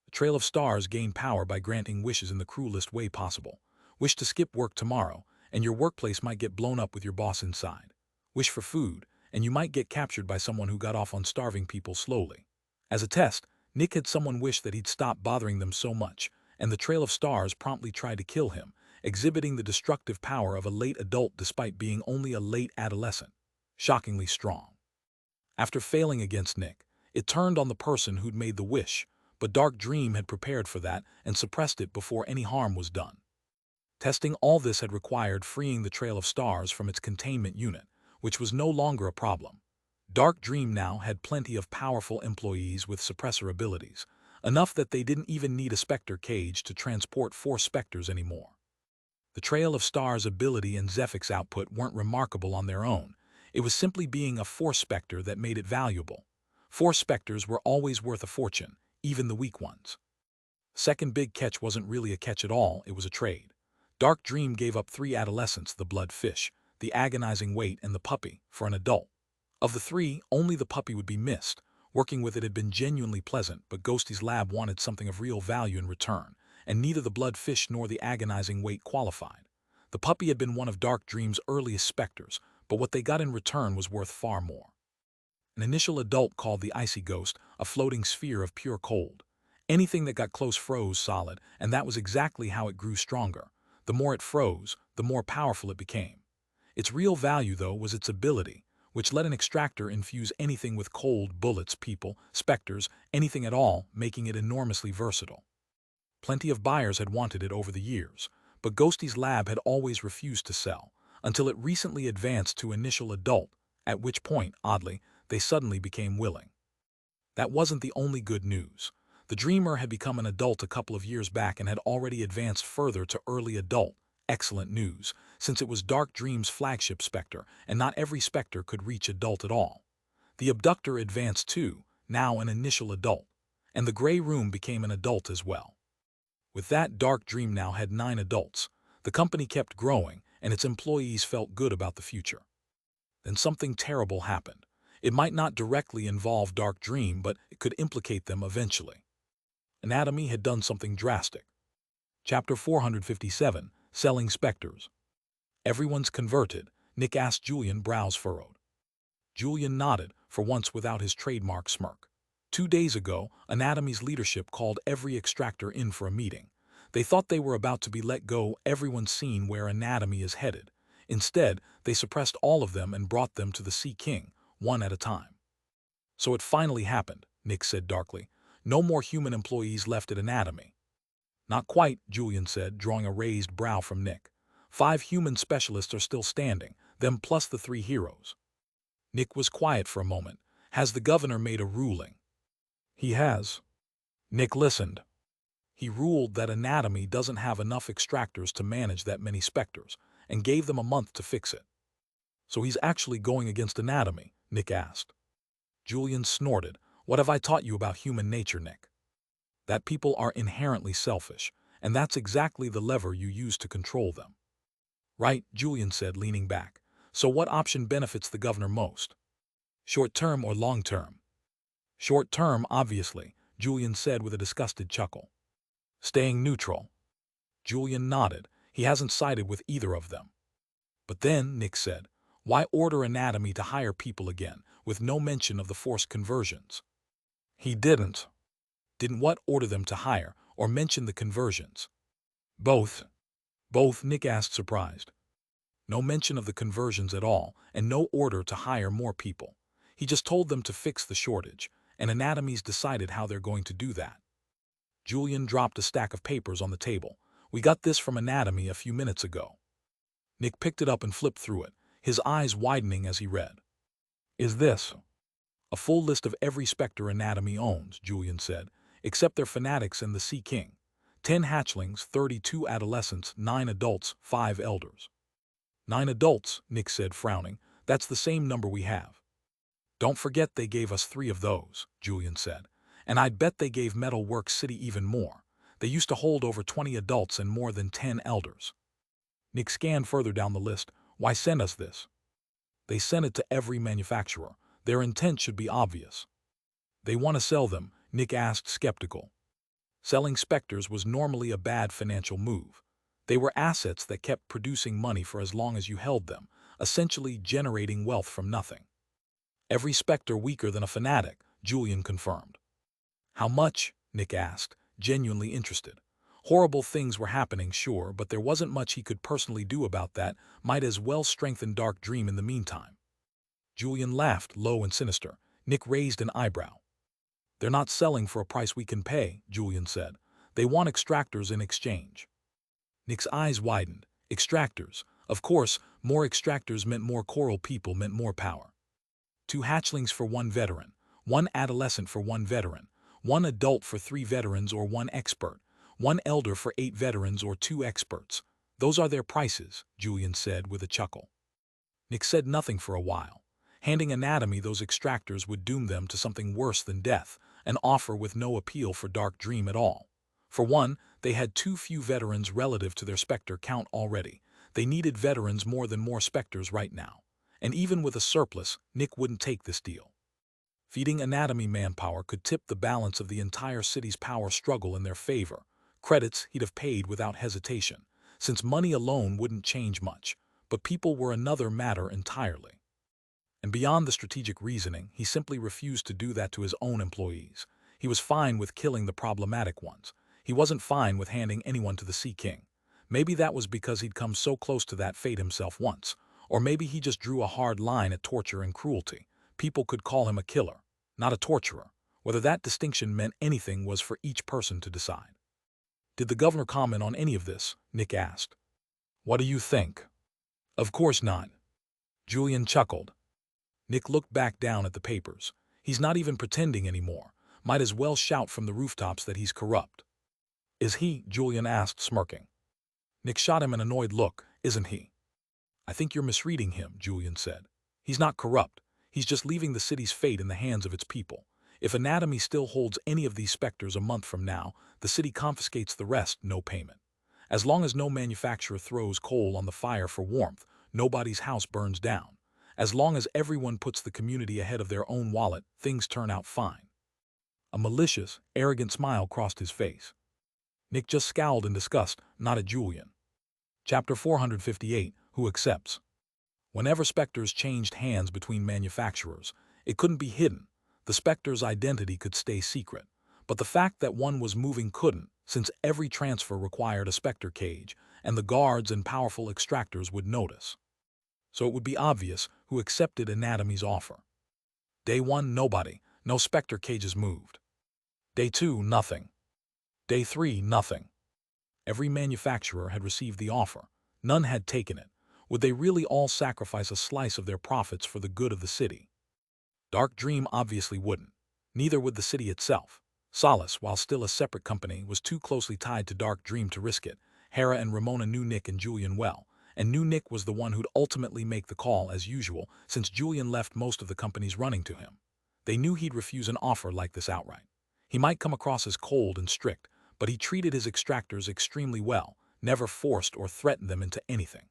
The Trail of Stars gained power by granting wishes in the cruelest way possible. Wish to skip work tomorrow, and your workplace might get blown up with your boss inside. Wish for food, and you might get captured by someone who got off on starving people slowly. As a test, Nick had someone wish that he'd stop bothering them so much, and the Trail of Stars promptly tried to kill him, exhibiting the destructive power of a late adult despite being only a late adolescent. Shockingly strong. After failing against Nick, it turned on the person who'd made the wish, but Dark Dream had prepared for that and suppressed it before any harm was done. Testing all this had required freeing the Trail of Stars from its containment unit, which was no longer a problem. Dark Dream now had plenty of powerful employees with suppressor abilities, enough that they didn't even need a Specter cage to transport 4 Specters anymore. The Trail of Stars' ability and Zephyx output weren't remarkable on their own. It was simply being a Force Specter that made it valuable. 4 Specters were always worth a fortune, even the weak ones. Second big catch wasn't really a catch at all, it was a trade. Dark Dream gave up 3 adolescents, the blood fish, the agonizing weight, and the puppy, for an adult. Of the 3, only the puppy would be missed, Working with it had been genuinely pleasant, but Ghosty's lab wanted something of real value in return, and neither the bloodfish nor the agonizing wait qualified. The puppy had been one of Dark Dream's earliest specters, but what they got in return was worth far more. An initial adult called the Icy Ghost, a floating sphere of pure cold. Anything that got close froze solid, and that was exactly how it grew stronger. The more it froze, the more powerful it became. Its real value, though, was its ability, which let an extractor infuse anything with cold, bullets, people, specters, anything at all, making it enormously versatile. Plenty of buyers had wanted it over the years, but Ghosty's lab had always refused to sell, until it recently advanced to initial adult, at which point, oddly, they suddenly became willing. That wasn't the only good news. The Dreamer had become an adult a couple of years back and had already advanced further to early adult. Excellent news, since it was Dark Dream's flagship Specter, and not every Specter could reach adult at all. The Abductor advanced too, now an initial adult, and the Grey Room became an adult as well. With that, Dark Dream now had 9 adults. The company kept growing, and its employees felt good about the future. Then something terrible happened. It might not directly involve Dark Dream, but it could implicate them eventually. Anatomy had done something drastic. Chapter 457, Selling Specters. Everyone's converted, Nick asked Julian, brows furrowed. Julian nodded, for once without his trademark smirk. 2 days ago, Anatomy's leadership called every extractor in for a meeting. They thought they were about to be let go, everyone's seen where Anatomy is headed. Instead, they suppressed all of them and brought them to the Sea King, one at a time. So it finally happened, Nick said darkly. No more human employees left at Anatomy. Not quite, Julian said, drawing a raised brow from Nick. 5 human specialists are still standing, them plus the 3 heroes. Nick was quiet for a moment. Has the governor made a ruling? He has. Nick listened. He ruled that Anatomy doesn't have enough extractors to manage that many specters, and gave them a month to fix it. So he's actually going against Anatomy? Nick asked. Julian snorted. What have I taught you about human nature, Nick? That people are inherently selfish, and that's exactly the lever you use to control them. Right, Julian said, leaning back. So what option benefits the governor most? Short-term or long-term? Short-term, obviously, Julian said with a disgusted chuckle. Staying neutral. Julian nodded. He hasn't sided with either of them. But then, Nick said, why order Anatomy to hire people again, with no mention of the forced conversions? He didn't. Didn't what? Order them to hire, or mention the conversions? Both. Both, Nick asked, surprised. No mention of the conversions at all, and no order to hire more people. He just told them to fix the shortage, and Anatomy's decided how they're going to do that. Julian dropped a stack of papers on the table. We got this from Anatomy a few minutes ago. Nick picked it up and flipped through it, his eyes widening as he read. Is this? A full list of every Specter Anatomy owns, Julian said, except their fanatics and the Sea King. 10 hatchlings, 32 adolescents, 9 adults, 5 elders. 9 adults, Nick said, frowning. That's the same number we have. Don't forget they gave us 3 of those, Julian said. And I'd bet they gave Metalworks City even more. They used to hold over 20 adults and more than 10 elders. Nick scanned further down the list. Why send us this? They sent it to every manufacturer. Their intent should be obvious. They want to sell them, Nick asked, skeptical. Selling Specters was normally a bad financial move. They were assets that kept producing money for as long as you held them, essentially generating wealth from nothing. Every Specter weaker than a fanatic, Julian confirmed. How much? Nick asked, genuinely interested. Horrible things were happening, sure, but there wasn't much he could personally do about that. Might as well strengthen Dark Dream in the meantime. Julian laughed, low and sinister. Nick raised an eyebrow. They're not selling for a price we can pay, Julian said. They want extractors in exchange. Nick's eyes widened. Extractors. Of course, more extractors meant more coral people, meant more power. 2 hatchlings for 1 veteran, 1 adolescent for 1 veteran, 1 adult for 3 veterans or 1 expert, 1 elder for 8 veterans or 2 experts. Those are their prices, Julian said with a chuckle. Nick said nothing for a while. Handing Anatomy those extractors would doom them to something worse than death, an offer with no appeal for Dark Dream at all. For one, they had too few veterans relative to their Specter count already. They needed veterans more than more Specters right now. And even with a surplus, Nick wouldn't take this deal. Feeding anatomy manpower could tip the balance of the entire city's power struggle in their favor. Credits he'd have paid without hesitation, since money alone wouldn't change much, but people were another matter entirely. And beyond the strategic reasoning, he simply refused to do that to his own employees. He was fine with killing the problematic ones. He wasn't fine with handing anyone to the Sea King. Maybe that was because he'd come so close to that fate himself once, or maybe he just drew a hard line at torture and cruelty. People could call him a killer, not a torturer. Whether that distinction meant anything was for each person to decide. Did the governor comment on any of this? Nick asked. What do you think? Of course not. Julian chuckled. Nick looked back down at the papers. He's not even pretending anymore. Might as well shout from the rooftops that he's corrupt. Is he? Julian asked, smirking. Nick shot him an annoyed look. Isn't he? I think you're misreading him, Julian said. He's not corrupt. He's just leaving the city's fate in the hands of its people. If Anatomy still holds any of these Specters a month from now, the city confiscates the rest, no payment. As long as no manufacturer throws coal on the fire for warmth, nobody's house burns down. As long as everyone puts the community ahead of their own wallet, things turn out fine. A malicious, arrogant smile crossed his face. Nick just scowled in disgust, not at Julian. Chapter 458, Who Accepts? Whenever Specters changed hands between manufacturers, it couldn't be hidden. The Specter's identity could stay secret, but the fact that one was moving couldn't, since every transfer required a Specter cage, and the guards and powerful Extractors would notice. So it would be obvious who accepted Anatomy's offer. Day 1, nobody. No Specter cages moved. Day 2, nothing. Day 3, nothing. Every manufacturer had received the offer. None had taken it. Would they really all sacrifice a slice of their profits for the good of the city? Dark Dream obviously wouldn't. Neither would the city itself. Solace, while still a separate company, was too closely tied to Dark Dream to risk it. Hera and Ramona knew Nick and Julian well, and knew Nick was the one who'd ultimately make the call as usual, since Julian left most of the companies running to him. They knew he'd refuse an offer like this outright. He might come across as cold and strict, but he treated his Extractors extremely well, never forced or threatened them into anything.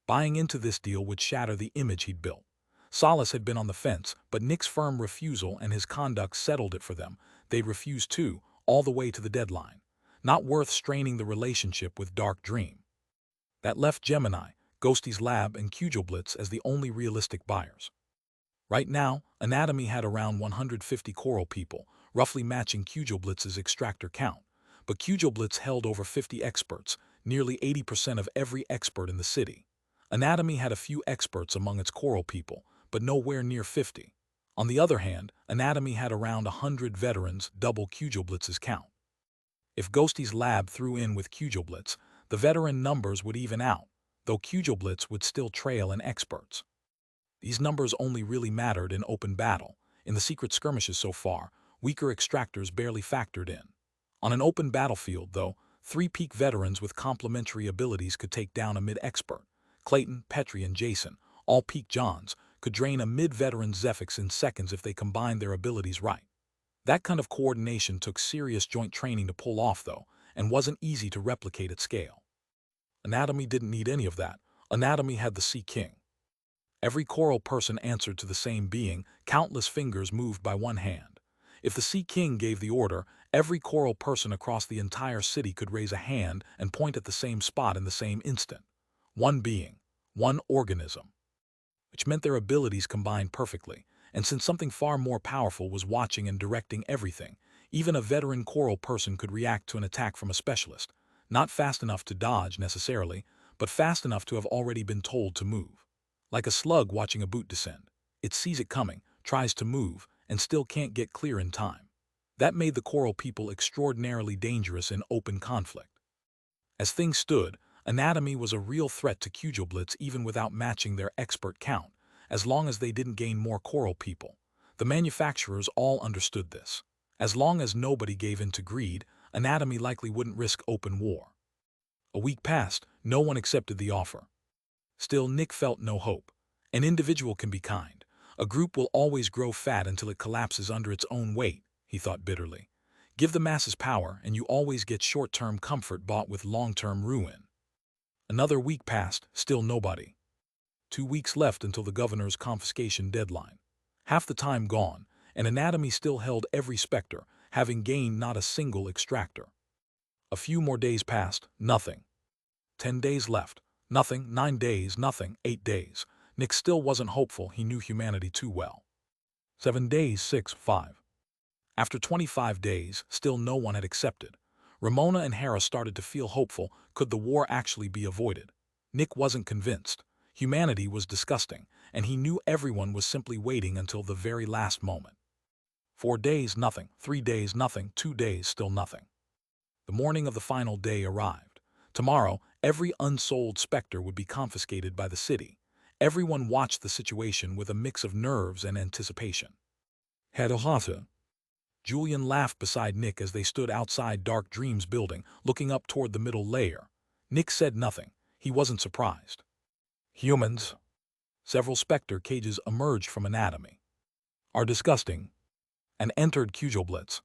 Buying into this deal would shatter the image he'd built. Solace had been on the fence, but Nick's firm refusal and his conduct settled it for them. They'd refused too, all the way to the deadline. Not worth straining the relationship with Dark Dream. That left Gemini, Ghosty's Lab, and Blitz as the only realistic buyers. Right now, Anatomy had around 150 coral people, roughly matching Blitz's extractor count, but Blitz held over 50 experts, nearly 80% of every expert in the city. Anatomy had a few experts among its coral people, but nowhere near 50. On the other hand, Anatomy had around 100 veterans, double Blitz's count. If Ghosty's Lab threw in with Blitz, the veteran numbers would even out, though Blitz would still trail in experts. These numbers only really mattered in open battle. In the secret skirmishes so far, weaker Extractors barely factored in. On an open battlefield, though, 3 peak veterans with complementary abilities could take down a mid-expert. Clayton, Petrie, and Jason, all peak Johns, could drain a mid-veteran Zephyx in seconds if they combined their abilities right. That kind of coordination took serious joint training to pull off, though, and wasn't easy to replicate at scale. Anatomy didn't need any of that. Anatomy had the Sea King. Every coral person answered to the same being, countless fingers moved by one hand. If the Sea King gave the order, every coral person across the entire city could raise a hand and point at the same spot in the same instant. One being, one organism. Which meant their abilities combined perfectly, and since something far more powerful was watching and directing everything, even a veteran coral person could react to an attack from a specialist, not fast enough to dodge necessarily, but fast enough to have already been told to move. Like a slug watching a boot descend. It sees it coming, tries to move, and still can't get clear in time. That made the coral people extraordinarily dangerous in open conflict. As things stood, Anatomy was a real threat to Blitz even without matching their expert count, as long as they didn't gain more coral people. The manufacturers all understood this. As long as nobody gave in to greed, Anatomy likely wouldn't risk open war. A week passed, no one accepted the offer. Still, Nick felt no hope. An individual can be kind. A group will always grow fat until it collapses under its own weight, he thought bitterly. Give the masses power, and you always get short-term comfort bought with long-term ruin. Another week passed, still nobody. 2 weeks left until the governor's confiscation deadline. Half the time gone, and anatomy still held every Specter, having gained not a single extractor. A few more days passed, nothing. 10 days left, nothing. 9 days, nothing. 8 days. Nick still wasn't hopeful. He knew humanity too well. 7 days, 6, 5. After 25 days, still no one had accepted. Ramona and Hera started to feel hopeful. Could the war actually be avoided? Nick wasn't convinced. Humanity was disgusting, and he knew everyone was simply waiting until the very last moment. 4 days, nothing. 3 days, nothing. 2 days, still nothing. The morning of the final day arrived. Tomorrow, every unsold Specter would be confiscated by the city. Everyone watched the situation with a mix of nerves and anticipation. Hedahata. Julian laughed beside Nick as they stood outside Dark Dreams building, looking up toward the middle layer. Nick said nothing. He wasn't surprised. Humans. Several Specter cages emerged from anatomy. Are disgusting. And entered Blitz.